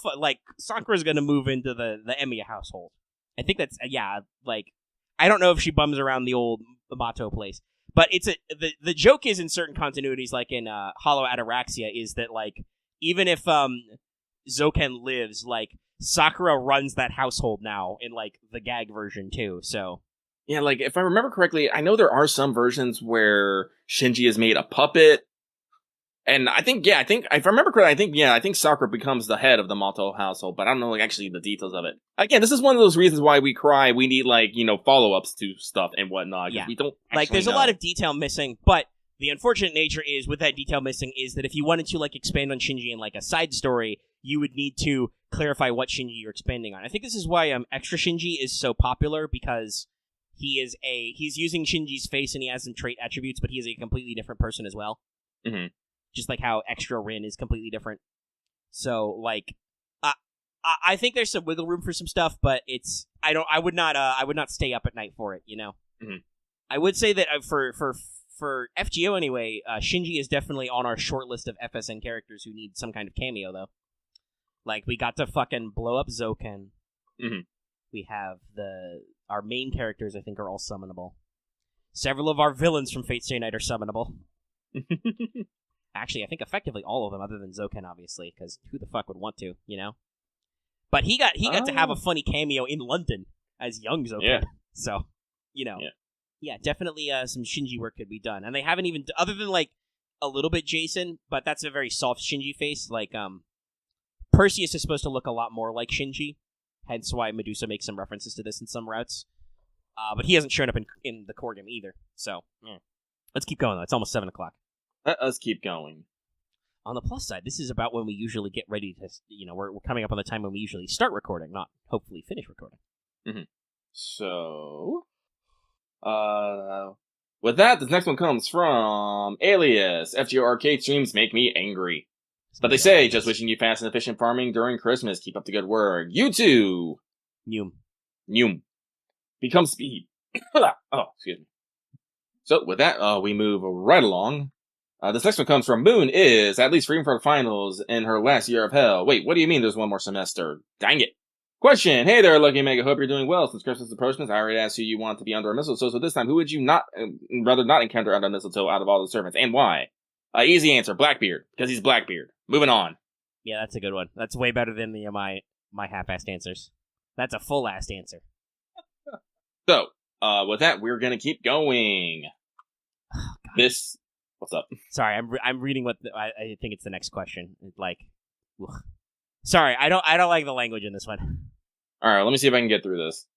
Sakura's gonna move into the Emiya household. I think that's... I don't know if she bums around the old Mato place. But it's the joke is in certain continuities, like in Hollow Ataraxia, is that, even if Zoken lives, Sakura runs that household now in, the gag version, too, so... Yeah, if I remember correctly, I know there are some versions where Shinji is made a puppet, and I think if I remember correctly, I think Sakura becomes the head of the Mato household, but I don't know, actually the details of it. Again, this is one of those reasons why we cry, we need, follow-ups to stuff and whatnot, because we don't there's know. A lot of detail missing, but the unfortunate nature is, with that detail missing, is that if you wanted to, expand on Shinji in, a side story, you would need to clarify what Shinji you're expanding on. I think this is why Extra Shinji is so popular, because he's using Shinji's face and he has some trait attributes, but he is a completely different person as well. Mm-hmm. Just like how Extra Rin is completely different. So, I think there's some wiggle room for some stuff, but I would not stay up at night for it, Mm-hmm. I would say that for FGO anyway, Shinji is definitely on our short list of FSN characters who need some kind of cameo, though. Like, we got to fucking blow up Zoken. Mhm. We have our main characters, I think, are all summonable. Several of our villains from Fate Stay Night are summonable. Actually, I think effectively all of them, other than Zoken, obviously, because who the fuck would want to, you know? But he got to have a funny cameo in London as young Zoken. Yeah. So, you know. Yeah, definitely some Shinji work could be done. And they haven't even, other than, like, a little bit Jason, but that's a very soft Shinji face. Like, Perseus is supposed to look a lot more like Shinji, hence why Medusa makes some references to this in some routes. But he hasn't shown up in the core game either. So, let's keep going, though. It's almost 7 o'clock. Let us keep going. On the plus side, this is about when we usually get ready to, you know, we're coming up on the time when we usually start recording, not hopefully finish recording. Mm-hmm. So, with that, this next one comes from Alias. FGO arcade streams make me angry. But they say, just wishing you fast and efficient farming during Christmas. Keep up the good work. You too! Noom. Become speed. Oh, excuse me. So, with that, we move right along. This next one comes from Moon is at least free for the finals in her last year of hell. Wait, what do you mean there's one more semester? Dang it. Question. Hey there, Lucky Mega. Hope you're doing well. Since Christmas approaches, I already asked who you want to be under a mistletoe. So this time, who would you not encounter under a mistletoe out of all the servants, and why? Easy answer. Blackbeard, because he's Blackbeard. Moving on. Yeah, that's a good one. That's way better than my half-assed answers. That's a full-assed answer. So, with that, we're gonna keep going. Oh, this. What's up? Sorry, I'm reading what I think it's the next question. Like, ugh. Sorry, I don't like the language in this one. All right, let me see if I can get through this.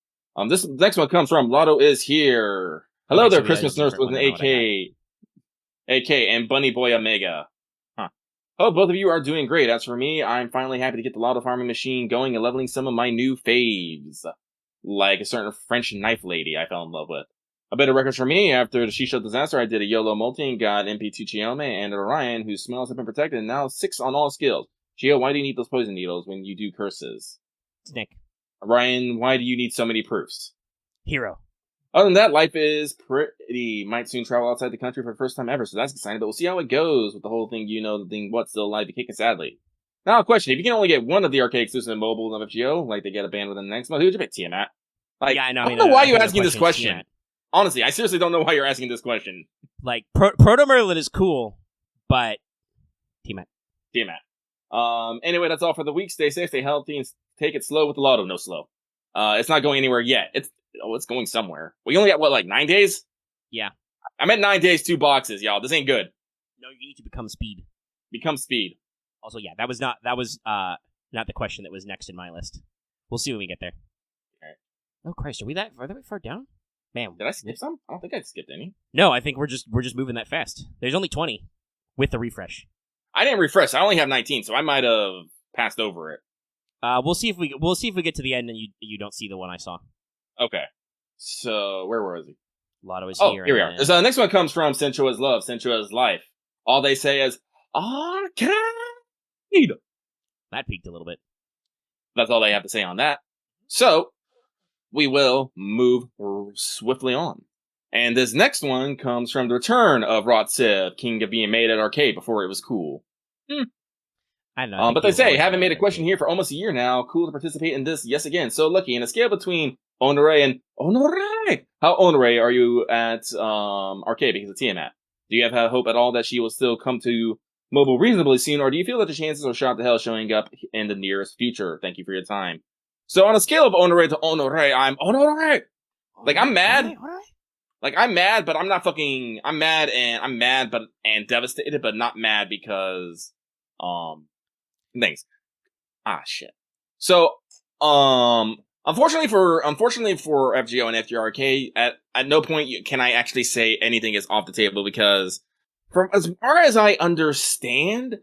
This next one comes from Lotto is here. Hello there, Christmas nurse with an AK, and Bunny Boy Omega. Huh. Oh, both of you are doing great. As for me, I'm finally happy to get the Lotto farming machine going and leveling some of my new faves, like a certain French knife lady I fell in love with. A bit of records for me. After the Shisho disaster, I did a YOLO multi and got MP2 Chiome and Orion, whose smells have been protected, and now 6 on all skills. Chio, why do you need those poison needles when you do curses? Nick. Orion, why do you need so many proofs? Hero. Other than that, life is pretty. Might soon travel outside the country for the first time ever, so that's exciting, but we'll see how it goes with the whole thing, you know, the thing, what's still alive, you kicking sadly. Now, a question. If you can only get one of the arcade exclusive mobile of FGO, like they get a ban within the next month, who would you pick, Tiamat? Like, yeah, I know. I don't know why you're asking this question. Tiamat. Honestly, I seriously don't know why you're asking this question. Like, Proto Merlin is cool, but Tiamat. Anyway, that's all for the week. Stay safe, stay healthy, and take it slow with the Lotto. No slow. It's not going anywhere yet. It's going somewhere. We only got, 9 days? Yeah. I'm at 9 days, 2 boxes, y'all. This ain't good. No, you need to become speed. Become speed. Also, yeah, that was not the question that was next in my list. We'll see when we get there. Alright. Oh Christ, are we that far down? Man, did I skip some? I don't think I skipped any. No, I think we're just moving that fast. There's only 20 with the refresh. I didn't refresh. I only have 19, so I might have passed over it. We'll see if we get to the end and you don't see the one I saw. Okay. So where was he? Lotto is here. Here we are. So the next one comes from Sensua's Love, Sensua's Life. All they say is arcade. That peaked a little bit. That's all they have to say on that. So we will move swiftly on. And this next one comes from the return of Rotsiv, king of being made at arcade before it was cool. I know. But they say, haven't made a question here for almost a year now. Cool to participate in this, yes again. So lucky. In a scale between Honore and Honore, how Honore are you at arcade because of Tiamat? Do you have hope at all that she will still come to mobile reasonably soon, or do you feel that the chances are shot to hell showing up in the nearest future? Thank you for your time. So on a scale of Honore to Honore, I'm Honore. Like, I'm mad. Like, I'm mad, but I'm not fucking... I'm mad and devastated, but not mad because... Things. Shit. So, unfortunately for FGO and FGRK, at no point can I actually say anything is off the table because, from as far as I understand,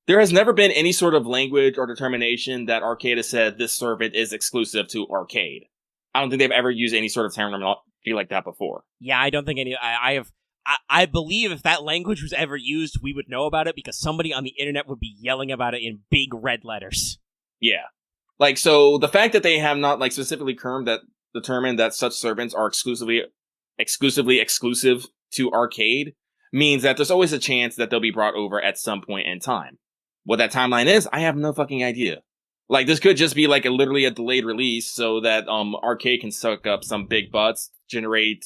there has never been any sort of language or determination that Arcade has said this servant is exclusive to Arcade. I don't think they've ever used any sort of terminology like that before. Yeah, I don't think any. I believe if that language was ever used, we would know about it because somebody on the internet would be yelling about it in big red letters. Yeah. Like, so the fact that they have not, like, specifically determined that such servants are exclusively exclusive to Arcade means that there's always a chance that they'll be brought over at some point in time. What that timeline is, I have no fucking idea. Like, this could just be like literally a delayed release so that Arcade can suck up some big butts, generate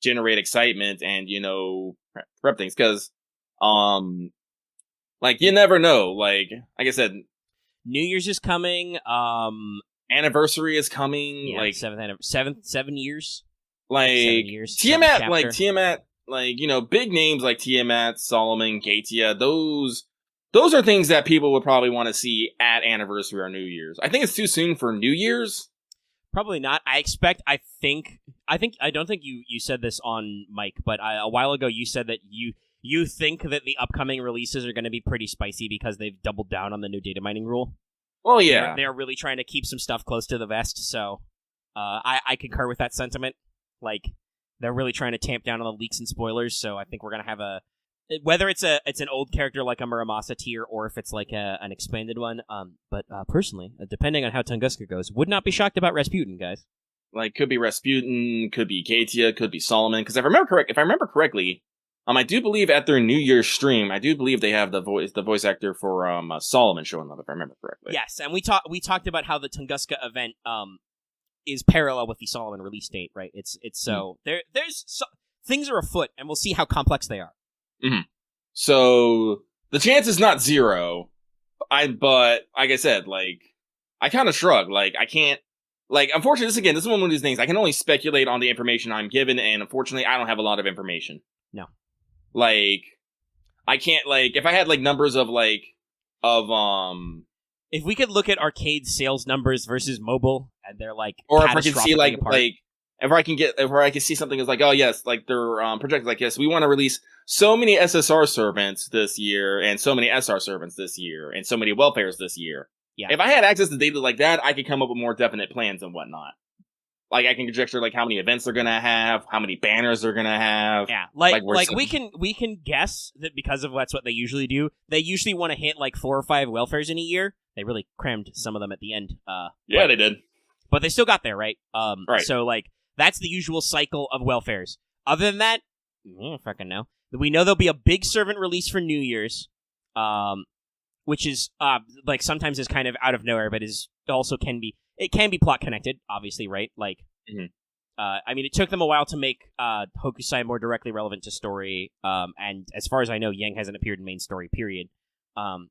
excitement, and prep things. Because like, you never know. Like I said, New Year's is coming. anniversary is coming. Yeah, like 7 years. Like 7 years. Tiamat, big names like Tiamat, Solomon, Gatia. Those are things that people would probably want to see at anniversary or New Year's. I think it's too soon for New Year's. Probably not. I don't think you said this on mic, but a while ago you said that you think that the upcoming releases are going to be pretty spicy because they've doubled down on the new data mining rule. Oh yeah, they're really trying to keep some stuff close to the vest. So, I concur with that sentiment. Like, they're really trying to tamp down on the leaks and spoilers. So I think we're gonna have whether it's an old character like a Muramasa tier or if it's like an expanded one. But personally, depending on how Tunguska goes, would not be shocked about Rasputin, guys. Like, could be Rasputin, could be Gatia, could be Solomon. Because if I remember correctly, I do believe at their New Year's stream, I do believe they have the voice actor for Solomon showing up. If I remember correctly. Yes, and we talked about how the Tunguska event is parallel with the Solomon release date, right? It's so things are afoot, and we'll see how complex they are. Mm-hmm. So the chance is not zero. But like I said, like, I kind of shrug. Like, I can't. Like, unfortunately, this is one of these things. I can only speculate on the information I'm given, and unfortunately, I don't have a lot of information. No. Like, I can't, like, if I had, like, numbers of if we could look at arcade sales numbers versus mobile, and they're like, or if I could see, apart. if I can see something that's like, oh yes, like they're projected like, yes, we want to release so many SSR servants this year, and so many SR servants this year, and so many welfares this year. Yeah. If I had access to data like that, I could come up with more definite plans and whatnot. Like, I can conjecture like how many events they're gonna have, how many banners they're gonna have. Yeah, we can guess that because of that's what they usually do. They usually want to hit like 4 or 5 welfares in a year. They really crammed some of them at the end. Yeah, they did. But they still got there, right? Right. So like that's the usual cycle of welfares. Other than that, I don't fucking know. We know there'll be a big servant release for New Year's, which is like sometimes is kind of out of nowhere, but is also can be plot connected, obviously, right? Like, I mean, it took them a while to make Hokusai more directly relevant to story, and as far as I know, Yang hasn't appeared in main story, period.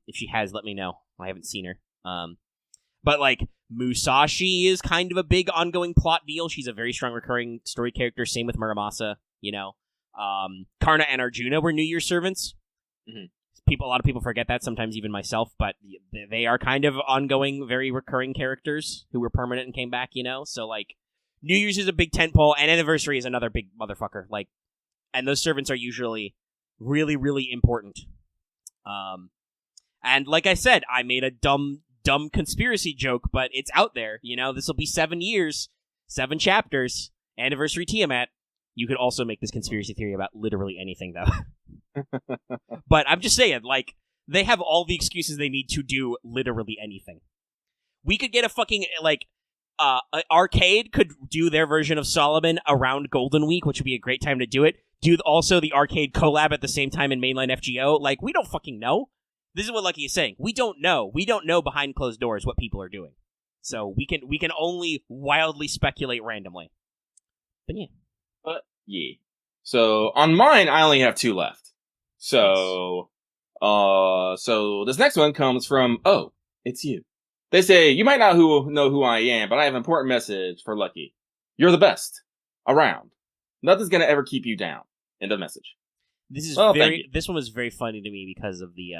If she has, let me know. I haven't seen her. But, like, Musashi is kind of a big ongoing plot deal. She's a very strong recurring story character, same with Muramasa, Karna and Arjuna were New Year's servants. Mm-hmm. A lot of people forget that, sometimes even myself, but they are kind of ongoing, very recurring characters who were permanent and came back, So, like, New Year's is a big tentpole, and Anniversary is another big motherfucker. Like, and those servants are usually really, really important. And like I said, I made a dumb conspiracy joke, but it's out there. This will be 7 years, 7 chapters, Anniversary Tiamat. You could also make this conspiracy theory about literally anything, though. But I'm just saying, like, they have all the excuses they need to do literally anything. We could get a fucking, like, Arcade could do their version of Solomon around Golden Week, which would be a great time to do it. Do also the Arcade collab at the same time in mainline FGO. Like, we don't fucking know. This is what Lucky is saying. We don't know. We don't know behind closed doors what people are doing. So we can only wildly speculate randomly. But yeah. So on mine, I only have 2 left. So, so this next one comes from, oh, it's you. They say, you might not know who I am, but I have an important message for Lucky. You're the best around. Nothing's gonna ever keep you down. End of message. This is this one was very funny to me because of the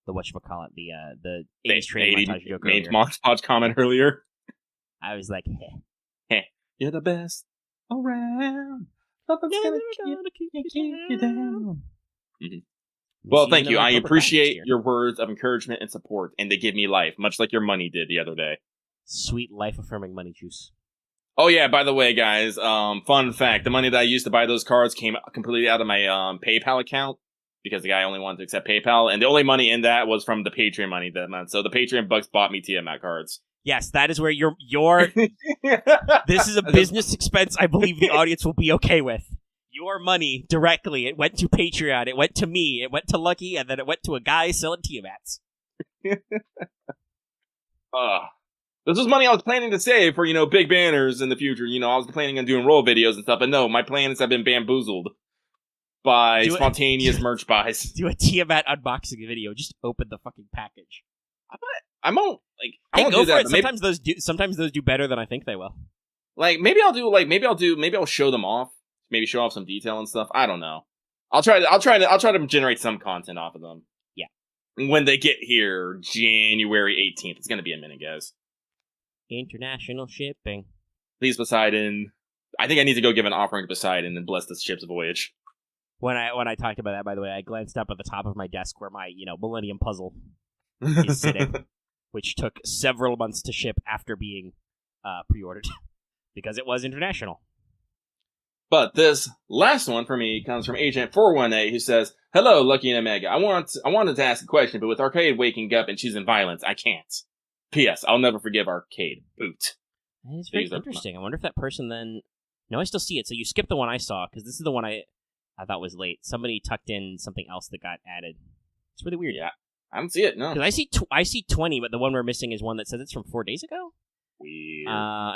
whatchamacallit, the 80s training montage joke earlier. Montage comment earlier. I was like, You're the best around. Nothing's gonna keep you down. Mm-hmm. Well, thank you. I appreciate your words of encouragement and support, and they give me life, much like your money did the other day. Sweet life-affirming money juice. Oh yeah, by the way, guys, fun fact, the money that I used to buy those cards came completely out of my PayPal account, because the guy only wanted to accept PayPal, and the only money in that was from the Patreon money that month. So the Patreon bucks bought me Tiamat cards. Yes, that is where your this is a business expense I believe the audience will be okay with. Your money directly, it went to Patreon, it went to me, it went to Lucky, and then it went to a guy selling Tiamats. This was money I was planning to save for, big banners in the future. I was planning on doing roll videos and stuff, but no, my plans have been bamboozled by spontaneous merch buys. Do a Tiamat unboxing video. Just open the fucking package. I won't go do for that. it. Sometimes those do better than I think they will. Maybe I'll show them off. Maybe show off some detail and stuff. I don't know. I'll try to generate some content off of them. Yeah. When they get here, January 18th. It's gonna be a minute, guys. International shipping. Please, Poseidon. I think I need to go give an offering to Poseidon and bless this ship's voyage. When I talked about that, by the way, I glanced up at the top of my desk where my, Millennium Puzzle is sitting, which took several months to ship after being pre-ordered because it was international. But this last one for me comes from Agent 418, who says, "Hello, Lucky and Omega. I wanted to ask a question, but with Arcade waking up and choosing violence, I can't. P.S. I'll never forgive Arcade. Boot." That is very interesting. I wonder if that person then... No, I still see it. So you skipped the one I saw, because this is the one I thought was late. Somebody tucked in something else that got added. It's really weird. Yeah, I don't see it, no. Because I see 20, but the one we're missing is one that says it's from 4 days ago? Weird.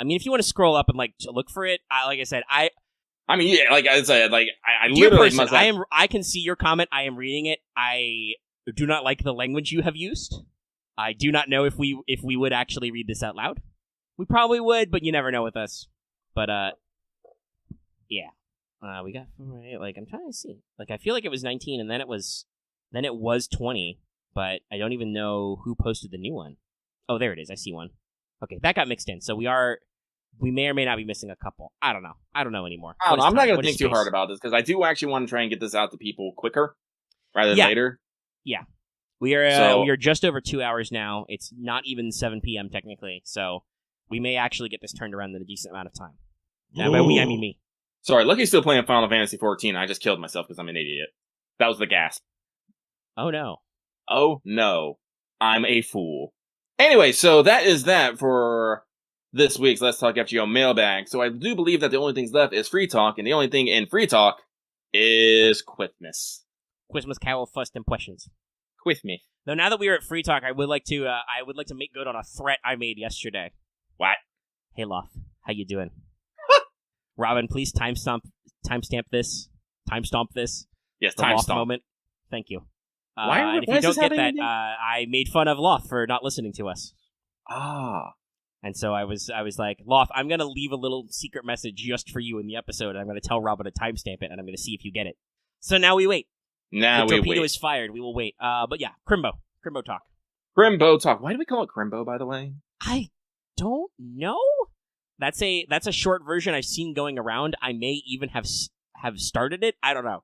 If you want to scroll up and, look for it, like I said, I literally person, I can see your comment. I am reading it. I do not like the language you have used. I do not know if we would actually read this out loud. We probably would, but you never know with us. But yeah, we got I'm trying to see. I feel like it was 19, and then it was 20. But I don't even know who posted the new one. Oh, there it is. I see one. Okay, that got mixed in. So we may or may not be missing a couple. I don't know. I don't know anymore. I'm not going to think too hard about this, because I do actually want to try and get this out to people quicker rather than later. Yeah. We are just over 2 hours now. It's not even 7 p.m. technically, so we may actually get this turned around in a decent amount of time. By we, I mean me. Sorry, Lucky's still playing Final Fantasy 14. I just killed myself because I'm an idiot. That was the gasp. Oh no. Oh no. I'm a fool. Anyway, so that is that for this week's Let's Talk FGO mailbag. So I do believe that the only things left is Free Talk, and the only thing in Free Talk is Quithmas. Christmas Carol First Impressions. With me. Though now that we are at Free Talk, I would like to make good on a threat I made yesterday. What? Hey Loth, how you doing? Robin, please timestamp this. Yes, the Loth timestamp moment. Thank you. Why if you don't get that, again? I made fun of Loth for not listening to us. Ah. And so I was like, Loth, I'm gonna leave a little secret message just for you in the episode, and I'm gonna tell Robin to timestamp it, and I'm gonna see if you get it. So now we wait. The torpedo is fired. We will wait. But yeah, Chrimbo talk. Chrimbo talk. Why do we call it Chrimbo, by the way? I don't know. That's a short version I've seen going around. I may even have started it. I don't know.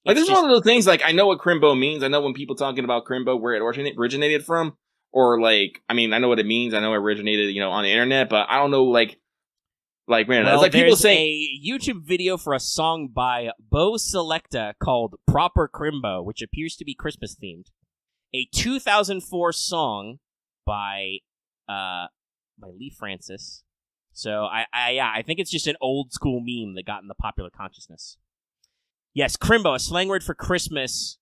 This is one of those things. I know what Chrimbo means. I know when people talking about Chrimbo, where it originated from, or I know what it means. I know it originated, on the internet, but I don't know, man. Well, it's people saying a YouTube video for a song by Bo Selecta called "Proper Chrimbo," which appears to be Christmas themed. A 2004 song by Lee Francis. So I think it's just an old school meme that got in the popular consciousness. Yes, Chrimbo, a slang word for Christmas,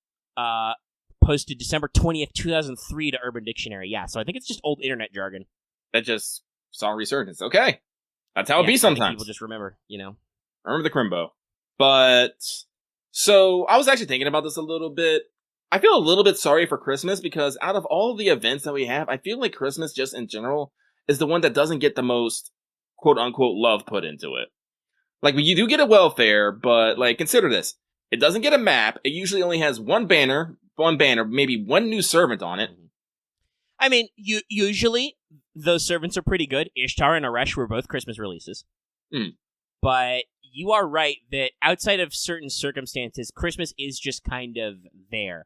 posted December 20th, 2003 to Urban Dictionary. Yeah, so I think it's just old internet jargon. That just saw resurgence. Okay. That's how it be sometimes. People just remember, Remember the Chrimbo. But, so, I was actually thinking about this a little bit. I feel a little bit sorry for Christmas, because out of all the events that we have, I feel like Christmas, just in general, is the one that doesn't get the most quote-unquote love put into it. You do get a welfare, but, consider this. It doesn't get a map. It usually only has one banner, maybe one new servant on it. I mean, usually those servants are pretty good. Ishtar and Aresh were both Christmas releases. But you are right that outside of certain circumstances, Christmas is just kind of there.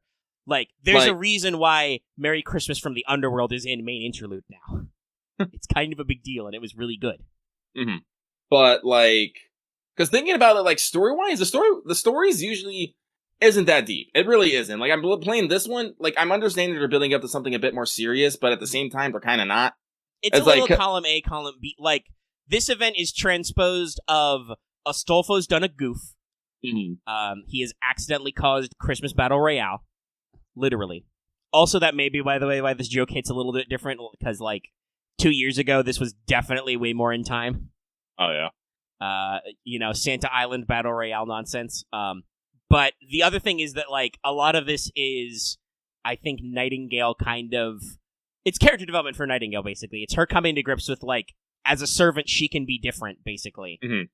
There's a reason why Merry Christmas from the Underworld is in main interlude now. It's kind of a big deal, and it was really good. Mm-hmm. But, because thinking about it, story-wise, the stories usually isn't that deep. It really isn't. I'm playing this one, I'm understanding they're building up to something a bit more serious, but at the same time, they're kind of not. It's a little column A, column B. This event is transposed of Astolfo's done a goof. Mm-hmm. He has accidentally caused Christmas Battle Royale. Literally. Also, that may be, by the way, why this joke hits a little bit different, because, 2 years ago, this was definitely way more in time. Oh, yeah. Santa Island Battle Royale nonsense. But the other thing is that, like, a lot of this is, I think, Nightingale kind of... It's character development for Nightingale, basically. It's her coming to grips with, like, as a servant, she can be different, basically. Mm-hmm.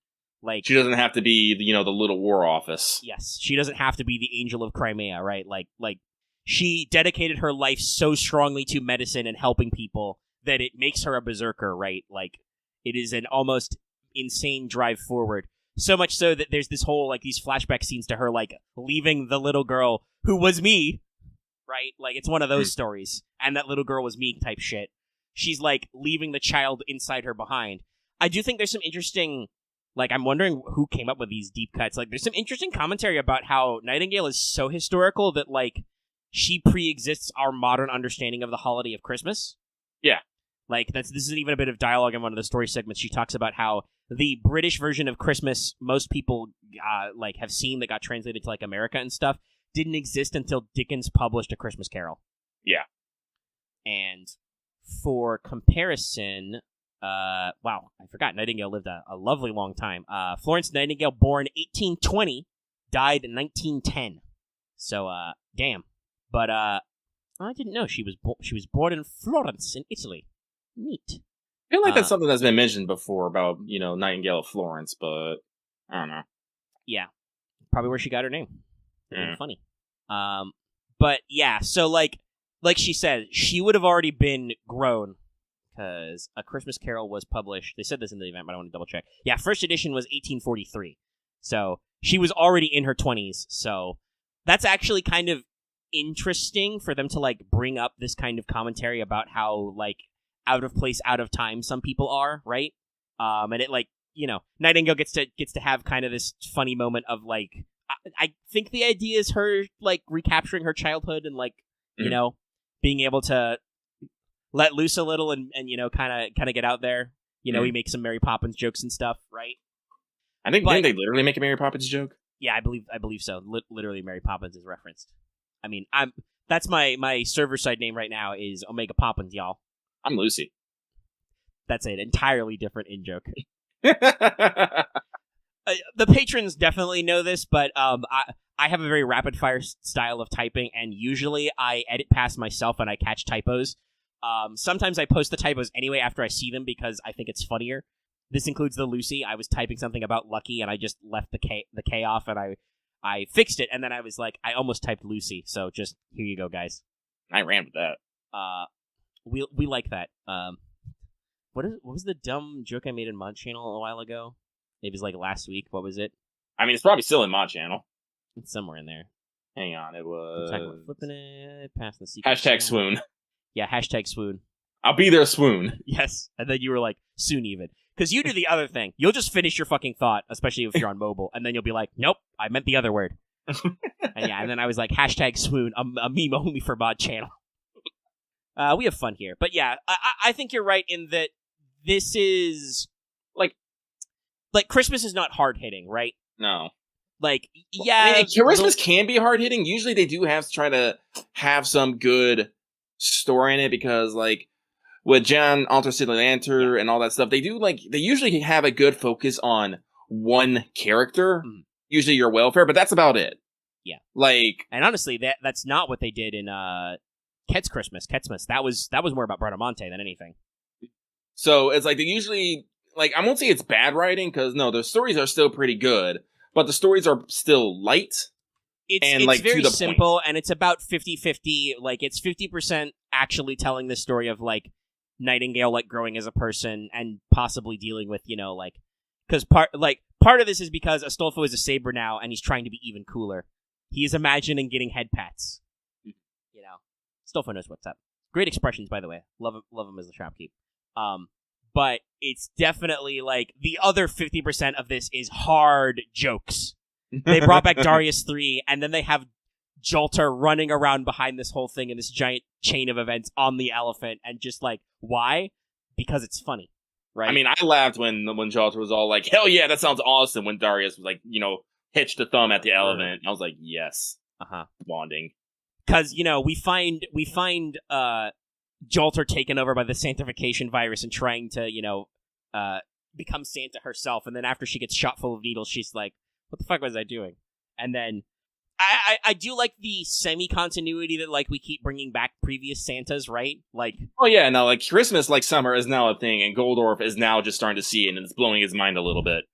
Like, she doesn't have to be, the little war office. Yes, she doesn't have to be the Angel of Crimea, right? Like, she dedicated her life so strongly to medicine and helping people that it makes her a berserker, right? Like, it is an almost insane drive forward. So much so that there's this whole, like, these flashback scenes to her, like, leaving the little girl who was me, right? Like, it's one of those stories. And that little girl was me type shit. She's, like, leaving the child inside her behind. I do think there's some interesting, like, I'm wondering who came up with these deep cuts. Like, there's some interesting commentary about how Nightingale is so historical that, like, she pre-exists our modern understanding of the holiday of Christmas. Yeah. Like, this isn't even a bit of dialogue in one of the story segments. She talks about how the British version of Christmas most people, have seen that got translated to, like, America and stuff, didn't exist until Dickens published A Christmas Carol. Yeah. And for comparison, wow, I forgot Nightingale lived a lovely long time. Florence Nightingale, born 1820, died in 1910. So, damn. But, I didn't know she was born in Florence, in Italy. Neat. I feel like that's something that's been mentioned before about, Nightingale of Florence, but I don't know. Yeah. Probably where she got her name. Yeah. Funny. But yeah, so like she said, she would have already been grown because A Christmas Carol was published. They said this in the event, but I want to double check. Yeah, first edition was 1843. So she was already in her 20s. So that's actually kind of interesting for them to, like, bring up this kind of commentary about how, like, out of place, out of time some people are, right? And it, like, Nightingale gets to have kind of this funny moment of, like, I think the idea is her, like, recapturing her childhood and, like, being able to let loose a little and kind of get out there. We make some Mary Poppins jokes and stuff, right? I think didn't they literally make a Mary Poppins joke? Yeah, I believe so. Literally, Mary Poppins is referenced. I mean, that's my server side name right now is Omega Poppins, y'all. I'm Lucy. That's an entirely different in-joke. The patrons definitely know this, but I have a very rapid-fire style of typing, and usually I edit past myself and I catch typos. Sometimes I post the typos anyway after I see them because I think it's funnier. This includes the Lucy. I was typing something about Lucky, and I just left the K off, and I fixed it, and then I was like, I almost typed Lucy, so just, here you go, guys. I ran with that. We like that. What was the dumb joke I made in Mod Channel a while ago? It was like last week. What was it? I mean, it's probably still in Mod Channel. It's somewhere in there. Hang on, it was... Flipping it past the secret. Hashtag swoon. Yeah, hashtag swoon. I'll be there, swoon. Yes, and then you were like, soon even. Because you do the other thing. You'll just finish your fucking thought, especially if you're on mobile, and then you'll be like, nope, I meant the other word. and then I was like, hashtag swoon, a meme only for Mod Channel. We have fun here. But yeah, I think you're right in that this is, like Christmas is not hard-hitting, right? No. Like, yeah. I mean, Christmas can be hard-hitting. Usually they do have to try to have some good story in it because, like, with John Alter and all that stuff, they usually have a good focus on one character, usually your welfare, but that's about it. Yeah. Like, and honestly, that's not what they did in Ketsmas. That was more about Bradamante than anything. So it's like they usually, like, I won't say it's bad writing, because no, the stories are still pretty good, but the stories are still light. It's very simple, and it's about 50-50. Like, it's 50% actually telling the story of, like, Nightingale, like, growing as a person and possibly dealing with, because part of this is because Astolfo is a saber now, and he's trying to be even cooler. He is imagining getting head pats. Astolfo knows what's up. Great expressions, by the way. Love him as the shopkeep. But it's definitely, like, the other 50% of this is hard jokes. They brought back Darius 3, and then they have Jolter running around behind this whole thing in this giant chain of events on the elephant, and just, like, why? Because it's funny, right? I mean, I laughed when Jolter was all like, hell yeah, that sounds awesome, when Darius was like, hitched a thumb at the elephant. I was like, yes. Bonding. Because, we find Jolter taken over by the Santification virus and trying to, become Santa herself. And then after she gets shot full of needles, she's like, what the fuck was I doing? And then I do like the semi-continuity that, like, we keep bringing back previous Santas, right? Like, oh yeah, no, like Christmas, like summer is now a thing, and Goldorf is now just starting to see it, and it's blowing his mind a little bit.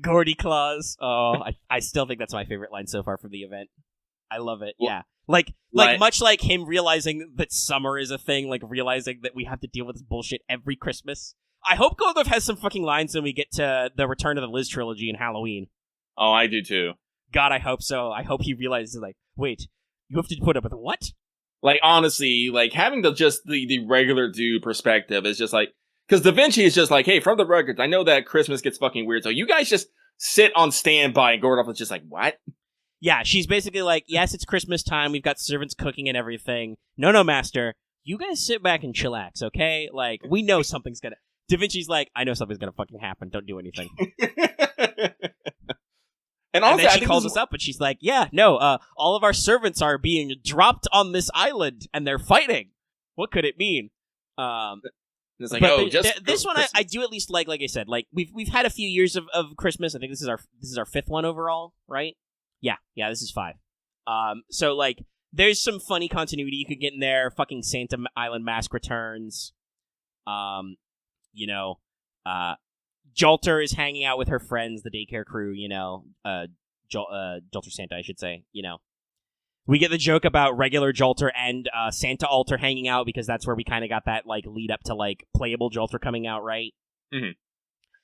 Gordy Claus. Oh, I still think that's my favorite line so far from the event. I love it. Yeah. Like much like him realizing that summer is a thing, like realizing that we have to deal with this bullshit every Christmas. I hope Goldorf has some fucking lines when we get to the Return of the Liz trilogy in Halloween. Oh, I do too. God, I hope so. I hope he realizes, like, wait, you have to put up with what? Like, honestly, like, having the regular dude perspective is just like, because Da Vinci is just like, hey, from the records, I know that Christmas gets fucking weird, so you guys just sit on standby, and Goldorf is just like, what? Yeah, she's basically like, yes, it's Christmas time, we've got servants cooking and everything. No, master, you guys sit back and chillax, okay? Like, we know something's gonna... Da Vinci's like, I know something's gonna fucking happen, don't do anything. And then she calls us up, and she's like, yeah, no, all of our servants are being dropped on this island, and they're fighting. What could it mean? It's like, this one I do at least like I said, like, we've had a few years of Christmas. I think this is our fifth one overall, right? Yeah, this is 5. So, like, there's some funny continuity you could get in there. Fucking Santa Island Mask returns. Jolter is hanging out with her friends, the daycare crew, Jolter Santa, I should say, We get the joke about regular Jolter and Santa Alter hanging out because that's where we kind of got that, like, lead up to, like, playable Jolter coming out, right? Mm-hmm.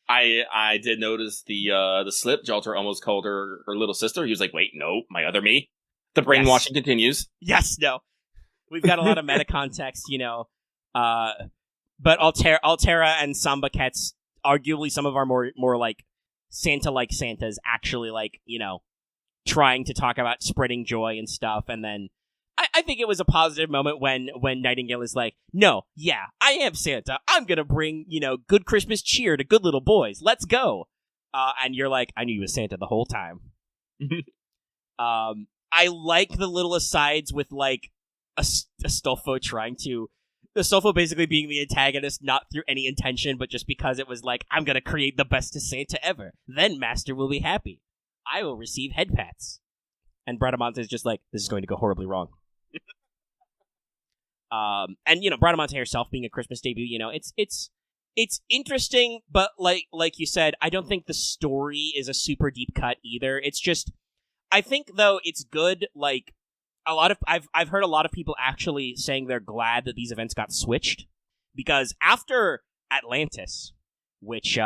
I did notice the slip. Jolter almost called her little sister. He was like, wait, no, my other me. The brainwashing continues. Yes, no. We've got a lot of meta context, but Altera and Samba Cats, arguably some of our more like Santa-like Santas, actually, like, trying to talk about spreading joy and stuff. And then I think it was a positive moment when Nightingale is like, no, yeah, I am Santa. I'm going to bring, good Christmas cheer to good little boys. Let's go. And you're like, I knew you was Santa the whole time. I like the little asides with, like, Astolfo Astolfo basically being the antagonist, not through any intention, but just because it was like, I'm going to create the bestest Santa ever. Then Master will be happy. I will receive head pats. And Bradamante is just like, this is going to go horribly wrong. And Bradamante herself being a Christmas debut, it's interesting, but like you said, I don't think the story is a super deep cut either. It's just, I think though it's good. Like, I've heard a lot of people actually saying they're glad that these events got switched, because after Atlantis, which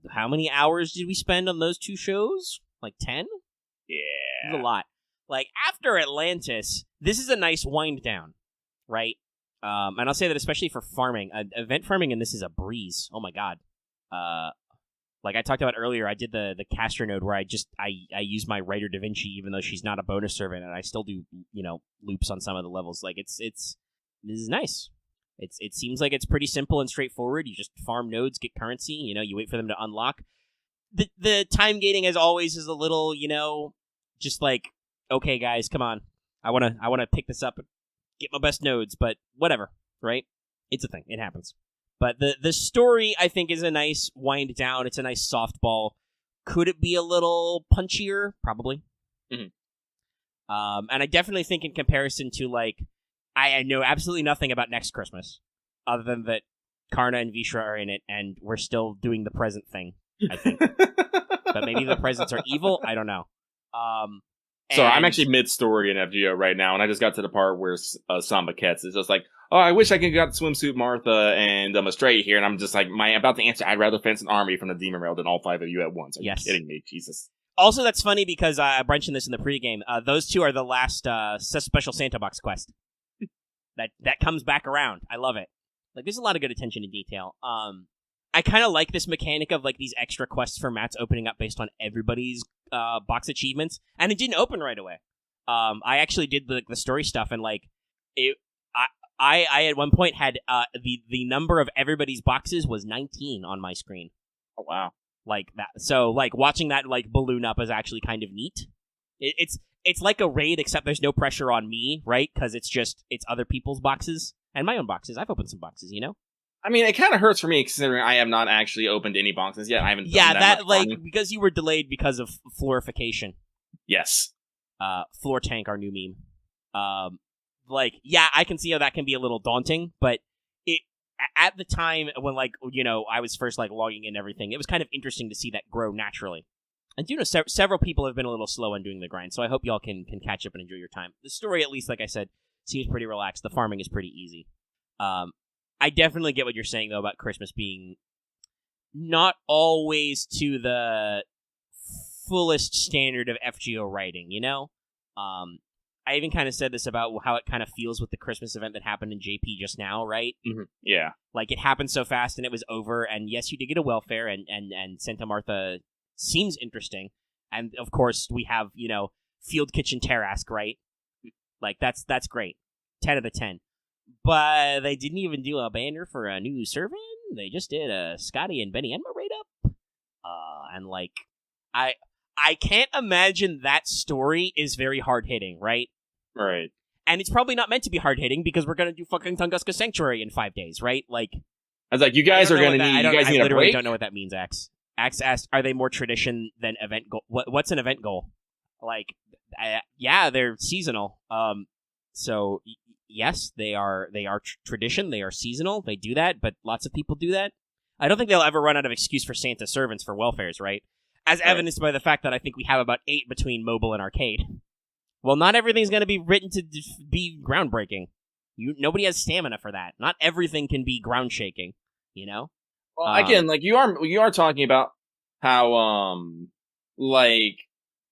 how many hours did we spend on those two shows? Like 10? Yeah, that's a lot. Like, after Atlantis, this is a nice wind down, right? And I'll say that especially for farming. Event farming, and this is a breeze. Oh my god. Like I talked about earlier, I did the caster node where I use my writer Da Vinci, even though she's not a bonus servant, and I still do, loops on some of the levels. Like, this is nice. It seems like it's pretty simple and straightforward. You just farm nodes, get currency, you wait for them to unlock. The time gating, as always, is a little, just like, okay, guys, come on. I wanna pick this up and get my best nodes, but whatever, right? It's a thing. It happens. But the story, I think, is a nice wind down. It's a nice softball. Could it be a little punchier? Probably. Mm-hmm. And I definitely think in comparison to, like, I know absolutely nothing about Next Christmas, other than that Karna and Vishra are in it, and we're still doing the present thing, I think. But maybe the presents are evil? I don't know. So I'm actually mid-story in FGO right now, and I just got to the part where Samba Cats is just like, oh, I wish I could got Swimsuit Martha and Astray here, and I'm just like, about to answer, I'd rather fence an army from the Demon Rail than all 5 of you at once. Are you kidding me? Jesus. Also, that's funny because I mentioned this in the pregame. Those two are the last Special Santa Box quest. That comes back around. I love it. Like, there's a lot of good attention to detail. I kind of like this mechanic of, like, these extra quests for mats opening up based on everybody's box achievements, and it didn't open right away. I actually did the story stuff, and, like, I at one point had the number of everybody's boxes was 19 on my screen. Oh wow! Like that. So, like, watching that, like, balloon up is actually kind of neat. It's it's like a raid, except there's no pressure on me, right? Because it's other people's boxes and my own boxes. I've opened some boxes, you know? I mean, it kind of hurts for me considering I have not actually opened any boxes yet. I haven't done that much farming. because you were delayed because of floorification. Yes. Floor tank, our new meme. I can see how that can be a little daunting, but at the time when, I was first, logging in and everything, it was kind of interesting to see that grow naturally. And, several people have been a little slow on doing the grind, so I hope y'all can catch up and enjoy your time. The story, at least, like I said, seems pretty relaxed. The farming is pretty easy. I definitely get what you're saying, though, about Christmas being not always to the fullest standard of FGO writing, you know? I even kind of said this about how it kind of feels with the Christmas event that happened in JP just now, right? Mm-hmm. Yeah. Like, it happened so fast and it was over, and yes, you did get a welfare, and Santa Martha seems interesting. And, of course, we have, Field Kitchen Terrask, right? Like, that's great. 10 out of 10. But they didn't even do a banner for a new servant. They just did a Scotty and Benny Enma raid up. I can't imagine that story is very hard-hitting, right? Right. And it's probably not meant to be hard-hitting because we're going to do fucking Tunguska Sanctuary in 5 days, right? Like, I was like, you guys are going to need a break? I literally don't know what that means, Axe. Axe asked, are they more tradition than event goal? What's an event goal? Like, yeah, they're seasonal. So, yes, they are tradition. They are seasonal. They do that, but lots of people do that. I don't think they'll ever run out of excuse for Santa servants for welfares, right? As evidenced by the fact that I think we have about 8 between mobile and arcade. Well, not everything's going to be written to be groundbreaking. Nobody has stamina for that. Not everything can be ground shaking, you know? Well, again, you are talking about how,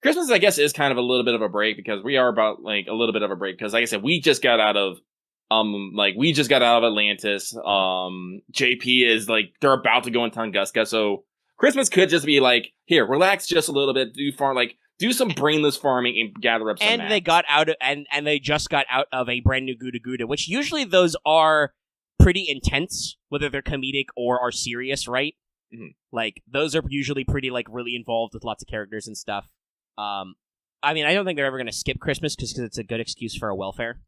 Christmas, I guess, is kind of a little bit of a break because we are about, a little bit of a break because, like I said, we just got out of Atlantis. JP is, they're about to go in Tunguska, so Christmas could just be here, relax just a little bit, do some brainless farming and gather up some And mats. they got out of, and they just got out of a brand new Gouda Gouda, which usually those are pretty intense, whether they're comedic or are serious, right? Mm-hmm. Those are usually pretty, really involved with lots of characters and stuff. I don't think they're ever going to skip Christmas because it's a good excuse for a welfare.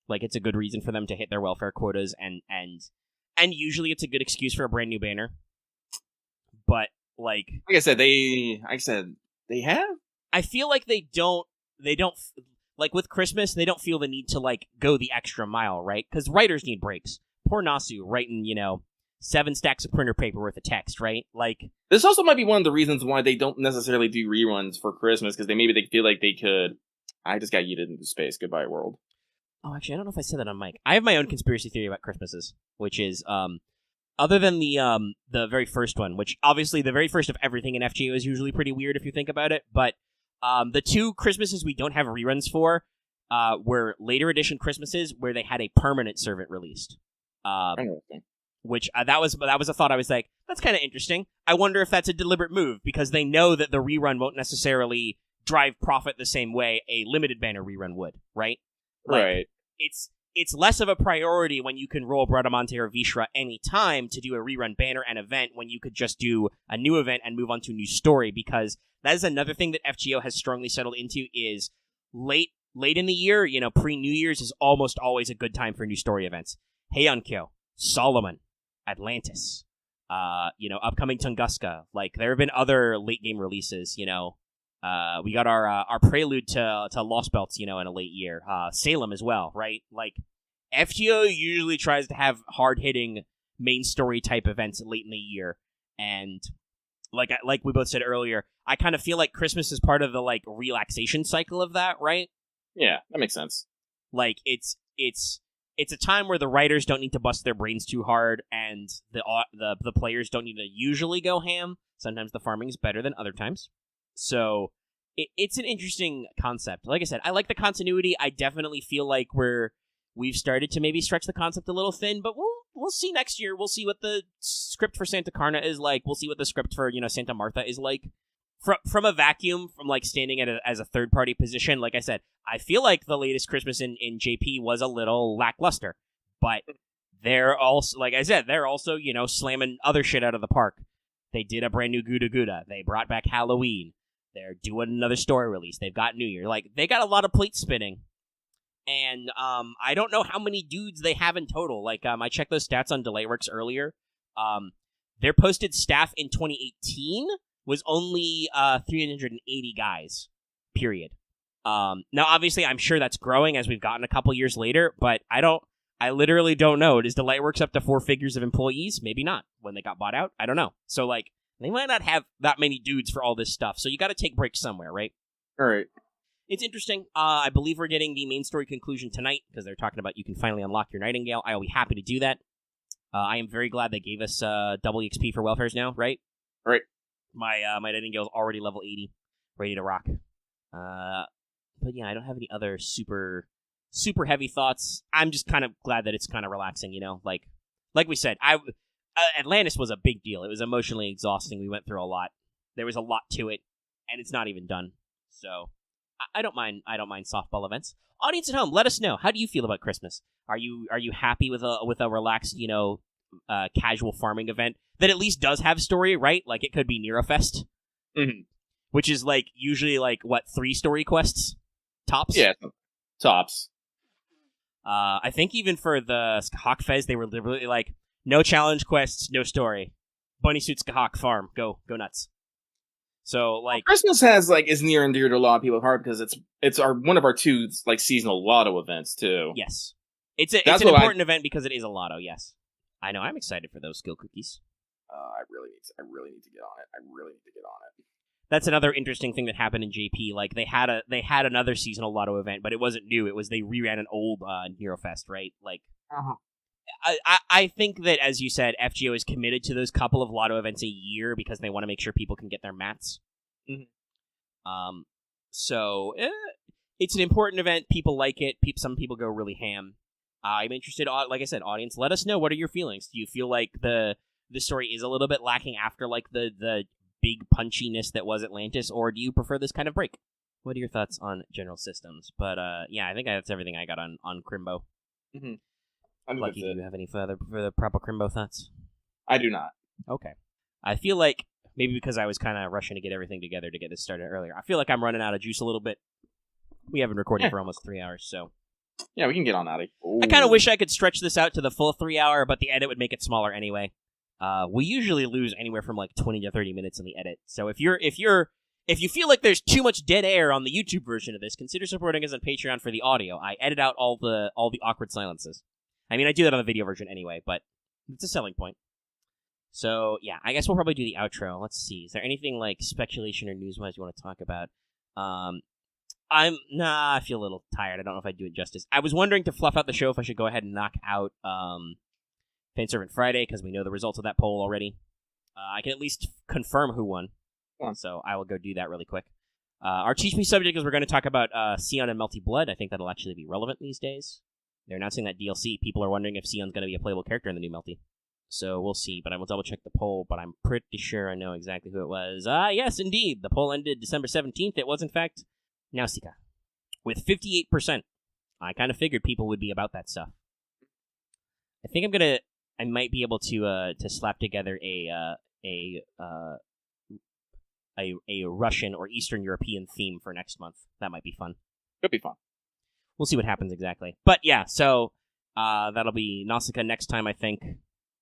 It's a good reason for them to hit their welfare quotas, and usually it's a good excuse for a brand new banner. But, like I said, they have? I feel like they don't, with Christmas, they don't feel the need to, go the extra mile, right? Because writers need breaks. Poor Nasu writing, 7 stacks of printer paper worth of text, right? This also might be one of the reasons why they don't necessarily do reruns for Christmas, because they feel like they could. I just got yeeted into space. Goodbye, world. Oh, actually, I don't know if I said that on mic. I have my own conspiracy theory about Christmases, which is, other than the very first one, which obviously the very first of everything in FGO is usually pretty weird if you think about it, but the 2 Christmases we don't have reruns for were later edition Christmases where they had a permanent servant released. Which that was a thought I was like, that's kind of interesting. I wonder if that's a deliberate move because they know that the rerun won't necessarily drive profit the same way a limited banner rerun would, right? Right. It's less of a priority when you can roll Bradamante or Vishra any time to do a rerun banner and event when you could just do a new event and move on to a new story, because that is another thing that FGO has strongly settled into is late in the year, pre-New Year's is almost always a good time for new story events. Heiankyo, Solomon, Atlantis, upcoming Tunguska. There have been other late game releases, we got our prelude to Lost Belts, in a late year. Salem as well, right? FGO usually tries to have hard-hitting main story type events late in the year. And like we both said earlier, I kind of feel like Christmas is part of the relaxation cycle of that, right? Yeah, that makes sense. It's a time where the writers don't need to bust their brains too hard, and the players don't need to usually go ham. Sometimes the farming is better than other times. So it's an interesting concept. Like I said, I like the continuity. I definitely feel like we've started to maybe stretch the concept a little thin, but we'll see next year. We'll see what the script for Santa Carna is like. We'll see what the script for Santa Martha is like. From a vacuum, from standing as a third party position, like I said, I feel like the latest Christmas in JP was a little lackluster, but they're also, like I said, they're also slamming other shit out of the park. They did a brand new Gouda Gouda. They brought back Halloween. They're doing another story release. They've got New Year. Like, they got a lot of plates spinning. And I don't know how many dudes they have in total. Like, I checked those stats on DelayWorks earlier. Their posted staff in 2018 was only 380 guys, period. Now, obviously, I'm sure that's growing as we've gotten a couple years later, but I literally don't know. Is DelayWorks up to 4 figures of employees? Maybe not. When they got bought out? I don't know. So, like, they might not have that many dudes for all this stuff, so you gotta take breaks somewhere, right? All right. It's interesting. I believe we're getting the main story conclusion tonight, because they're talking about you can finally unlock your Nightingale. I'll be happy to do that. I am very glad they gave us double XP for welfares now, right? Right. My Nightingale is already level 80, ready to rock. But yeah, I don't have any other super heavy thoughts. I'm just kind of glad that it's kind of relaxing, you know? Like we said, Atlantis was a big deal. It was emotionally exhausting. We went through a lot. There was a lot to it, and it's not even done. So I don't mind softball events. Audience at home, let us know. How do you feel about Christmas? Are you happy with a relaxed, you know, casual farming event that at least does have story, right? Like, it could be Nerofest, which is like usually like 3 story quests tops. Yeah, tops. I think even for the Skahak they were literally like, no challenge quests, no story. Bunny suit Skahak farm, go nuts. So, like, Christmas is near and dear to a lot of people's heart because it's one of our 2 like seasonal Lotto events too. Yes, it's an important event because it is a Lotto. Yes, I know. I'm excited for those skill cookies. I really need to get on it. That's another interesting thing that happened in JP. Like, they had another seasonal Lotto event, but it wasn't new. It was they reran an old Nerofest, right? Like, I think that, as you said, FGO is committed to those couple of Lotto events a year because they want to make sure people can get their mats. So it's an important event. People like it. Some people go really ham. I'm interested. Like I said, audience, let us know. What are your feelings? Do you feel like the story is a little bit lacking after like the big punchiness that was Atlantis, or do you prefer this kind of break? What are your thoughts on general systems? But yeah, I think that's everything I got on Chrimbo. Lucky, do you have any further proper Chrimbo thoughts? I do not. Okay. I feel like, maybe because I was kind of rushing to get everything together to get this started earlier, I feel like I'm running out of juice a little bit. We haven't recorded for almost 3 hours, so... Yeah, we can get on that. I kind of wish I could stretch this out to the full 3 hour, but the edit would make it smaller anyway. We usually lose anywhere from like 20 to 30 minutes in the edit, so if you feel like there's too much dead air on the YouTube version of this, consider supporting us on Patreon for the audio. I edit out all the awkward silences. I mean, I do that on the video version anyway, but it's a selling point. So, yeah, I guess we'll probably do the outro. Let's see. Is there anything, like, speculation or news-wise you want to talk about? I feel a little tired. I don't know if I'd do it justice. I was wondering to fluff out the show if I should go ahead and knock out Fanservant Friday, because we know the results of that poll already. I can at least confirm who won. So I will go do that really quick. Our Teach Me subject is we're going to talk about Sion and Melty Blood. I think that'll actually be relevant these days. They're announcing that DLC. People are wondering if Sion's going to be a playable character in the new Melty. So we'll see, but I will double-check the poll, but I'm pretty sure I know exactly who it was. Yes, indeed. The poll ended December 17th. It was, in fact, Nausicaa, with 58%. I kind of figured people would be about that stuff. I think I might be able to slap together a Russian or Eastern European theme for next month. That might be fun. Could be fun. We'll see what happens exactly. But yeah, so that'll be Nausicaa next time, I think.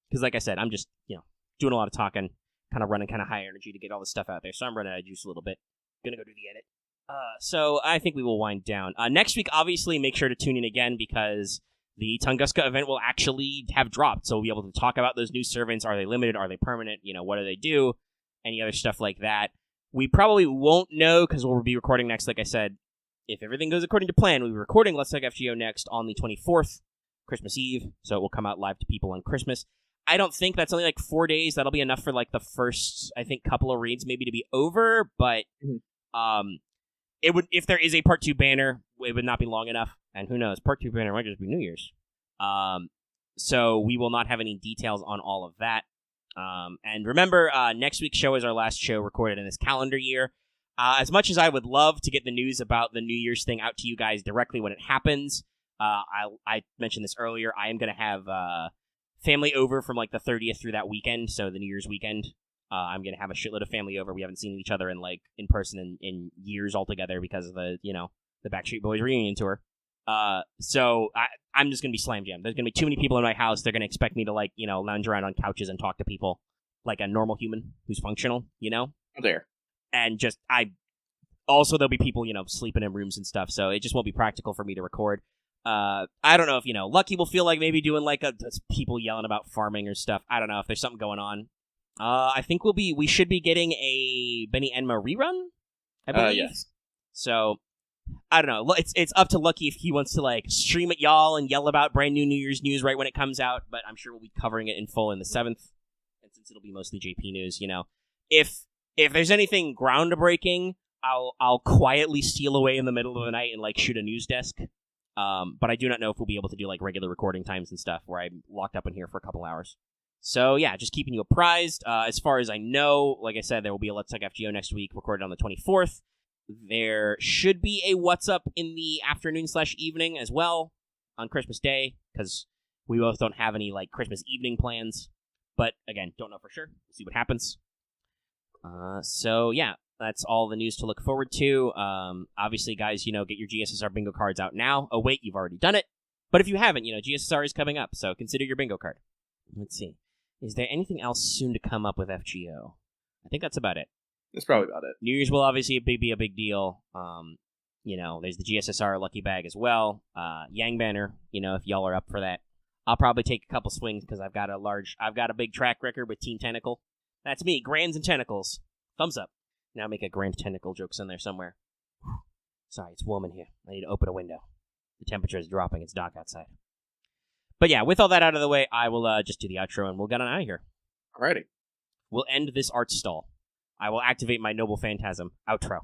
Because like I said, I'm just, doing a lot of talking, kind of running kind of high energy to get all this stuff out there. So I'm running out of juice a little bit. Gonna go do the edit. So I think we will wind down. Next week, obviously, make sure to tune in again because the Tunguska event will actually have dropped. So we'll be able to talk about those new servants. Are they limited? Are they permanent? What do they do? Any other stuff like that. We probably won't know because we'll be recording next, like I said. If everything goes according to plan, we'll be recording Let's Talk FGO next on the 24th, Christmas Eve. So it will come out live to people on Christmas. I don't think that's only like 4 days. That'll be enough for like the first, I think, couple of reads maybe to be over. But it would, if there is a part 2 banner, it would not be long enough. And who knows, part 2 banner might just be New Year's. So we will not have any details on all of that. And remember, next week's show is our last show recorded in this calendar year. As much as I would love to get the news about the New Year's thing out to you guys directly when it happens, I mentioned this earlier, I am going to have family over from like the 30th through that weekend, so the New Year's weekend. I'm going to have a shitload of family over. We haven't seen each other in person in years altogether because of the Backstreet Boys reunion tour. So I'm just going to be slam jammed. There's going to be too many people in my house. They're going to expect me to lounge around on couches and talk to people like a normal human who's functional, There. And just, also there'll be people, sleeping in rooms and stuff. So it just won't be practical for me to record. I don't know if, Lucky will feel like maybe doing people yelling about farming or stuff. I don't know if there's something going on. I think we should be getting a Benny Enma rerun, I believe. Yes. So, I don't know. It's up to Lucky if he wants to, stream at y'all and yell about brand new New Year's news right when it comes out, but I'm sure we'll be covering it in full in the 7th, and since it'll be mostly JP news, If there's anything groundbreaking, I'll quietly steal away in the middle of the night and, shoot a news desk. But I do not know if we'll be able to do, regular recording times and stuff where I'm locked up in here for a couple hours. So, yeah, just keeping you apprised. As far as I know, like I said, there will be a Let's Talk FGO next week, recorded on the 24th. There should be a What's Up in the afternoon/evening as well on Christmas Day, because we both don't have any, Christmas evening plans. But, again, don't know for sure. We'll see what happens. So, yeah, that's all the news to look forward to. Obviously, guys, get your GSSR bingo cards out now. Oh, wait, you've already done it. But if you haven't, GSSR is coming up, so consider your bingo card. Let's see. Is there anything else soon to come up with FGO? I think that's about it. That's probably about it. New Year's will obviously be a big deal. There's the GSSR Lucky Bag as well. Yang Banner, if y'all are up for that. I'll probably take a couple swings because I've got a big track record with Team Tentacle. That's me, Grands and Tentacles. Thumbs up. Now make a Grand Tentacle jokes in there somewhere. Sorry, it's warm in here. I need to open a window. The temperature is dropping. It's dark outside. But yeah, with all that out of the way, I will just do the outro and we'll get on out of here. Alrighty. We'll end this art stall. I will activate my noble phantasm. Outro.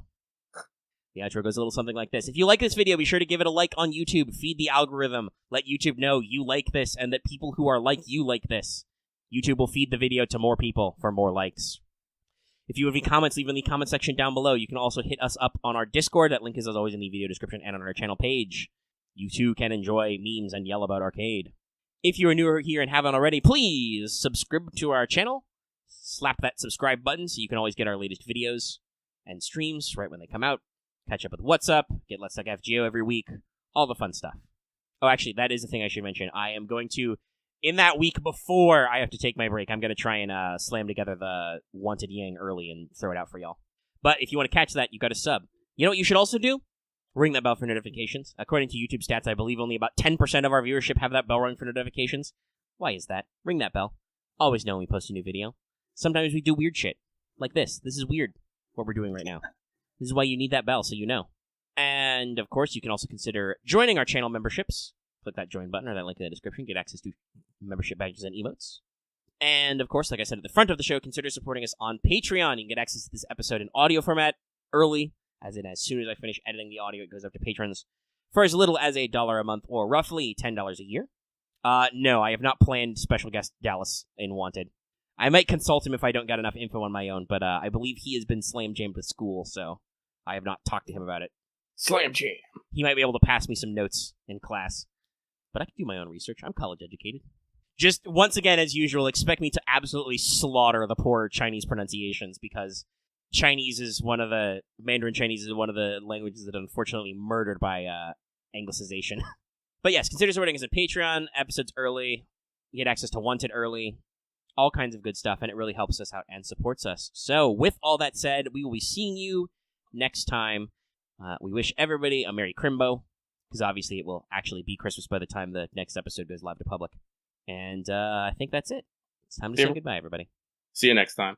The outro goes a little something like this. If you like this video, be sure to give it a like on YouTube. Feed the algorithm. Let YouTube know you like this and that people who are like you like this. YouTube will feed the video to more people for more likes. If you have any comments, leave them in the comment section down below. You can also hit us up on our Discord. That link is, as always, in the video description and on our channel page. You too can enjoy memes and yell about arcade. If you are newer here and haven't already, please subscribe to our channel. Slap that subscribe button so you can always get our latest videos and streams right when they come out. Catch up with What's Up, get Let's Talk FGO every week, all the fun stuff. Oh, actually, that is the thing I should mention. I am going to, in that week before I have to take my break, I'm going to try and slam together the Wanted Yang early and throw it out for y'all. But if you want to catch that, you got to sub. You know what you should also do? Ring that bell for notifications. According to YouTube stats, I believe only about 10% of our viewership have that bell rung for notifications. Why is that? Ring that bell. Always know when we post a new video. Sometimes we do weird shit. Like this. This is weird, what we're doing right now. This is why you need that bell, so you know. And, of course, you can also consider joining our channel memberships. Click that join button or that link in the description. Get access to membership badges and emotes. And, of course, like I said at the front of the show, consider supporting us on Patreon. You can get access to this episode in audio format early. As soon as I finish editing the audio, it goes up to patrons for as little as $1 a month, or roughly $10 a year. No, I have not planned special guest Dallas in Wanted. I might consult him if I don't get enough info on my own, but I believe he has been slam jammed with school, so I have not talked to him about it. Slam jam. He might be able to pass me some notes in class, but I can do my own research. I'm college educated. Just, once again, as usual, expect me to absolutely slaughter the poor Chinese pronunciations, because Mandarin Chinese is one of the languages that are unfortunately murdered by Anglicization. But yes, consider supporting us on Patreon, episodes early, you get access to Wanted early, all kinds of good stuff, and it really helps us out and supports us. So, with all that said, we will be seeing you next time. We wish everybody a Merry Chrimbo, because obviously it will actually be Christmas by the time the next episode goes live to public. And I think that's it. It's time to say goodbye, everybody. See you next time.